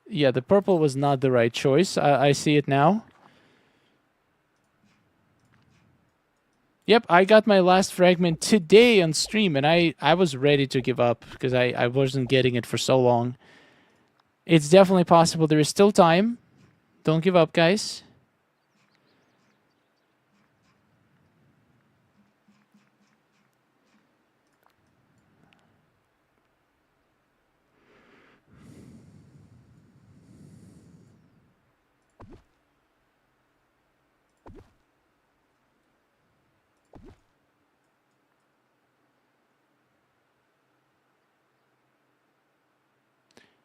Yeah, the purple was not the right choice. I see it now. Yep, I got my last fragment today on stream, and I was ready to give up because I wasn't getting it for so long. It's definitely possible. There is still time. Don't give up, guys.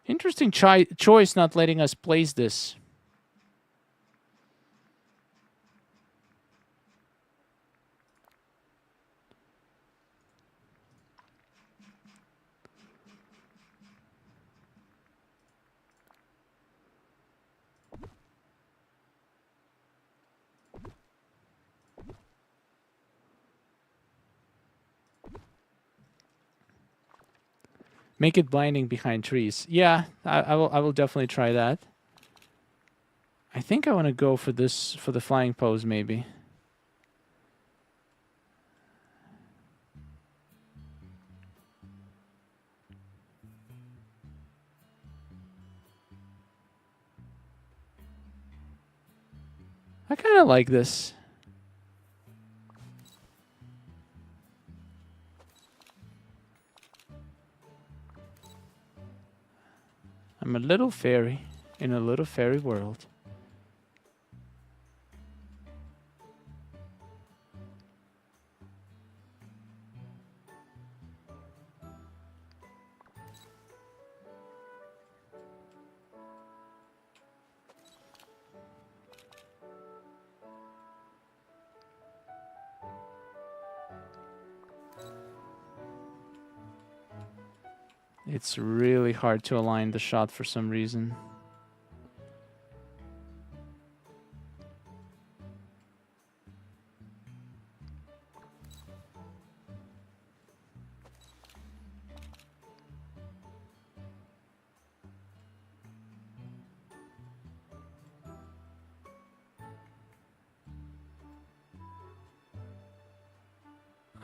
Interesting choice not letting us place this. Make it blinding behind trees. Yeah, I will definitely try that. I think I want to go for this, for the flying pose maybe. I kind of like this. I'm a little fairy in a little fairy world. It's really hard to align the shot for some reason.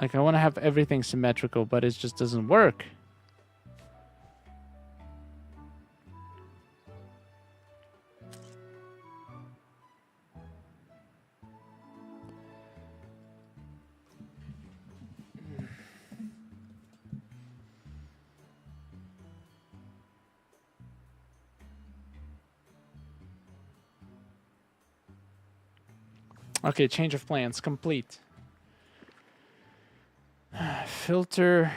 Like, I want to have everything symmetrical, but it just doesn't work. Okay, change of plans complete. Filter.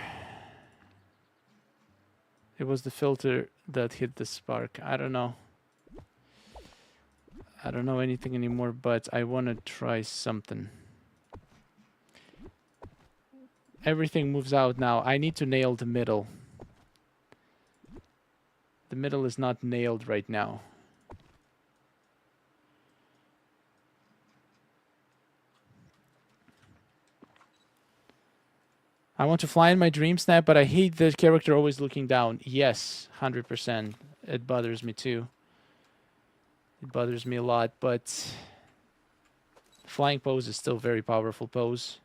It was the filter that hit the spark. I don't know. I don't know anything anymore, but I want to try something. Everything moves out now. I need to nail the middle. The middle is not nailed right now. I want to fly in my dream snap, but I hate the character always looking down. Yes, 100%. It bothers me too. It bothers me a lot, but flying pose is still a very powerful pose.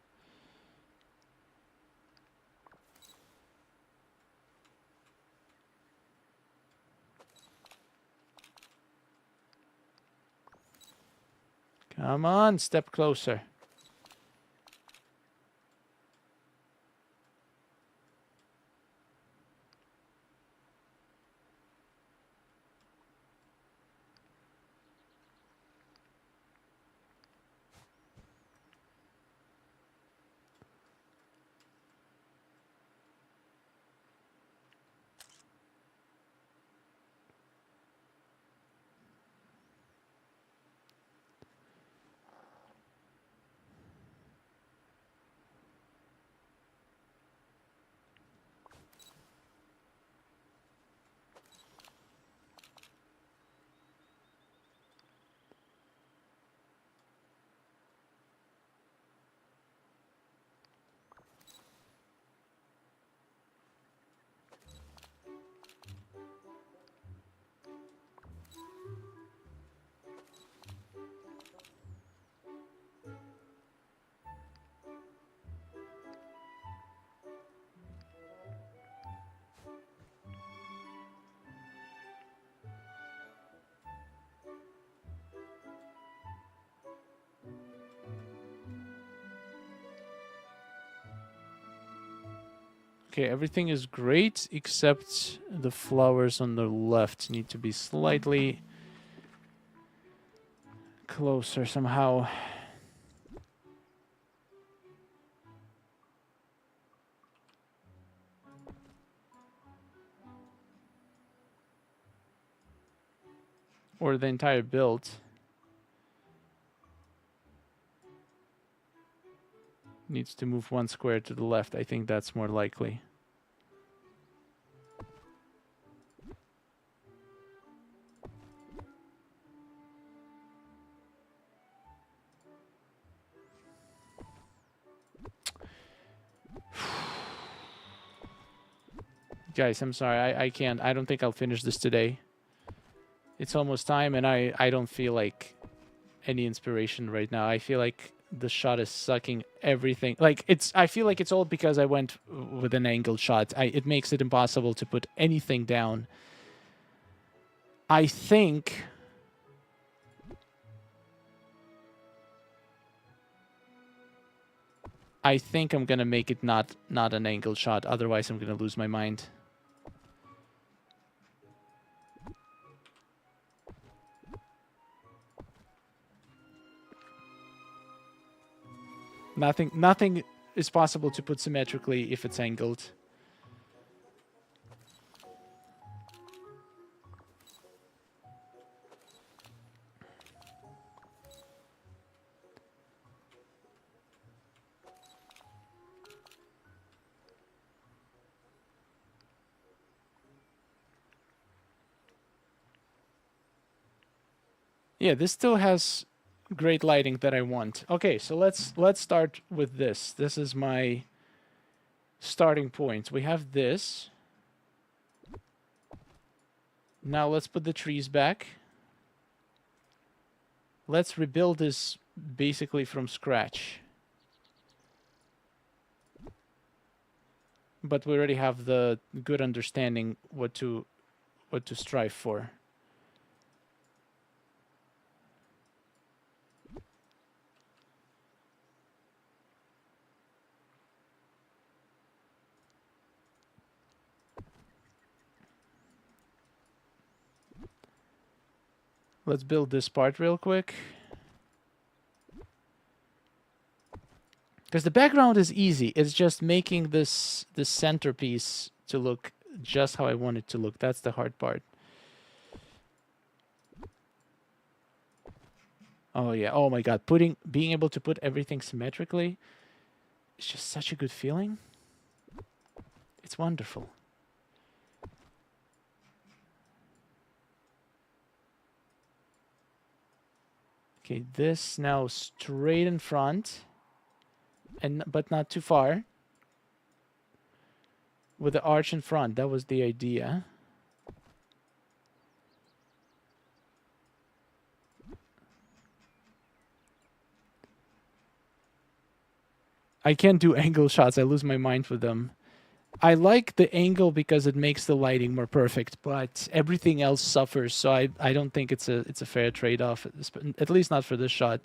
Come on, step closer. Okay, everything is great except the flowers on the left need to be slightly closer somehow. Or the entire build needs to move one square to the left. I think that's more likely. Guys, I'm sorry. I can't. I don't think I'll finish this today. It's almost time, and I don't feel like any inspiration right now. I feel like the shot is sucking everything. Like, I feel like it's all because I went with an angled shot. It makes it impossible to put anything down. I think I'm gonna make it not an angled shot. Otherwise, I'm gonna lose my mind. Nothing is possible to put symmetrically if it's angled. Yeah, this still has great lighting that I want. Okay, so let's start with this. This is my starting point. We have this. Now let's put the trees back. Let's rebuild this basically from scratch. But we already have the good understanding what to strive for. Let's build this part real quick. Because the background is easy. It's just making this centerpiece to look just how I want it to look. That's the hard part. Oh yeah. Oh my god. Being able to put everything symmetrically is just such a good feeling. It's wonderful. Okay, this now straight in front, but not too far. With the arch in front, that was the idea. I can't do angle shots. I lose my mind with them. I like the angle because it makes the lighting more perfect, but everything else suffers. So I don't think it's a fair trade-off, at least not for this shot.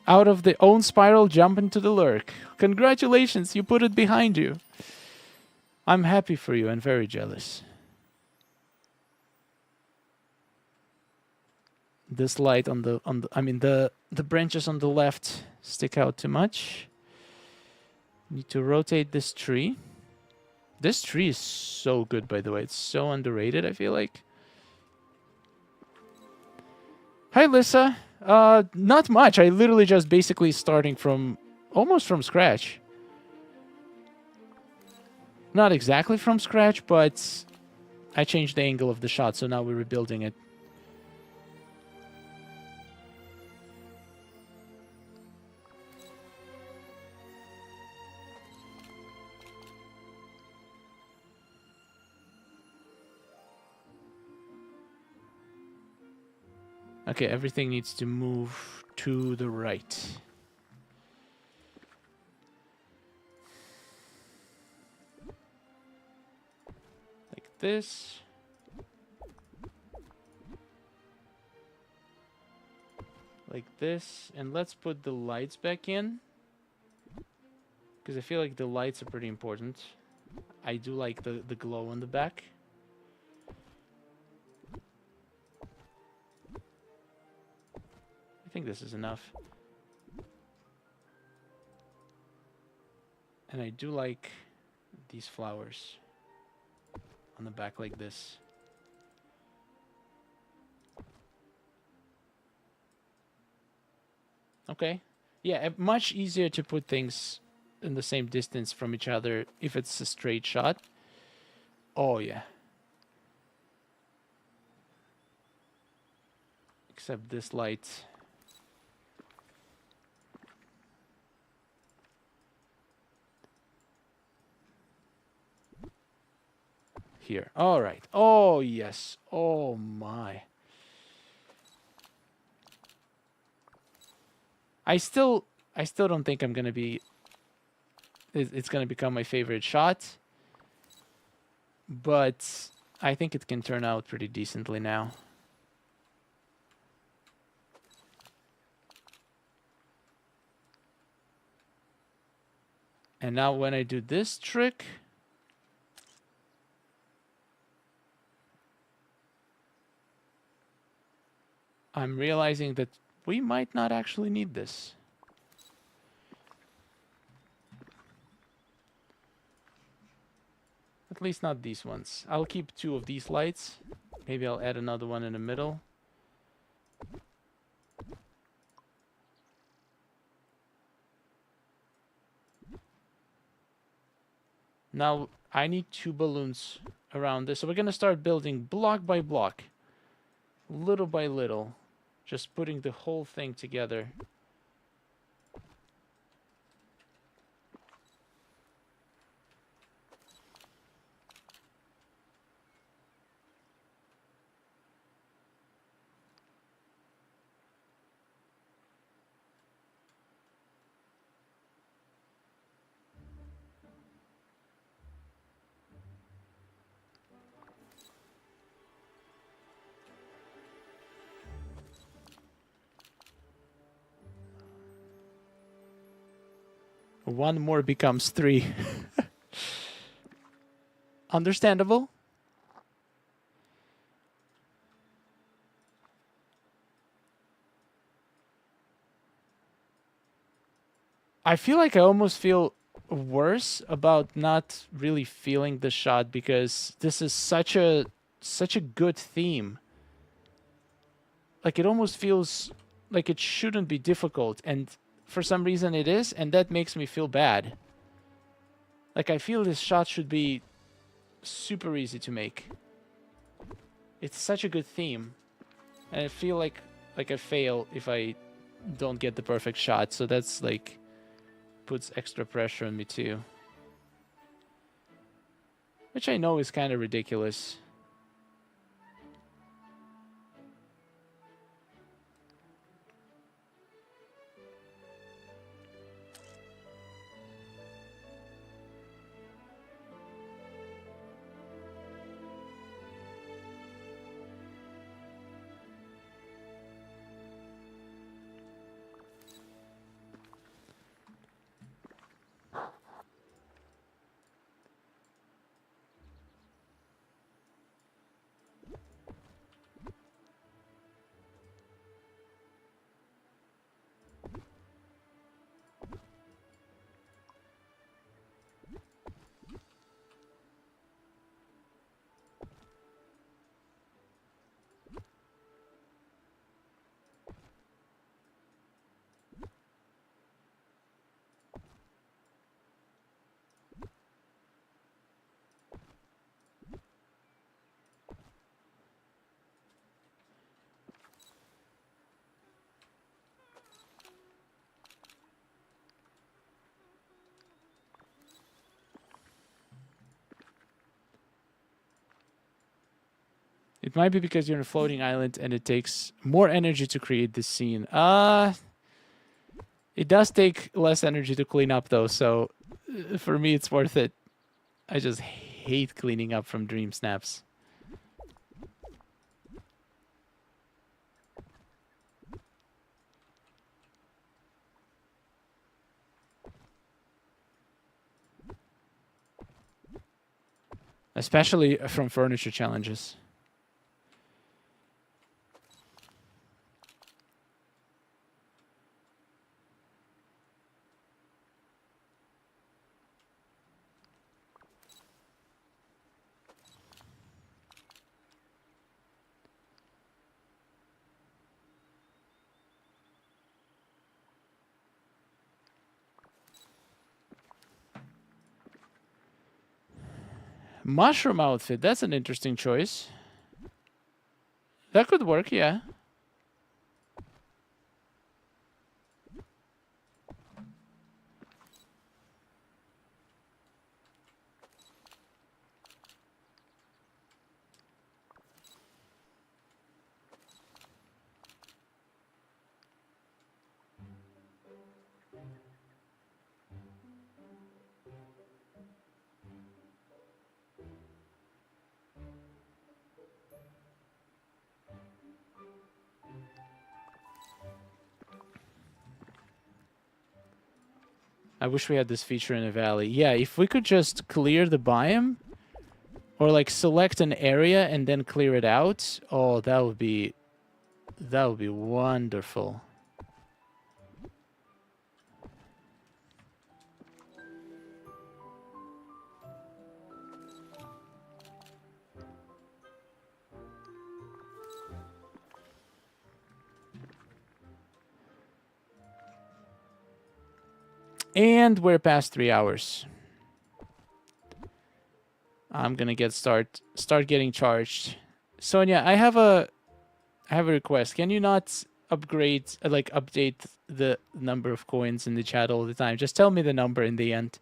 Out of the own spiral, jump into the lurk. Congratulations, you put it behind you. I'm happy for you and very jealous. This light on the I mean the branches on the left stick out too much. Need to rotate this tree. This tree is so good, by the way. It's so underrated, I feel like. Hi, Lissa. Not much. I literally just basically starting from almost from scratch. Not exactly from scratch, but I changed the angle of the shot, so now we're rebuilding it. Okay, everything needs to move to the right. Like this. Like this. And let's put the lights back in. Because I feel like the lights are pretty important. I do like the glow on the back. I think this is enough. And I do like these flowers on the back like this. Okay. Yeah, much easier to put things in the same distance from each other if it's a straight shot. Oh, yeah. Except this light. Here. All right. Oh, yes. Oh, my. I still don't think I'm going to be... It's going to become my favorite shot. But I think it can turn out pretty decently now. And now when I do this trick... I'm realizing that we might not actually need this. At least not these ones. I'll keep 2 of these lights. Maybe I'll add another one in the middle. Now, I need 2 balloons around this. So we're going to start building block by block. Little by little. Just putting the whole thing together. One more becomes 3. Understandable. I feel like I almost feel worse about not really feeling the shot because this is such a good theme. Like it almost feels like it shouldn't be difficult, and for some reason it is, and that makes me feel bad. Like I feel this shot should be super easy to make. It's such a good theme, and I feel like I fail if I don't get the perfect shot, so that's like puts extra pressure on me too. Which I know is kind of ridiculous. It might be because you're on a floating island and it takes more energy to create this scene. It does take less energy to clean up though, so for me it's worth it. I just hate cleaning up from dream snaps. Especially from furniture challenges. Mushroom outfit. That's an interesting choice. That could work, yeah. I wish we had this feature in a valley. Yeah, if we could just clear the biome, or like select an area and then clear it out, oh, that would be wonderful. And we're past 3 hours. I'm gonna start getting charged. Sonia, I have a request. Can you not update the number of coins in the chat all the time? Just tell me the number in the end.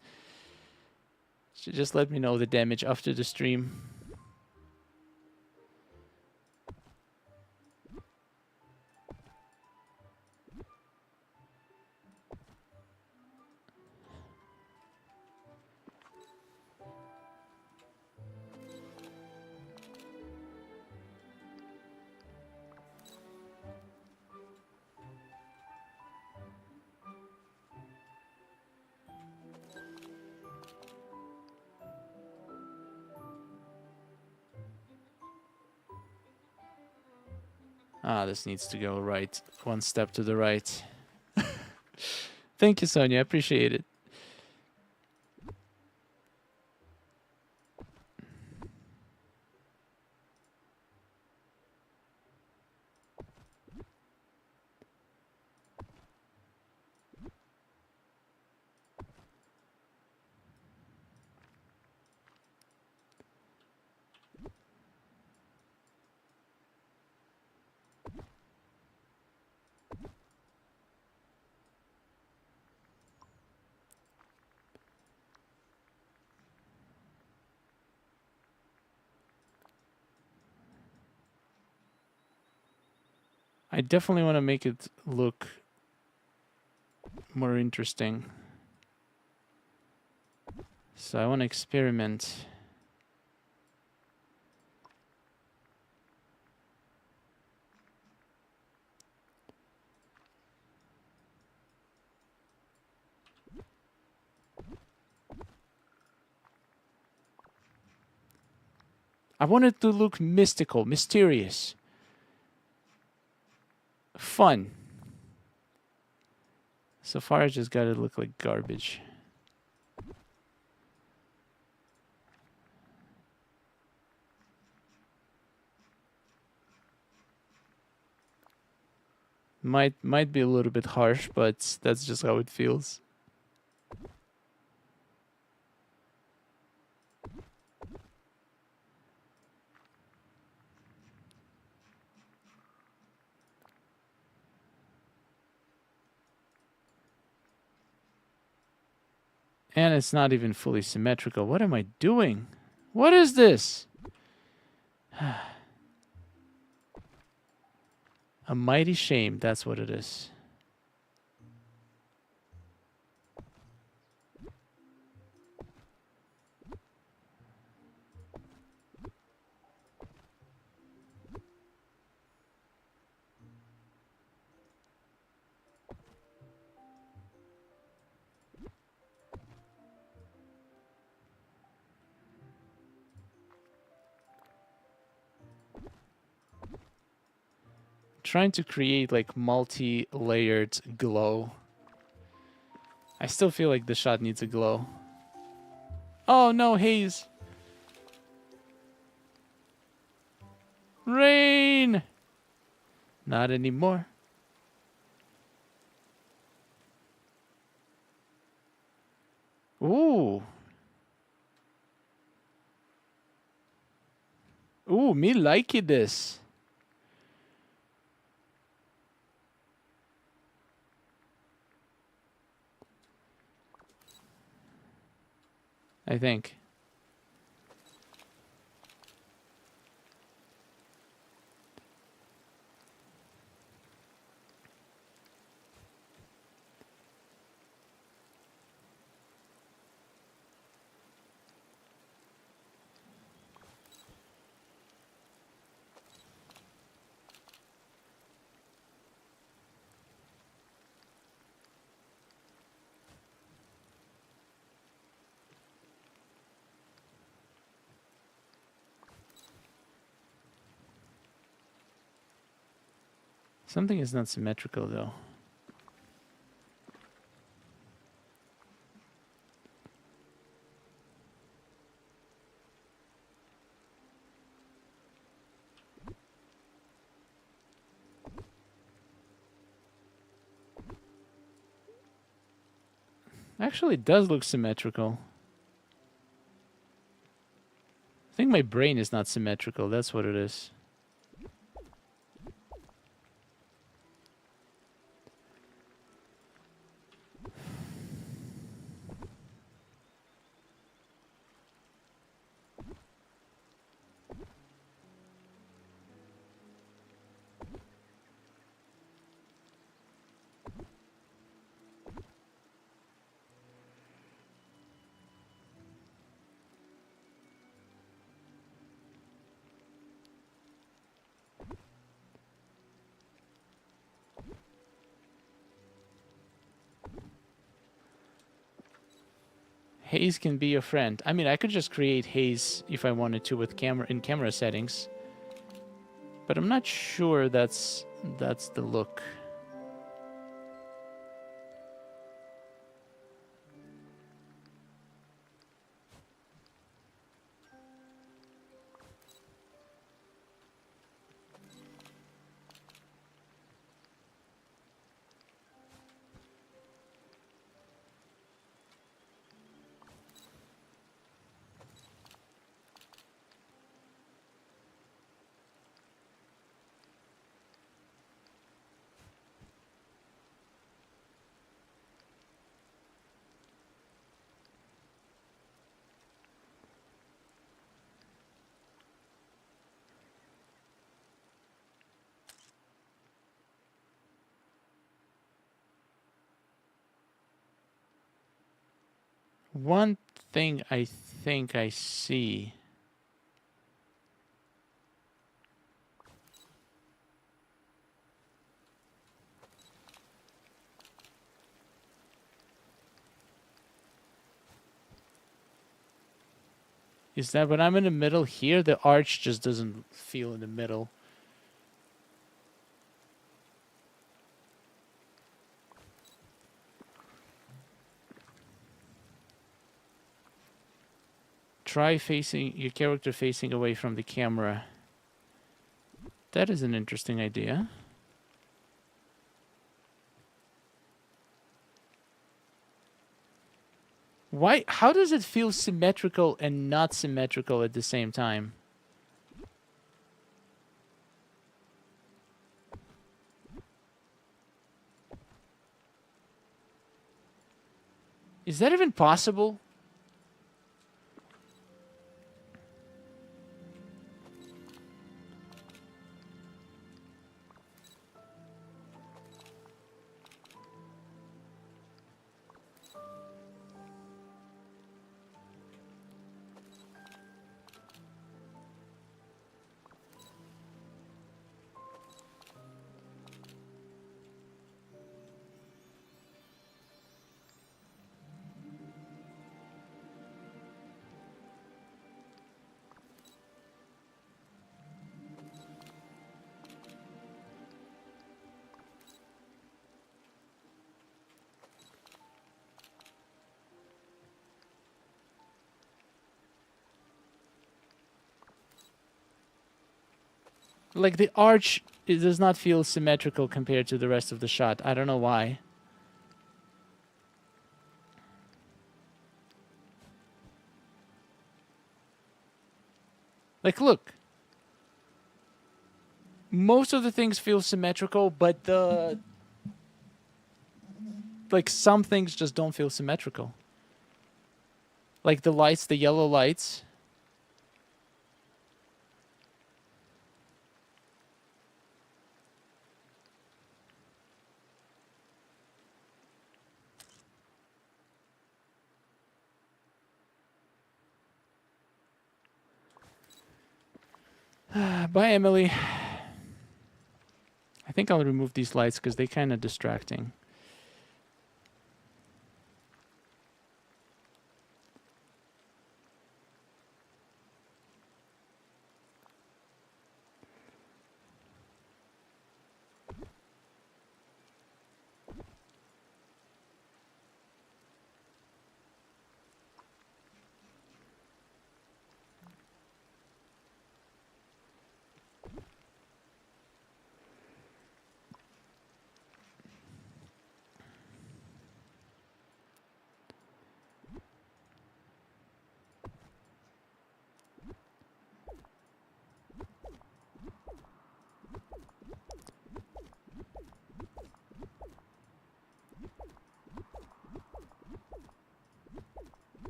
Just let me know the damage after the stream. Ah, this needs to go right. One step to the right. Thank you, Sonia. I appreciate it. I definitely want to make it look more interesting. So I want to experiment. I want it to look mystical, mysterious, fun. So far, I just got to look like garbage. Might be a little bit harsh, but that's just how it feels. And it's not even fully symmetrical. What am I doing? What is this? A mighty shame, that's what it is. Trying to create like multi-layered glow. I still feel like the shot needs a glow. Oh no, haze. Rain. Not anymore. Ooh. Ooh, me likey this. I think. Something is not symmetrical though. Actually, it does look symmetrical. I think my brain is not symmetrical. That's what it is. Haze can be your friend. I mean, I could just create haze if I wanted to with camera settings. But I'm not sure that's the look. One thing I think I see. Is that when I'm in the middle here, the arch just doesn't feel in the middle. Try facing your character facing away from the camera. That is an interesting idea. Why? How does it feel symmetrical and not symmetrical at the same time? Is that even possible? Like the arch, it does not feel symmetrical compared to the rest of the shot. I don't know why. Like, look. most of the things feel symmetrical, but like some things just don't feel symmetrical. Like the lights, the yellow lights. Bye, Emily. I think I'll remove these lights because they're kind of distracting.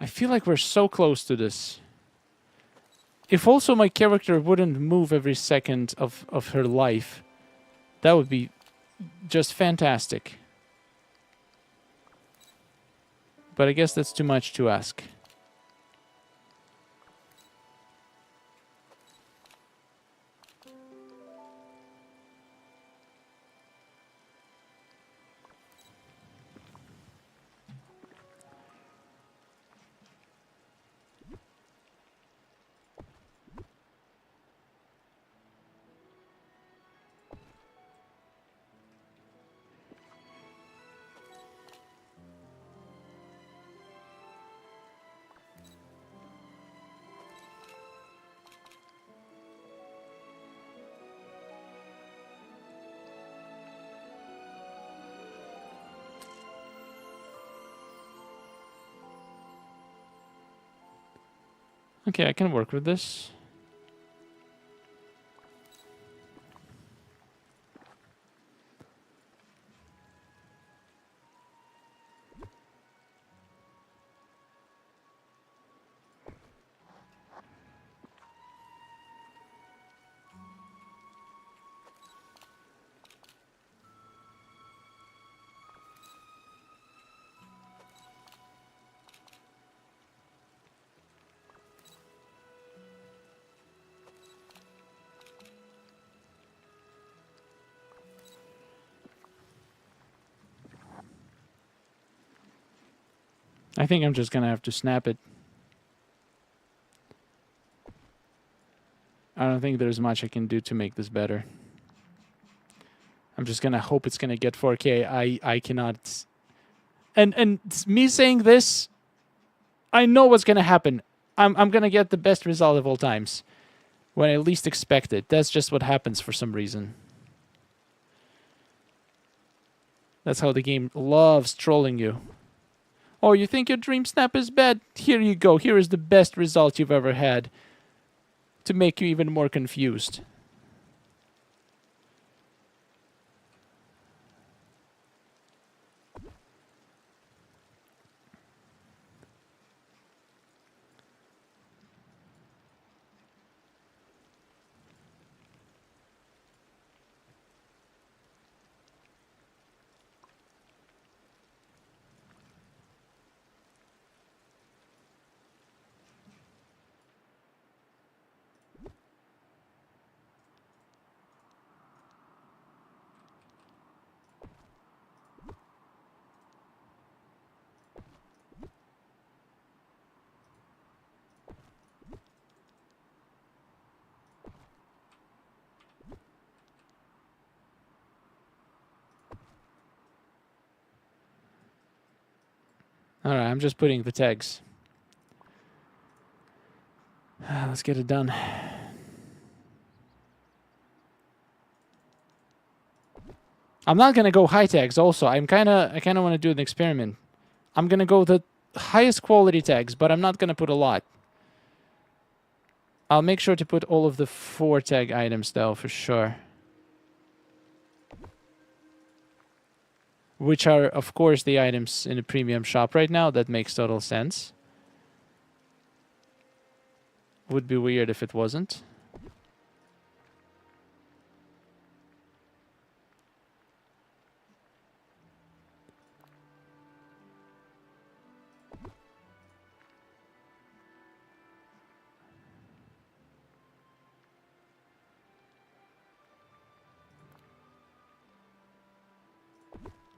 I feel like we're so close to this. If also my character wouldn't move every second of her life, that would be just fantastic. But I guess that's too much to ask. Okay, I can work with this. I think I'm just gonna have to snap it. I don't think there's much I can do to make this better. I'm just gonna hope it's gonna get 4K. I cannot. And me saying this, I know what's gonna happen. I'm gonna get the best result of all times when I least expect it. That's just what happens for some reason. That's how the game loves trolling you. Oh, you think your dream snap is bad? Here you go. Here is the best result you've ever had to make you even more confused. Alright, I'm just putting the tags. Let's get it done. I'm not gonna go high tags. Also, I kind of want to do an experiment. I'm gonna go the highest quality tags, but I'm not gonna put a lot. I'll make sure to put all of the 4 tag items though, for sure. Which are, of course, the items in the premium shop right now. That makes total sense. Would be weird if it wasn't.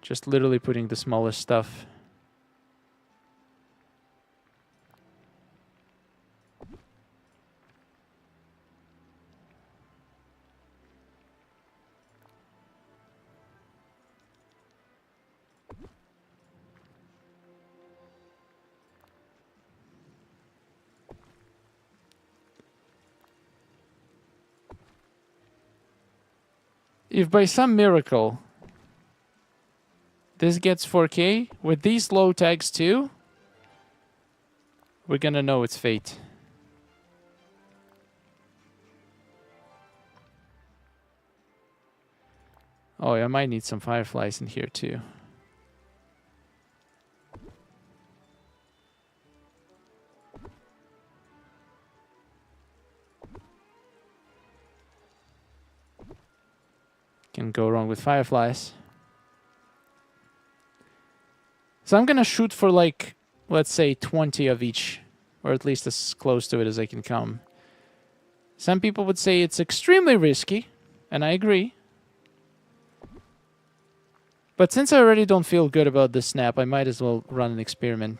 Just literally putting the smallest stuff. If by some miracle this gets 4K, with these low tags too, we're gonna know its fate. Oh, I might need some fireflies in here too. Can go wrong with fireflies. So I'm gonna shoot for like, let's say 20 of each, or at least as close to it as I can come. Some people would say it's extremely risky, and I agree. But since I already don't feel good about this snap, I might as well run an experiment.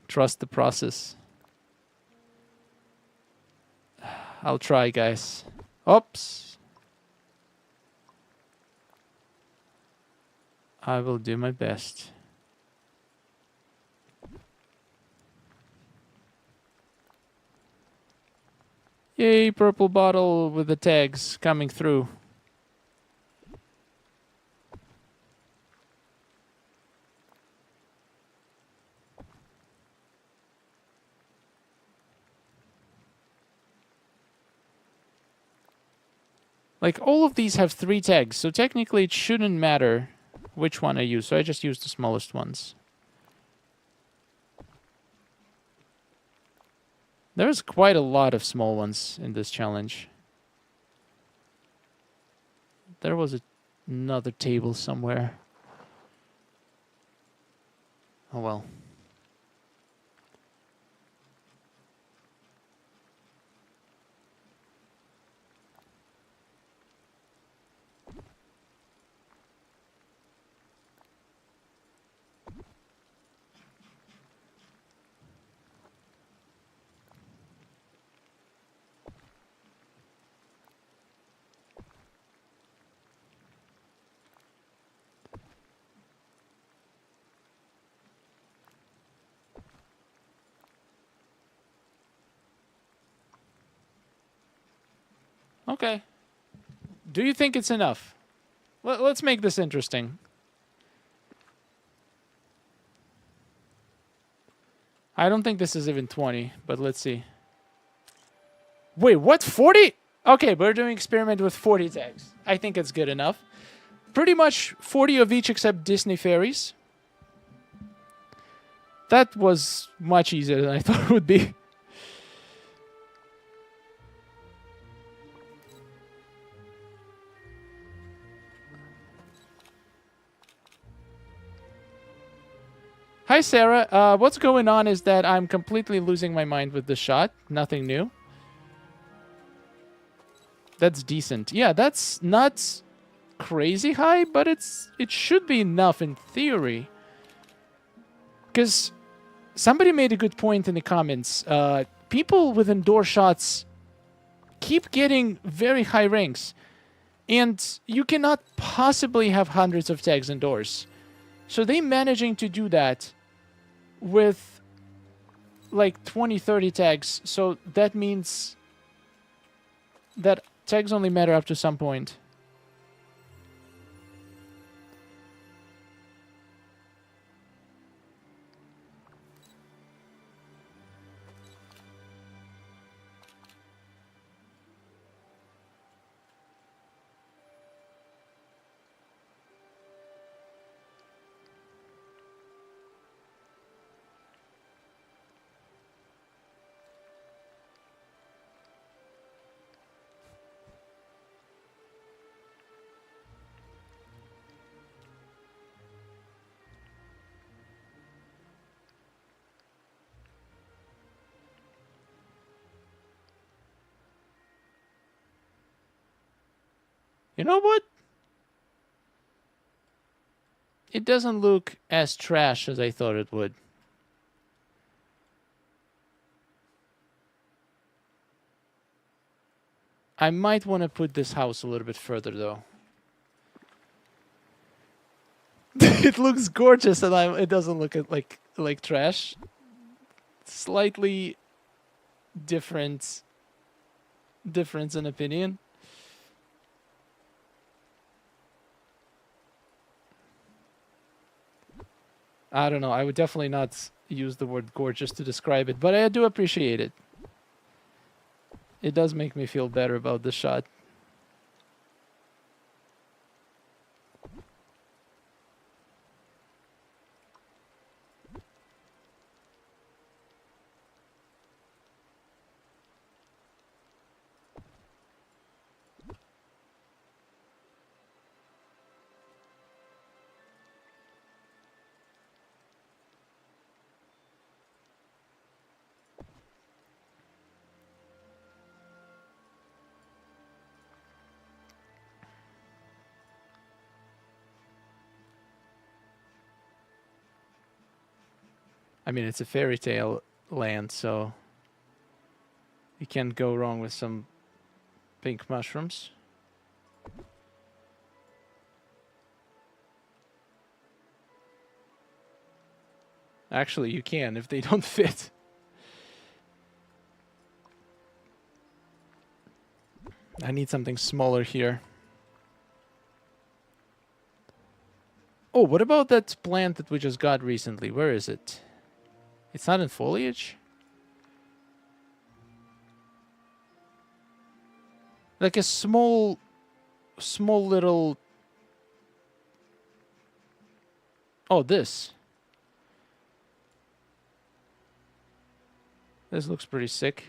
Trust the process. I'll try, guys. Oops. I will do my best. Yay, purple bottle with the tags coming through. Like, all of these have 3 tags, so technically it shouldn't matter which one I use, so I just use the smallest ones. There's quite a lot of small ones in this challenge. There was another table somewhere. Oh well. Okay. Do you think it's enough? Let's make this interesting. I don't think this is even 20, but let's see. Wait, what? 40? Okay, we're doing experiment with 40 tags. I think it's good enough. Pretty much 40 of each except Disney fairies. That was much easier than I thought it would be. Hi, Sarah. What's going on is that I'm completely losing my mind with this shot. Nothing new. That's decent. Yeah, that's not crazy high, but it should be enough in theory. Because somebody made a good point in the comments. People with indoor shots keep getting very high ranks. And you cannot possibly have hundreds of tags indoors. So they managing to do that with like 20, 30 tags, so that means that tags only matter up to some point. You know what? It doesn't look as trash as I thought it would. I might want to put this house a little bit further, though. It looks gorgeous, and it doesn't look like trash. Slightly difference in opinion. I don't know. I would definitely not use the word gorgeous to describe it, but I do appreciate it. It does make me feel better about the shot. I mean, it's a fairy tale land, so you can't go wrong with some pink mushrooms. Actually, you can if they don't fit. I need something smaller here. Oh, what about that plant that we just got recently? Where is it? It's not in foliage? Like a small little... Oh, this. This looks pretty sick.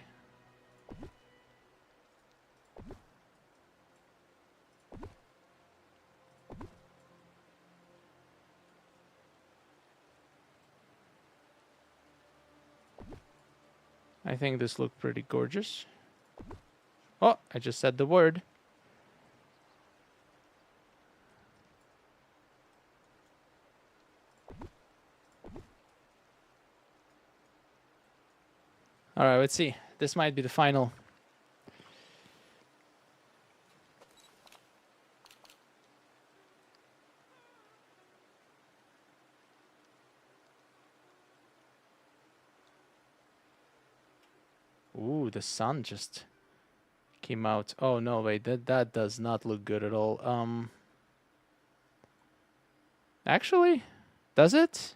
I think this looked pretty gorgeous. Oh, I just said the word. All right, let's see. This might be the final. Ooh, the sun just came out. Oh no, wait, that does not look good at all. Actually, does it?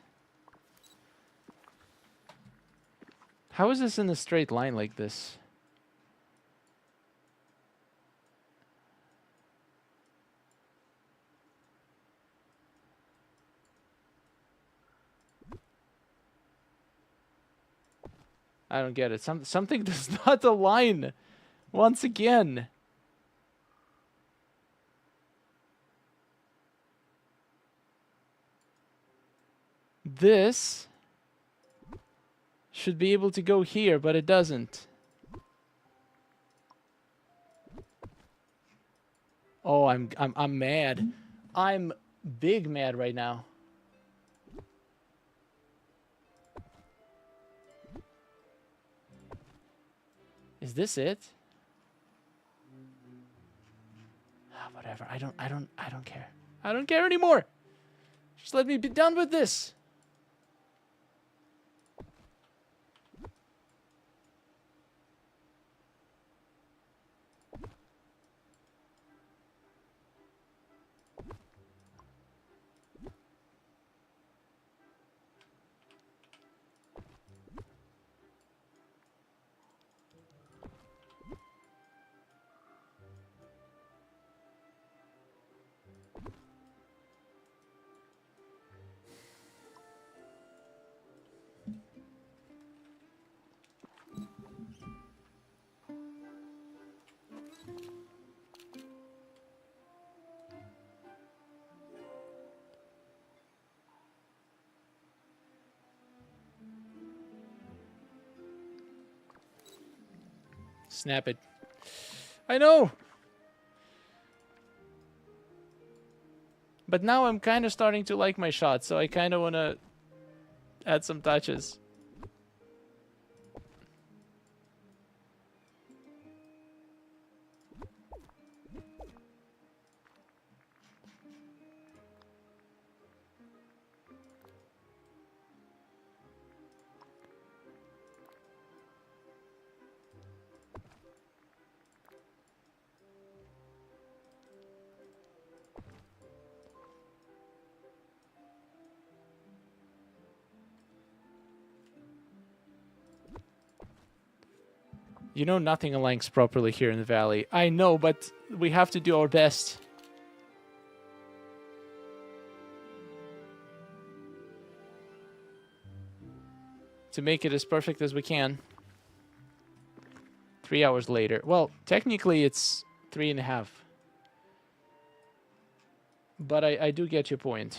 How is this in a straight line like this? I don't get it. Something does not align once again. This should be able to go here, but it doesn't. Oh, I'm mad. I'm big mad right now. Is this it? Whatever. I don't care. I don't care anymore. Just let me be done with this. Snap it. I know! But now I'm kind of starting to like my shot, so I kind of want to add some touches. You know nothing aligns properly here in the valley. I know, but we have to do our best. To make it as perfect as we can. 3 hours later. Well, technically it's 3.5. But I do get your point.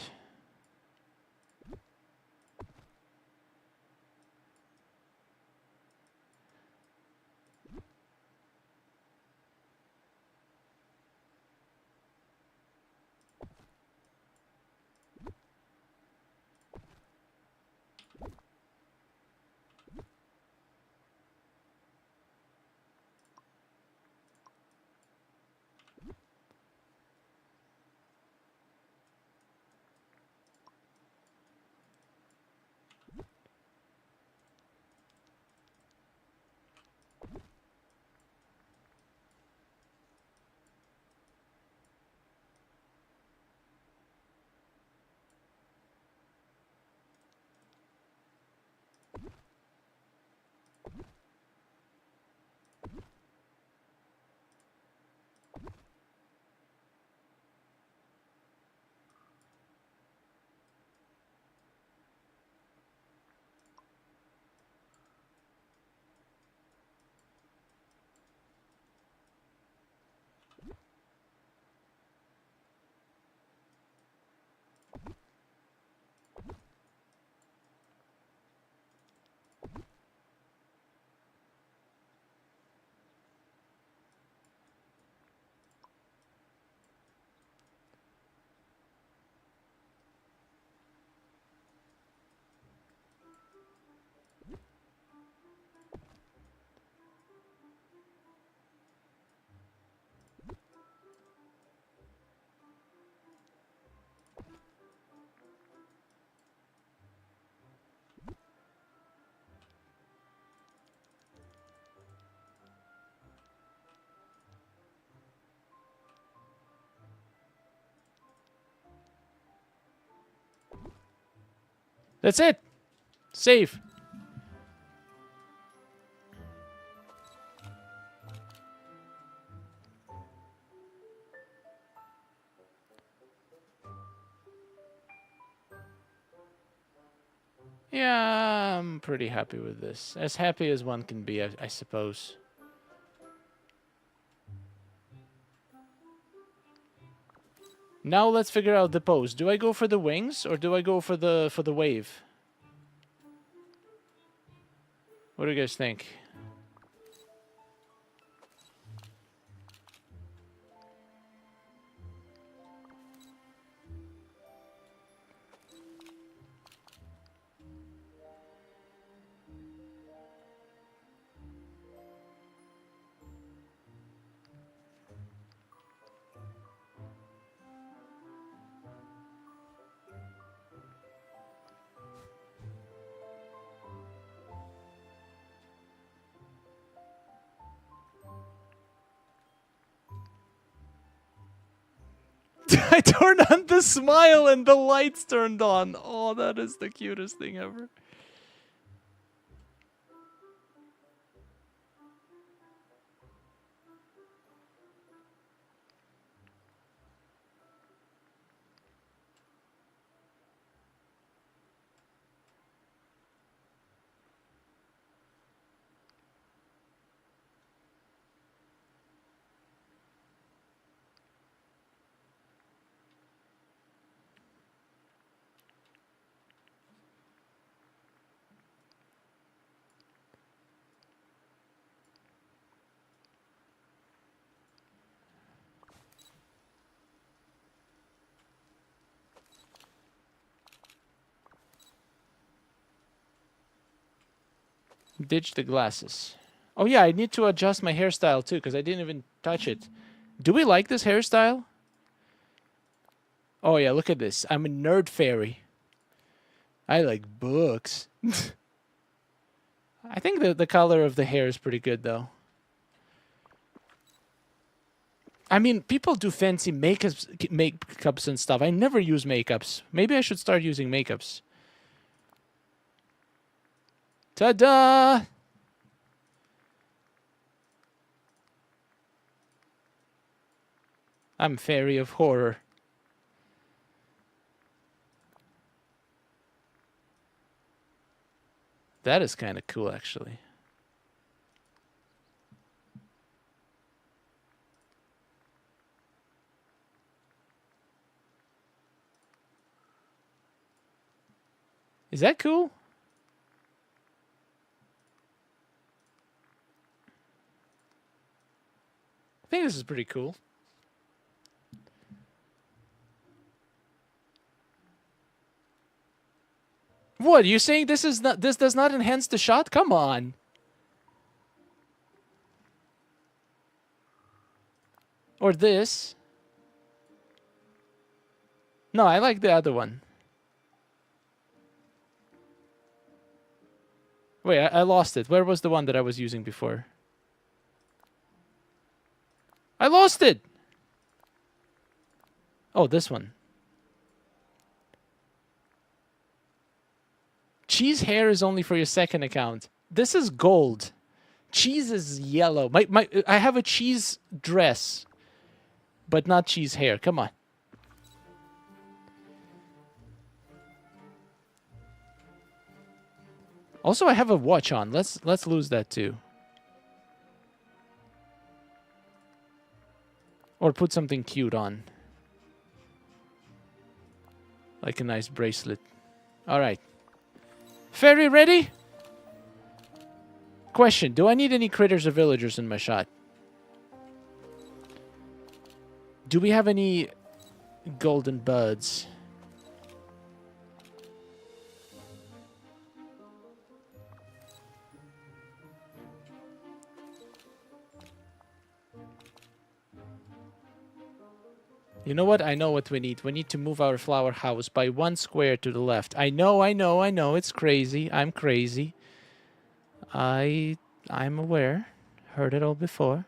That's it. Save. Yeah, I'm pretty happy with this. As happy as one can be, I suppose. Now let's figure out the pose. Do I go for the wings or do I go for the wave? What do you guys think? I turned on the smile and the lights turned on. Oh, that is the cutest thing ever. Ditch the glasses. Oh yeah, I need to adjust my hairstyle too, because I didn't even touch it. Do we like this hairstyle? Oh yeah, look at this. I'm a nerd fairy. I like books. I think the color of the hair is pretty good though. I mean, people do fancy makeups and stuff. I never use makeups. Maybe I should start using makeups. Ta-da! I'm fairy of horror. That is kind of cool, actually. Is that cool? I think this is pretty cool. What, you saying this does not enhance the shot? Come on. Or this. No, I like the other one. Wait, I lost it. Where was the one that I was using before? I lost it! Oh, this one. Cheese hair is only for your second account. This is gold. Cheese is yellow. I have a cheese dress, but not cheese hair. Come on. Also, I have a watch on. Let's lose that too. Or put something cute on. Like a nice bracelet. All right. Fairy ready? Question, do I need any critters or villagers in my shot? Do we have any golden buds? You know what? I know what we need. We need to move our flower house by 1 square to the left. I know. It's crazy. I'm crazy. I'm aware. Heard it all before.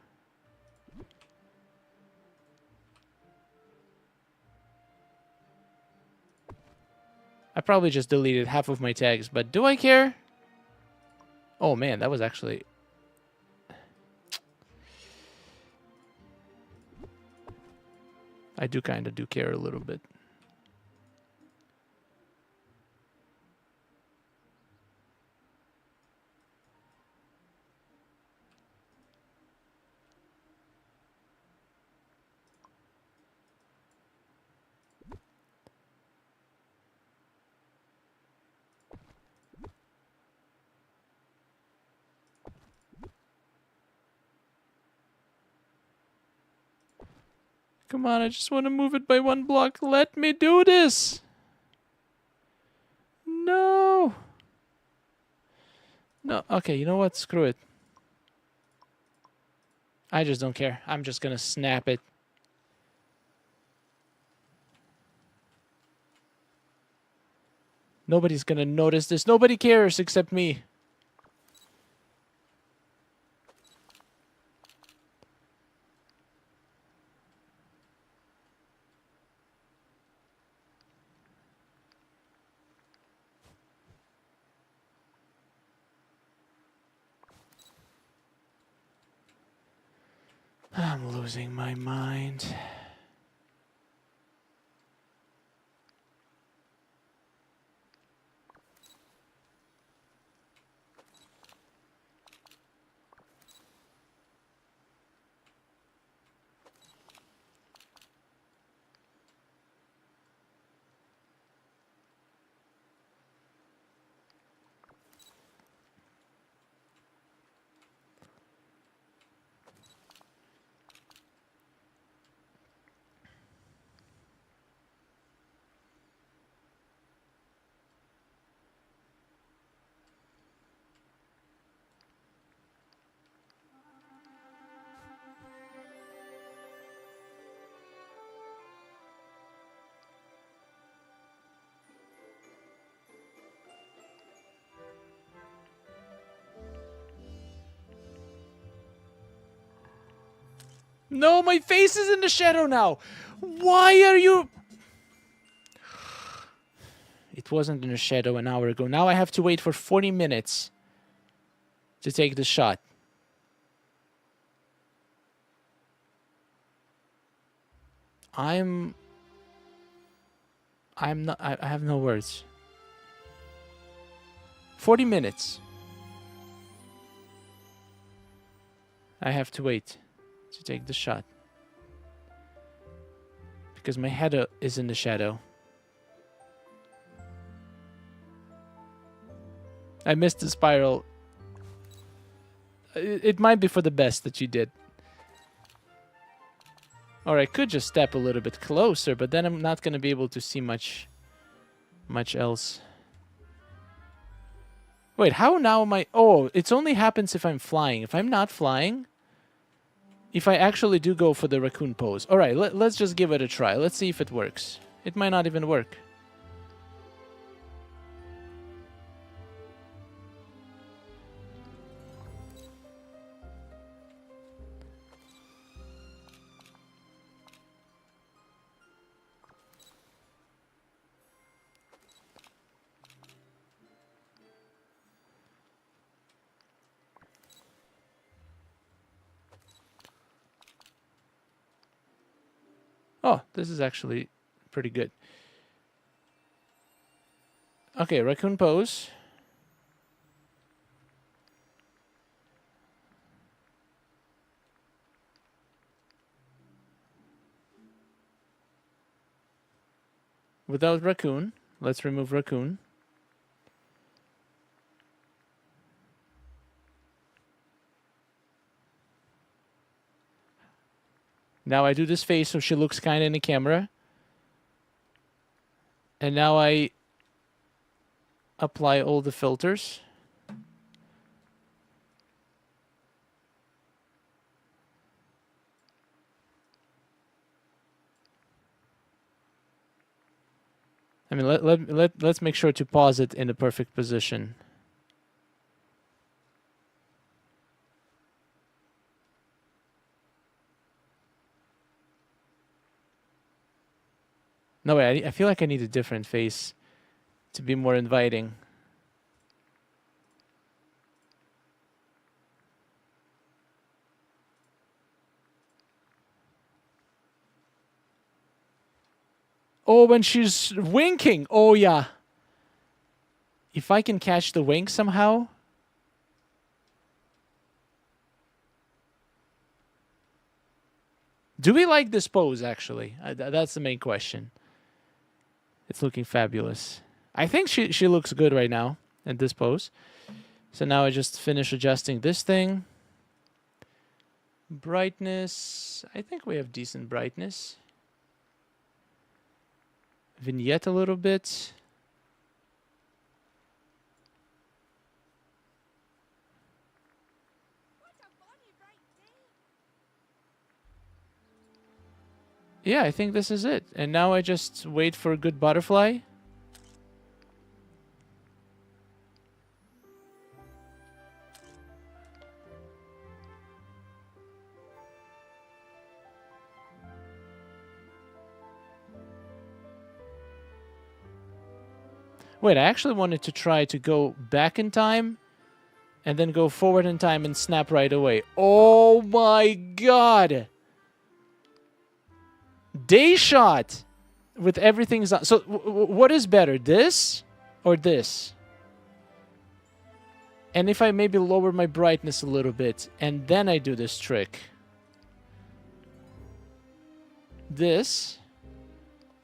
I probably just deleted half of my tags, but do I care? Oh man, that was actually... I do kind of care a little bit. Come on, I just want to move it by 1 block. Let me do this. No. No, okay, you know what? Screw it. I just don't care. I'm just gonna snap it. Nobody's gonna notice this. Nobody cares except me. I'm losing my mind. No, my face is in the shadow now. Why are you... It wasn't in the shadow an hour ago. Now I have to wait for 40 minutes to take the shot. I'm not... I have no words. 40 minutes. I have to wait to take the shot. Because my head is in the shadow. I missed the spiral. It might be for the best that you did. Or I could just step a little bit closer, but then I'm not going to be able to see much else. Wait, how now am I... Oh, it only happens if I'm flying. If I'm not flying... If I actually do go for the raccoon pose. Alright, let's just give it a try. Let's see if it works. It might not even work. Oh, this is actually pretty good. Okay, raccoon pose. Without raccoon. Let's remove raccoon. Now I do this face so she looks kind of in the camera. And now I apply all the filters. I mean, let's make sure to pause it in the perfect position. No, wait, I feel like I need a different face to be more inviting. Oh, when she's winking. Oh, yeah. If I can catch the wink somehow. Do we like this pose, actually? That's the main question. It's looking fabulous. I think she looks good right now in this pose. So now I just finish adjusting this thing. Brightness. I think we have decent brightness. Vignette a little bit. Yeah, I think this is it. And now I just wait for a good butterfly. Wait, I actually wanted to try to go back in time and then go forward in time and snap right away. Oh my god! Day shot with everything's on. So what is better, this or this? And if I maybe lower my brightness a little bit and then I do this trick. This.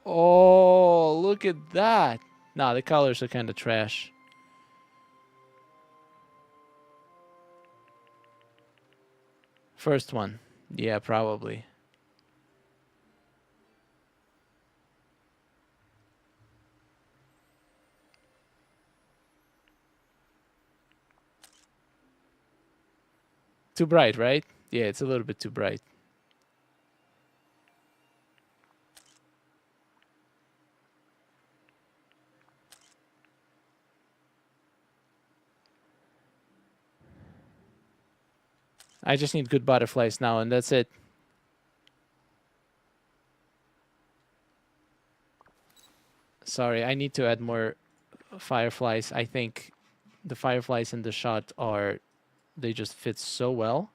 Oh, look at that. Nah, the colors are kind of trash. First one. Yeah, probably. Too bright, right? Yeah, it's a little bit too bright. I just need good butterflies now, and that's it. Sorry, I need to add more fireflies. I think the fireflies in the shot are... They just fit so well.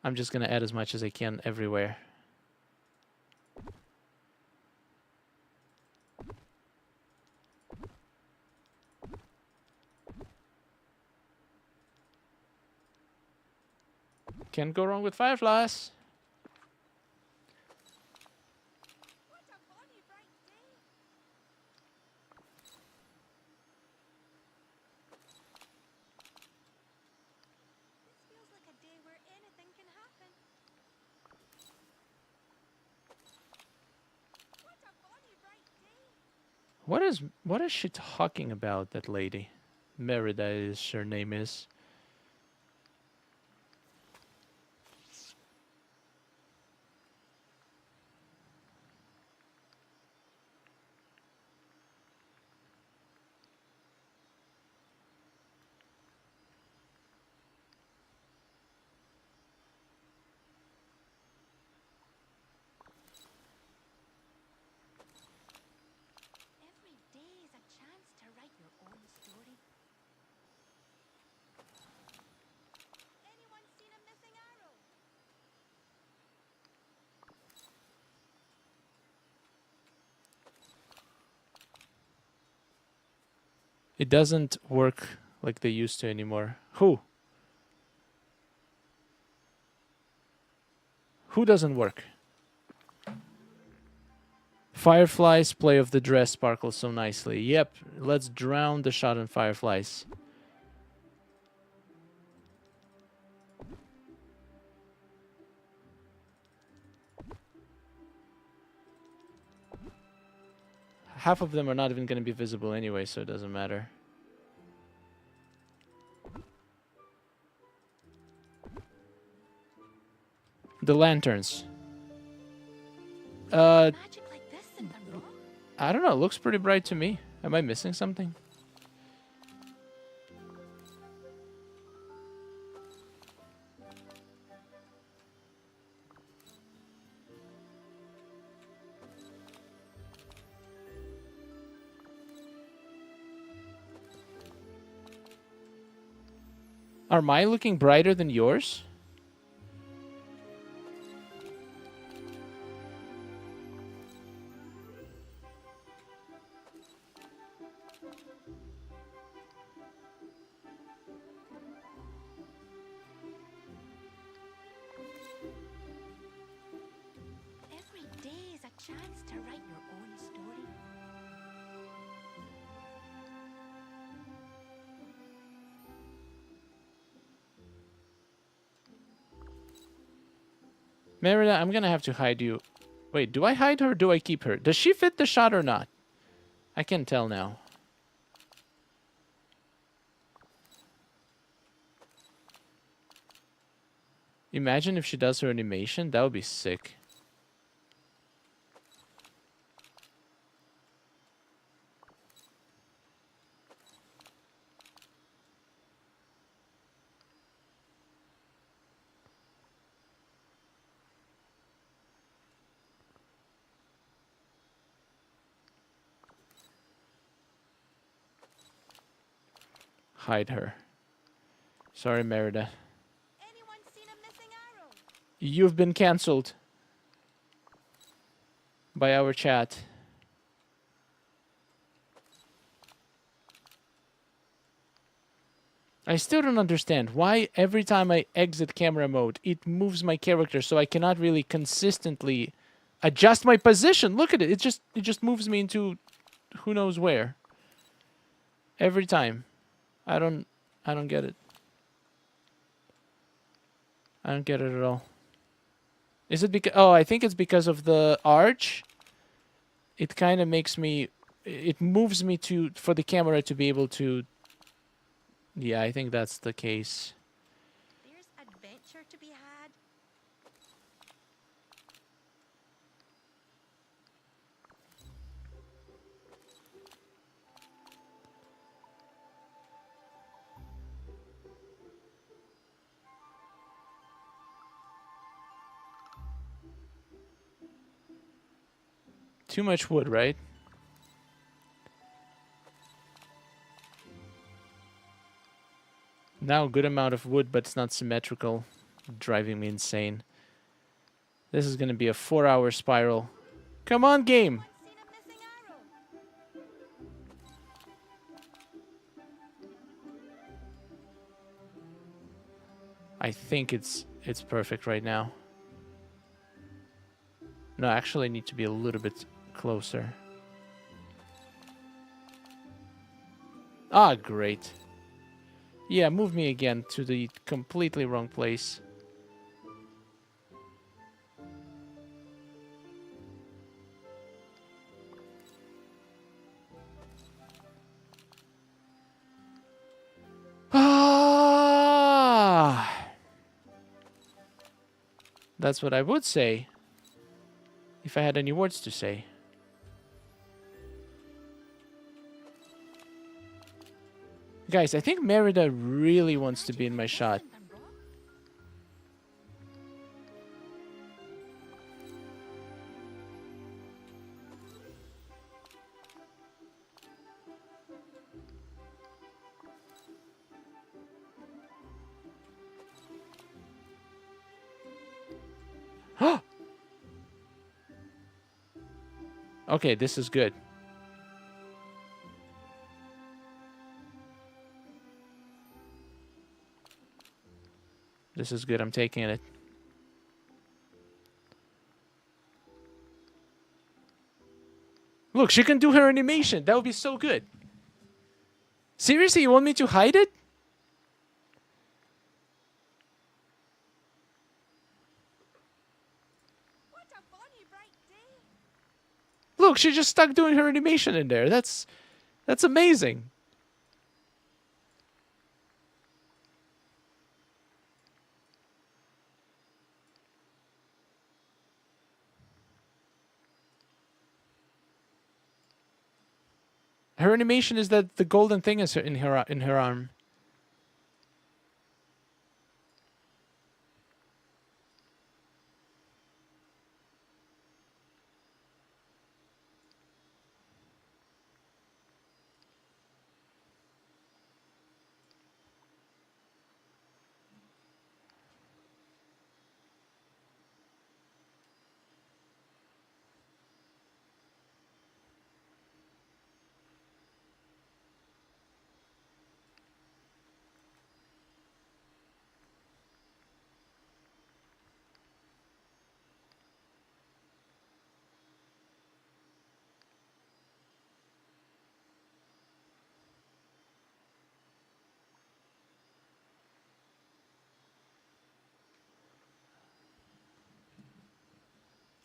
I'm just gonna add as much as I can everywhere. Can't go wrong with fireflies. What a bonny bright day. This feels like a day where anything can happen. What a bonny bright day. What is she talking about, that lady? Merida is her name is. Every day is a chance to write your own story. Anyone seen a missing arrow? It doesn't work like they used to anymore. Who? Who doesn't work? Fireflies play of the dress sparkles so nicely. Yep, let's drown the shot in fireflies. Half of them are not even going to be visible anyway, so it doesn't matter. The lanterns. Magic like this in the room? I don't know. It looks pretty bright to me. Am I missing something? Are mine looking brighter than yours? Every day is a chance to write your own story. Merida, I'm gonna have to hide you. Wait, do I hide her or do I keep her? Does she fit the shot or not? I can't tell now. Imagine if she does her animation. That would be sick. Hide her. Sorry, Merida. Anyone seen a missing arrow? You've been cancelled by our chat. I still don't understand why every time I exit camera mode, it moves my character so I cannot really consistently adjust my position. Look at it. It just moves me into who knows where. Every time. I don't get it. I don't get it at all. Is it because... Oh, I think it's because of the arch. It kind of makes me... It moves me to... For the camera to be able to... Yeah, I think that's the case. There's adventure to be had. Too much wood, right? Now, good amount of wood, but it's not symmetrical. Driving me insane. This is going to be a 4-hour spiral. Come on, game! I think it's perfect right now. No, actually I need to be a little bit closer. Ah, great. Yeah, move me again to the completely wrong place. Ah! That's what I would say if I had any words to say. Guys, I think Merida really wants to be in my shot. Okay, this is good. This is good. I'm taking it. Look, she can do her animation. That would be so good. Seriously, you want me to hide it? What a bonny bright day. Look, she just stuck doing her animation in there. That's amazing. Her animation is that the golden thing is in her arm.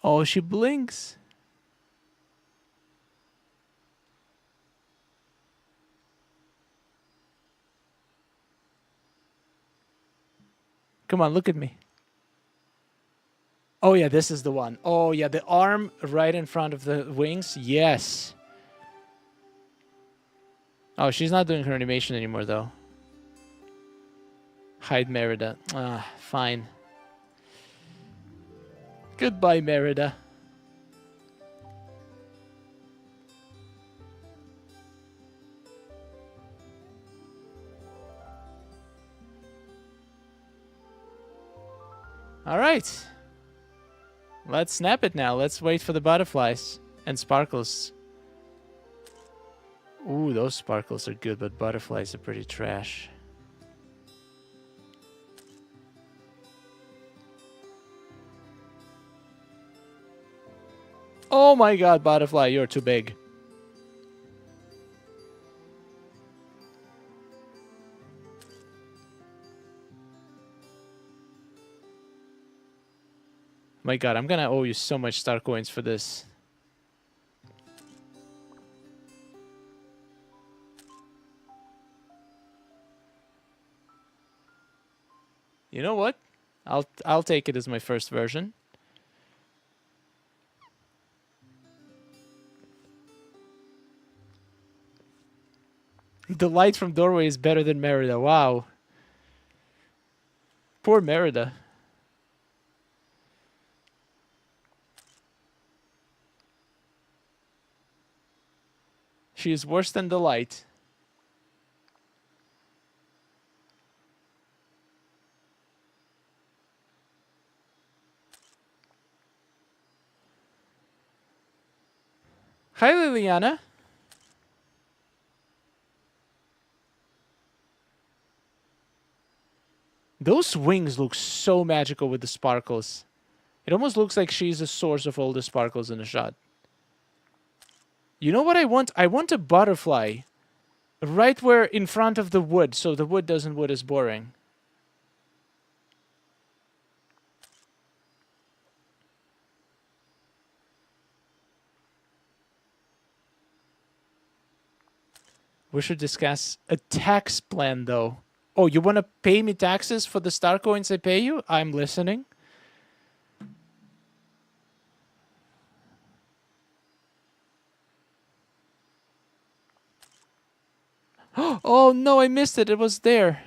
Oh, she blinks. Come on, look at me. Oh, yeah, this is the one. Oh, yeah, the arm right in front of the wings. Yes. Oh, she's not doing her animation anymore, though. Hide Merida. Ah, fine. Goodbye, Merida. All right. Let's snap it now. Let's wait for the butterflies and sparkles. Ooh, those sparkles are good, but butterflies are pretty trash. Oh my god, butterfly, you're too big. My god, I'm gonna owe you so much star coins for this. You know what? I'll take it as my first version. The light from doorway is better than Merida. Wow. Poor Merida. She is worse than the light. Hi, Liliana. Those wings look so magical with the sparkles. It almost looks like she's the source of all the sparkles in the shot. You know what I want? I want a butterfly right where in front of the wood, so the wood doesn't look as boring. We should discuss a tax plan, though. Oh, you want to pay me taxes for the star coins I pay you? I'm listening. Oh, no, I missed it. It was there.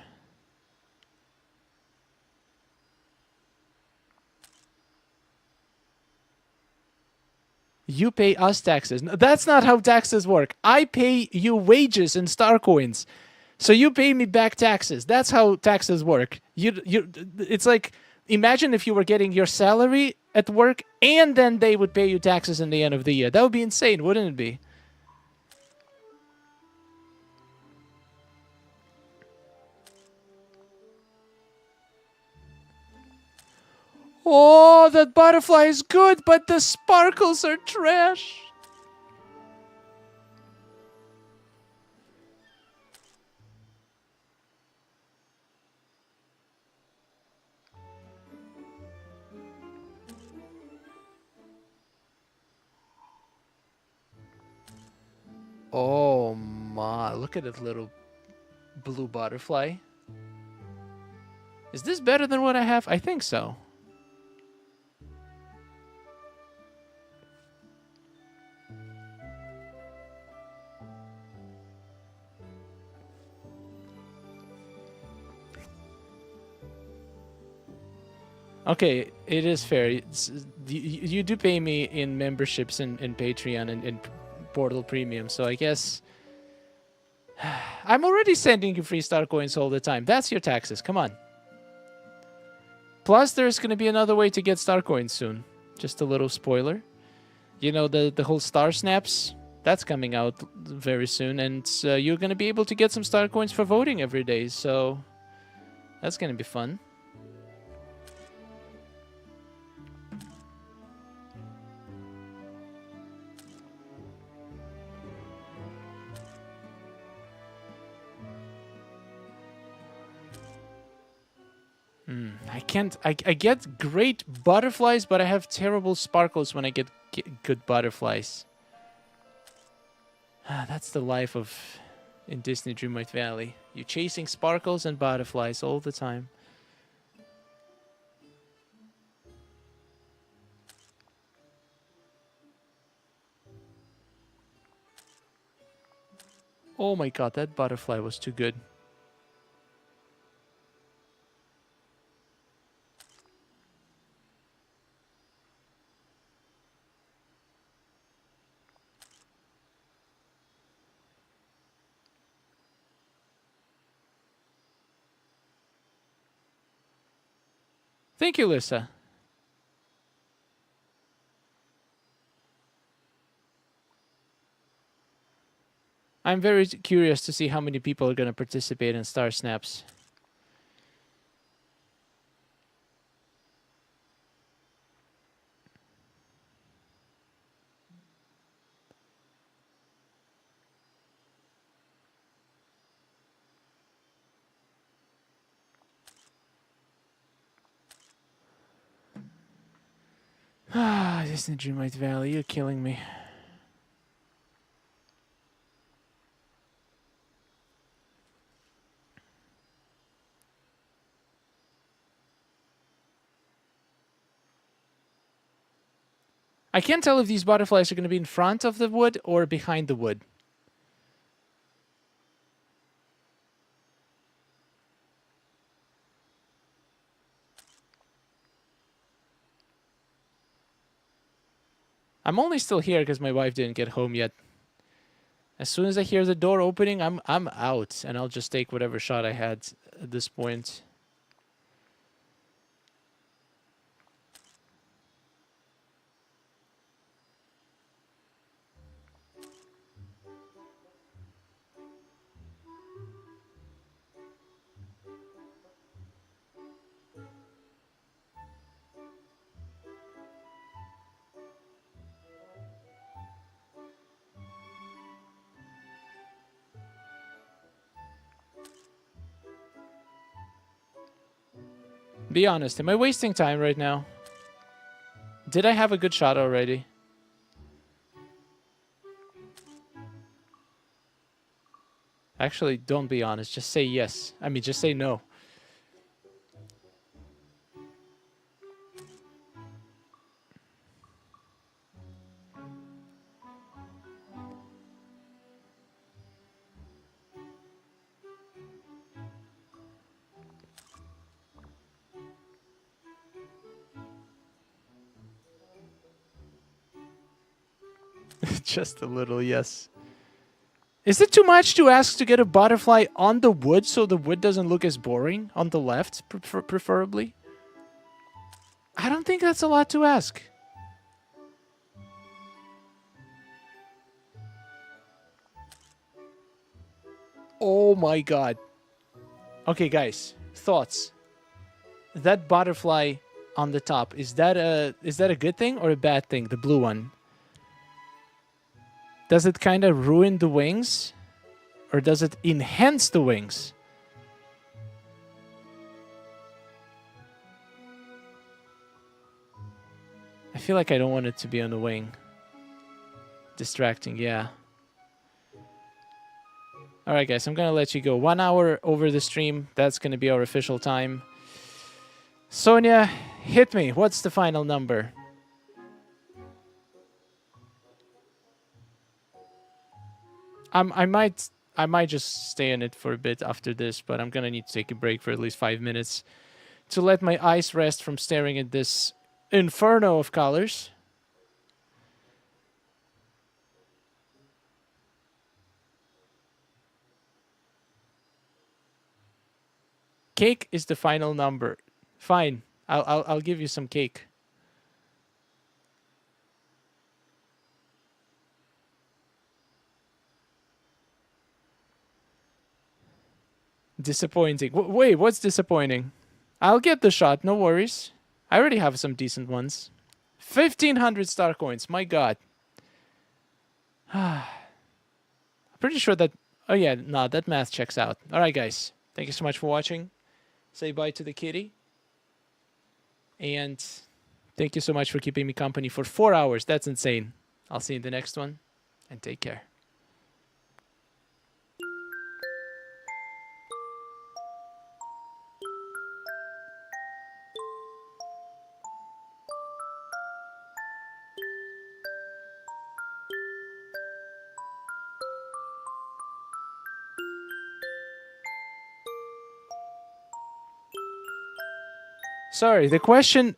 You pay us taxes. No, that's not how taxes work. I pay you wages in star coins. So you pay me back taxes. That's how taxes work. It's like, imagine if you were getting your salary at work and then they would pay you taxes in the end of the year. That would be insane, wouldn't it be? Oh, that butterfly is good, but the sparkles are trash. Oh my, look at that little blue butterfly. Is this better than what I have? I think so. Okay, it is fair. You do pay me in memberships and Patreon and Portal Premium, so I guess I'm already sending you free star coins all the time. That's your taxes. Come on. Plus, there's going to be another way to get star coins soon. Just a little spoiler. You know, the whole star snaps, that's coming out very soon, and you're going to be able to get some star coins for voting every day, so that's going to be fun. I get great butterflies, but I have terrible sparkles when I get good butterflies. That's the life of in Disney Dreamlight Valley. You're chasing sparkles and butterflies all the time. Oh my god, that butterfly was too good. Thank you, Lisa. I'm very curious to see how many people are going to participate in Star Snaps. Ah, Disney Dreamlight Valley, you're killing me. I can't tell if these butterflies are going to be in front of the wood or behind the wood. I'm only still here because my wife didn't get home yet. As soon as I hear the door opening, I'm out, and I'll just take whatever shot I had at this point. Be honest, am I wasting time right now? Did I have a good shot already? Actually, don't be honest. Just say yes. I mean, just say no. Just a little yes. Is it too much to ask to get a butterfly on the wood so the wood doesn't look as boring on the left, preferably? I don't think that's a lot to ask. Oh my god. Okay, guys, thoughts. That butterfly on the top, is that a good thing or a bad thing, the blue one? Does it kind of ruin the wings? Or does it enhance the wings? I feel like I don't want it to be on the wing. Distracting, yeah. Alright guys, I'm gonna let you go. 1 hour over the stream. That's gonna be our official time. Sonia, hit me. What's the final number? I might just stay in it for a bit after this, but I'm gonna need to take a break for at least 5 minutes to let my eyes rest from staring at this inferno of colors. Cake is the final number. Fine, I'll give you some cake. Disappointing. Wait, what's disappointing? I'll get the shot, no worries. I already have some decent ones. 1,500 star coins, my god. I'm pretty sure that... Oh yeah, no, that math checks out. Alright guys, thank you so much for watching. Say bye to the kitty. And thank you so much for keeping me company for 4 hours. That's insane. I'll see you in the next one, and take care. Sorry, the question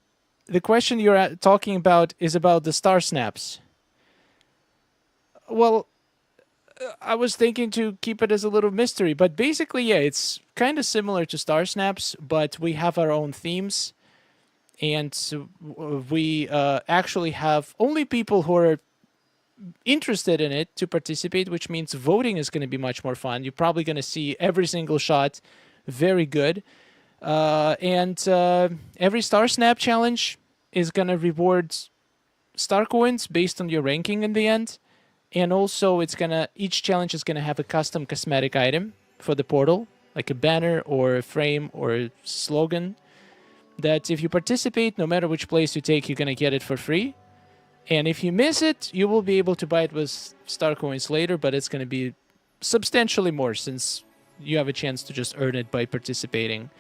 you're talking about is about the star snaps. Well, I was thinking to keep it as a little mystery, but basically, yeah, it's kind of similar to star snaps, but we have our own themes, and we actually have only people who are interested in it to participate, which means voting is going to be much more fun. You're probably going to see every single shot very good. And every Star Snap challenge is going to reward star coins based on your ranking in the end. And also, each challenge is going to have a custom cosmetic item for the portal, like a banner or a frame or a slogan, that if you participate, no matter which place you take, you're going to get it for free. And if you miss it, you will be able to buy it with star coins later, but it's going to be substantially more since you have a chance to just earn it by participating.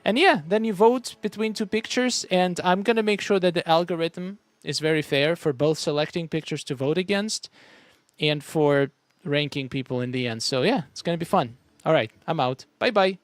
And yeah, then you vote between two pictures, and I'm going to make sure that the algorithm is very fair for both selecting pictures to vote against and for ranking people in the end. So yeah, it's going to be fun. All right, I'm out. Bye-bye.